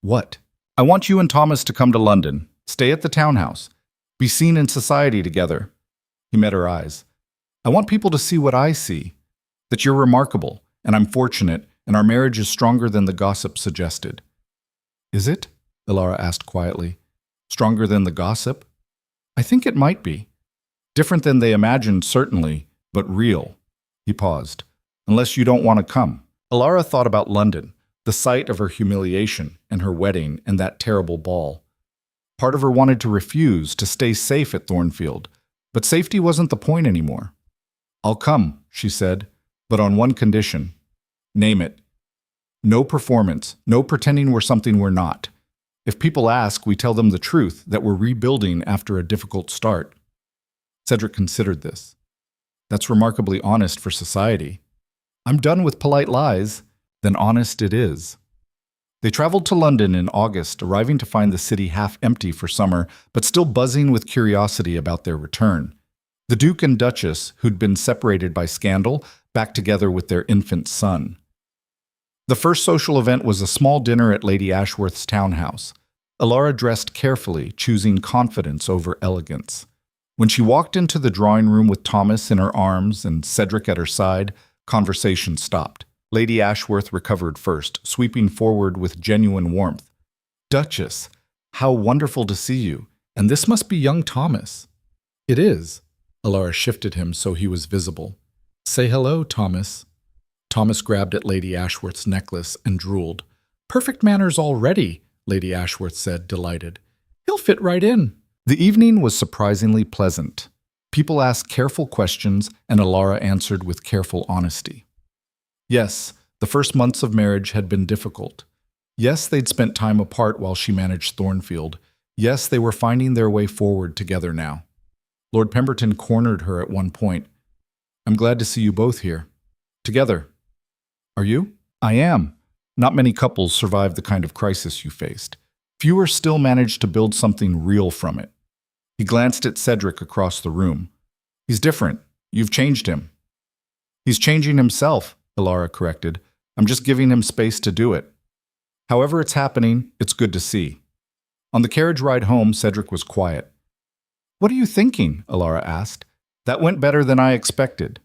What? I want you and Thomas to come to London, stay at the townhouse, be seen in society together. He met her eyes. I want people to see what I see, that you're remarkable, and I'm fortunate, and our marriage is stronger than the gossip suggested. Is it? Alara asked quietly. Stronger than the gossip? I think it might be. Different than they imagined, certainly, but real. He paused. Unless you don't want to come. Alara thought about London, the site of her humiliation and her wedding and that terrible ball. Part of her wanted to refuse, to stay safe at Thornfield, but safety wasn't the point anymore. I'll come, she said, but on one condition. Name it. No performance, no pretending we're something we're not. If people ask, we tell them the truth, that we're rebuilding after a difficult start. Cedric considered this. That's remarkably honest for society. I'm done with polite lies. Then honest it is. They traveled to London in August, arriving to find the city half empty for summer, but still buzzing with curiosity about their return. The Duke and Duchess, who'd been separated by scandal, back together with their infant son. The first social event was a small dinner at Lady Ashworth's townhouse. Alara dressed carefully, choosing confidence over elegance. When she walked into the drawing room with Thomas in her arms and Cedric at her side, conversation stopped. Lady Ashworth recovered first, sweeping forward with genuine warmth. "Duchess, how wonderful to see you. And this must be young Thomas." "It is." Alara shifted him so he was visible. "Say hello, Thomas." Thomas grabbed at Lady Ashworth's necklace and drooled. "Perfect manners already," Lady Ashworth said, delighted. "He'll fit right in." The evening was surprisingly pleasant. People asked careful questions, and Alara answered with careful honesty. Yes, the first months of marriage had been difficult. Yes, they'd spent time apart while she managed Thornfield. Yes, they were finding their way forward together now. Lord Pemberton cornered her at one point. "I'm glad to see you both here. Together." "Are you?" "I am. Not many couples survive the kind of crisis you faced. Fewer still managed to build something real from it." He glanced at Cedric across the room. "He's different. You've changed him." "He's changing himself," Alara corrected. "I'm just giving him space to do it. However it's happening, it's good to see." On the carriage ride home, Cedric was quiet. "What are you thinking?" Alara asked. "That went better than I expected."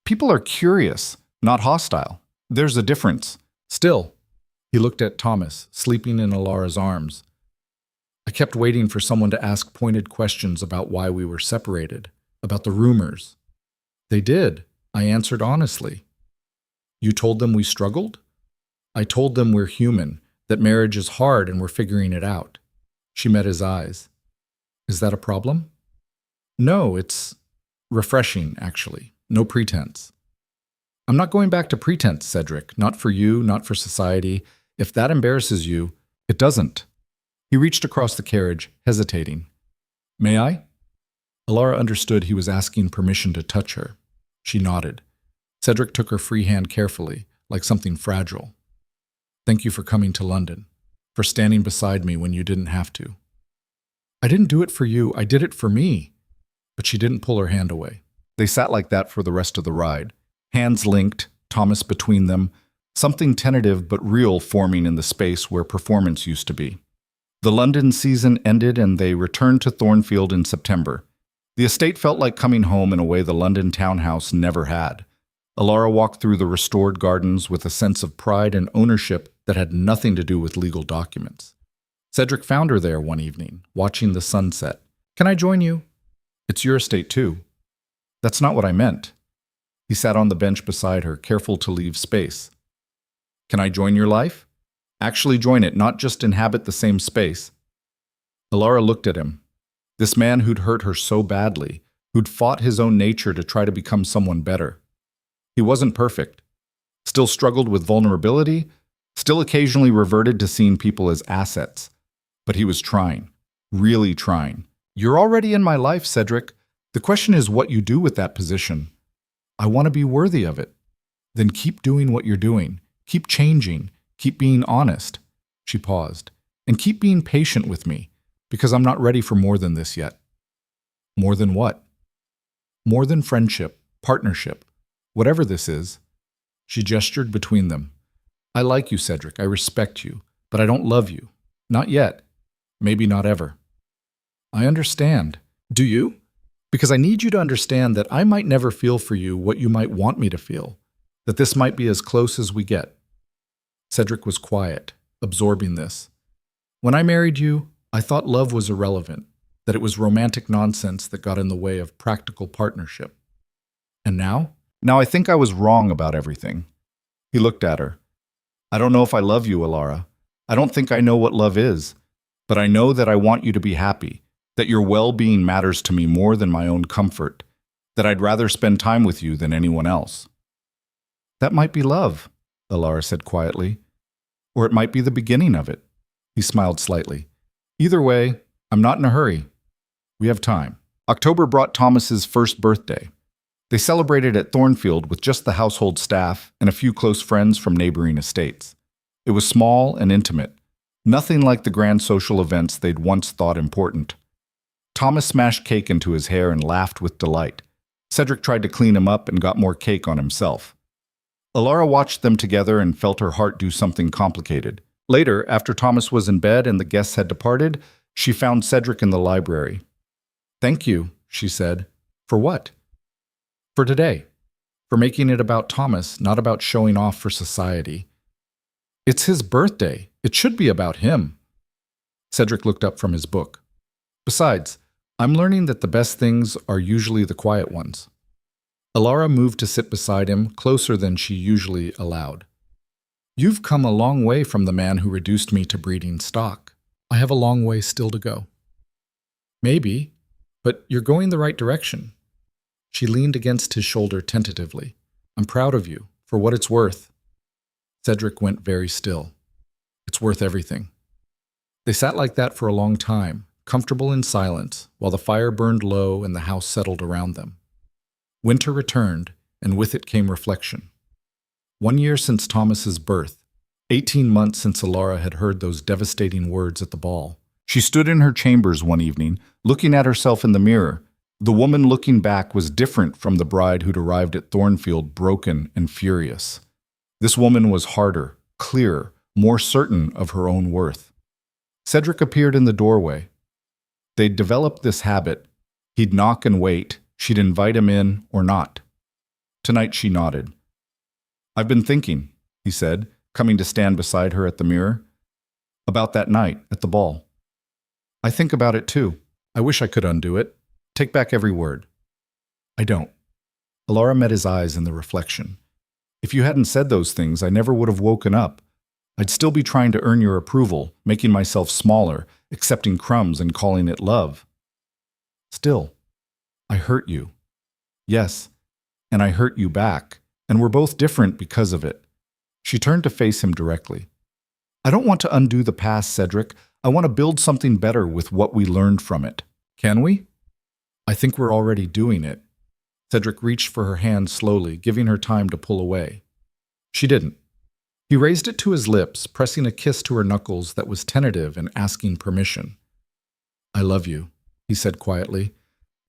"People are curious, not hostile. There's a difference." Still, he looked at Thomas, sleeping in Alara's arms. "I kept waiting for someone to ask pointed questions about why we were separated, about the rumors. They did. I answered honestly." "You told them we struggled?" "I told them we're human, that marriage is hard and we're figuring it out." She met his eyes. "Is that a problem?" "No, it's refreshing, actually. No pretense." "I'm not going back to pretense, Cedric. Not for you, not for society. If that embarrasses you, it doesn't." He reached across the carriage, hesitating. "May I?" Alara understood he was asking permission to touch her. She nodded. Cedric took her free hand carefully, like something fragile. "Thank you for coming to London, for standing beside me when you didn't have to." "I didn't do it for you, I did it for me." But she didn't pull her hand away. They sat like that for the rest of the ride. Hands linked, Thomas between them, something tentative but real forming in the space where performance used to be. The London season ended and they returned to Thornfield in September. The estate felt like coming home in a way the London townhouse never had. Alara walked through the restored gardens with a sense of pride and ownership that had nothing to do with legal documents. Cedric found her there one evening, watching the sunset. "Can I join you?" "It's your estate too." "That's not what I meant." He sat on the bench beside her, careful to leave space. "Can I join your life? Actually join it, not just inhabit the same space." Alara looked at him. This man who'd hurt her so badly, who'd fought his own nature to try to become someone better. He wasn't perfect. Still struggled with vulnerability, still occasionally reverted to seeing people as assets. But he was trying, really trying. "You're already in my life, Cedric. The question is what you do with that position. I want to be worthy of it." "Then keep doing what you're doing. Keep changing. Keep being honest." She paused. "And keep being patient with me, because I'm not ready for more than this yet." "More than what?" "More than friendship, partnership, whatever this is." She gestured between them. "I like you, Cedric. I respect you. But I don't love you. Not yet. Maybe not ever." "I understand." "Do you?" "Because I need you to understand that I might never feel for you what you might want me to feel. That this might be as close as we get." Cedric was quiet, absorbing this. "When I married you, I thought love was irrelevant, that it was romantic nonsense that got in the way of practical partnership. And now? Now I think I was wrong about everything." He looked at her. "I don't know if I love you, Alara. I don't think I know what love is. But I know that I want you to be happy, that your well-being matters to me more than my own comfort, that I'd rather spend time with you than anyone else." "That might be love." Alara said quietly. Or it might be the beginning of it. He smiled slightly. Either way, I'm not in a hurry. We have time. October brought Thomas's first birthday. They celebrated at Thornfield with just the household staff and a few close friends from neighboring estates. It was small and intimate, nothing like the grand social events they'd once thought important. Thomas smashed cake into his hair and laughed with delight. Cedric tried to clean him up and got more cake on himself. Alara watched them together and felt her heart do something complicated. Later, after Thomas was in bed and the guests had departed, she found Cedric in the library. "Thank you," she said. "For what?" "For today. For making it about Thomas, not about showing off for society. It's his birthday. It should be about him." Cedric looked up from his book. "Besides, I'm learning that the best things are usually the quiet ones." Alara moved to sit beside him, closer than she usually allowed. "You've come a long way from the man who reduced me to breeding stock. I have a long way still to go." "Maybe, but you're going the right direction." She leaned against his shoulder tentatively. "I'm proud of you, for what it's worth." Cedric went very still. "It's worth everything." They sat like that for a long time, comfortable in silence, while the fire burned low and the house settled around them. Winter returned, and with it came reflection. 1 year since Thomas's birth, 18 months since Alara had heard those devastating words at the ball. She stood in her chambers one evening, looking at herself in the mirror. The woman looking back was different from the bride who'd arrived at Thornfield broken and furious. This woman was harder, clearer, more certain of her own worth. Cedric appeared in the doorway. They'd developed this habit. He'd knock and wait. She'd invite him in or not. Tonight she nodded. "I've been thinking," he said, coming to stand beside her at the mirror, "about that night at the ball. I think about it too. I wish I could undo it. Take back every word. I don't." Alara met his eyes in the reflection. "If you hadn't said those things, I never would have woken up. I'd still be trying to earn your approval, making myself smaller, accepting crumbs and calling it love. Still, I hurt you. Yes, and I hurt you back, and we're both different because of it." She turned to face him directly. "I don't want to undo the past, Cedric. I want to build something better with what we learned from it. Can we?" "I think we're already doing it." Cedric reached for her hand slowly, giving her time to pull away. She didn't. He raised it to his lips, pressing a kiss to her knuckles that was tentative and asking permission. "I love you," he said quietly.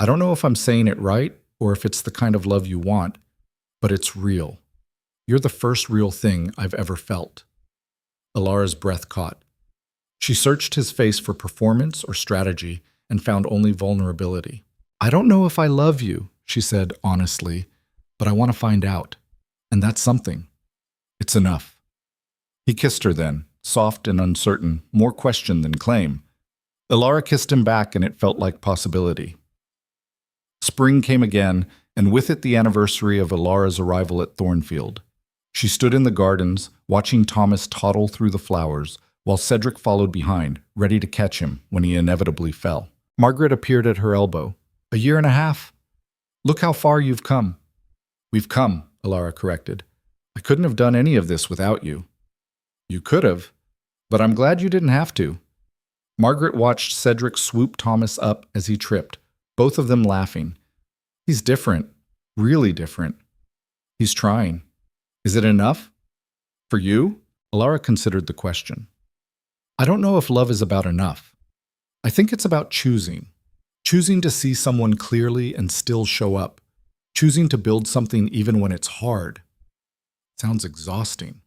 "I don't know if I'm saying it right or if it's the kind of love you want, but it's real. You're the first real thing I've ever felt." Alara's breath caught. She searched his face for performance or strategy and found only vulnerability. "I don't know if I love you," she said honestly, "but I want to find out. And that's something. It's enough." He kissed her then, soft and uncertain, more question than claim. Alara kissed him back and it felt like possibility. Spring came again, and with it the anniversary of Alara's arrival at Thornfield. She stood in the gardens, watching Thomas toddle through the flowers, while Cedric followed behind, ready to catch him when he inevitably fell. Margaret appeared at her elbow. "1.5 years. Look how far you've come." "We've come," Alara corrected. "I couldn't have done any of this without you." "You could have, but I'm glad you didn't have to." Margaret watched Cedric swoop Thomas up as he tripped, both of them laughing. "He's different, really different. He's trying. Is it enough? For you?" Alara considered the question. "I don't know if love is about enough. I think it's about choosing. Choosing to see someone clearly and still show up. Choosing to build something even when it's hard." Sounds exhausting.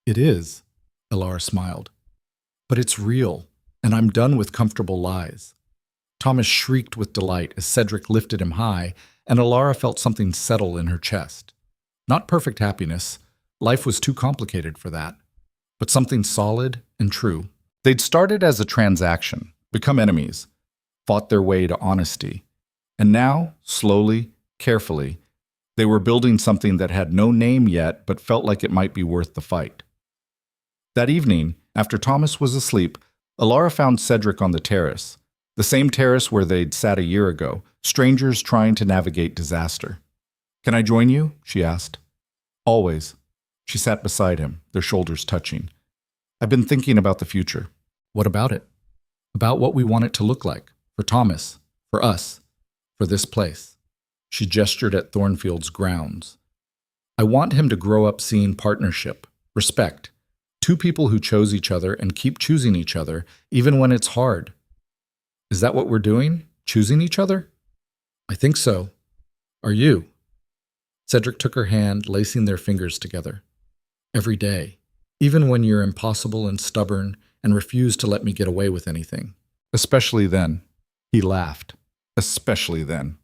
"It is," Alara smiled. "But it's real, and I'm done with comfortable lies." Thomas shrieked with delight as Cedric lifted him high, and Alara felt something settle in her chest. Not perfect happiness. Life was too complicated for that. But something solid and true. They'd started as a transaction, become enemies, fought their way to honesty. And now, slowly, carefully, they were building something that had no name yet but felt like it might be worth the fight. That evening, after Thomas was asleep, Alara found Cedric on the terrace, the same terrace where they'd sat a year ago, strangers trying to navigate disaster. "Can I join you?" she asked. "Always." She sat beside him, their shoulders touching. I've been thinking about the future. What about it? About what we want it to look like. For Thomas. For us. For this place. She gestured at Thornfield's grounds. I want him to grow up seeing partnership, respect, two people who chose each other and keep choosing each other, even when it's hard. Is that what we're doing? Choosing each other? I think so. Are you? Cedric took her hand, lacing their fingers together. Every day, even when you're impossible and stubborn and refuse to let me get away with anything. Especially then. He laughed. Especially then.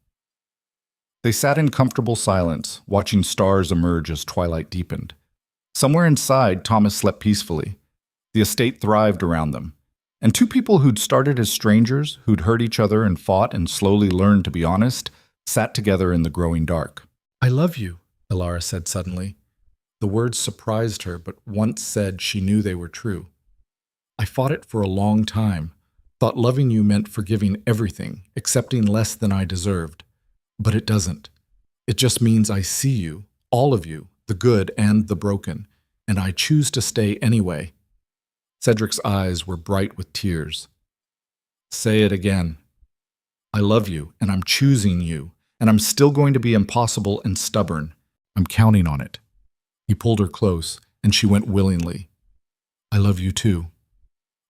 They sat in comfortable silence, watching stars emerge as twilight deepened. Somewhere inside, Thomas slept peacefully. The estate thrived around them. And two people who'd started as strangers, who'd hurt each other and fought and slowly learned to be honest, sat together in the growing dark. I love you, Elara said suddenly. The words surprised her, but once said she knew they were true. I fought it for a long time, thought loving you meant forgiving everything, accepting less than I deserved. But it doesn't. It just means I see you, all of you, the good and the broken, and I choose to stay anyway. Cedric's eyes were bright with tears. Say it again. I love you, and I'm choosing you, and I'm still going to be impossible and stubborn. I'm counting on it. He pulled her close, and she went willingly. I love you too.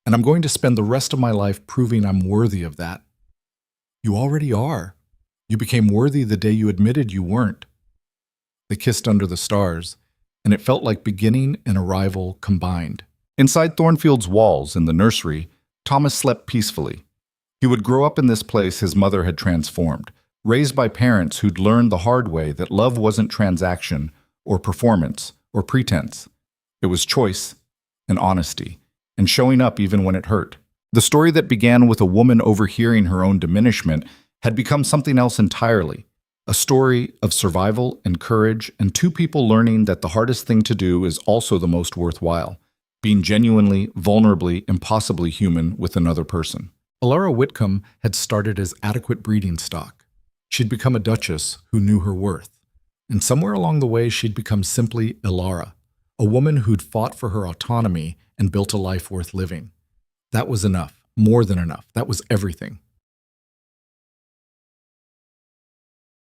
And I'm going to spend the rest of my life proving I'm worthy of that. You already are. You became worthy the day you admitted you weren't. They kissed under the stars, and it felt like beginning and arrival combined. Inside Thornfield's walls in the nursery, Thomas slept peacefully. He would grow up in this place his mother had transformed, raised by parents who'd learned the hard way that love wasn't transaction or performance or pretense. It was choice and honesty, and showing up even when it hurt. The story that began with a woman overhearing her own diminishment had become something else entirely, a story of survival and courage and two people learning that the hardest thing to do is also the most worthwhile, being genuinely, vulnerably, impossibly human with another person. Elara Whitcomb had started as adequate breeding stock. She'd become a duchess who knew her worth. And somewhere along the way, she'd become simply Elara, a woman who'd fought for her autonomy and built a life worth living. That was enough, more than enough. That was everything.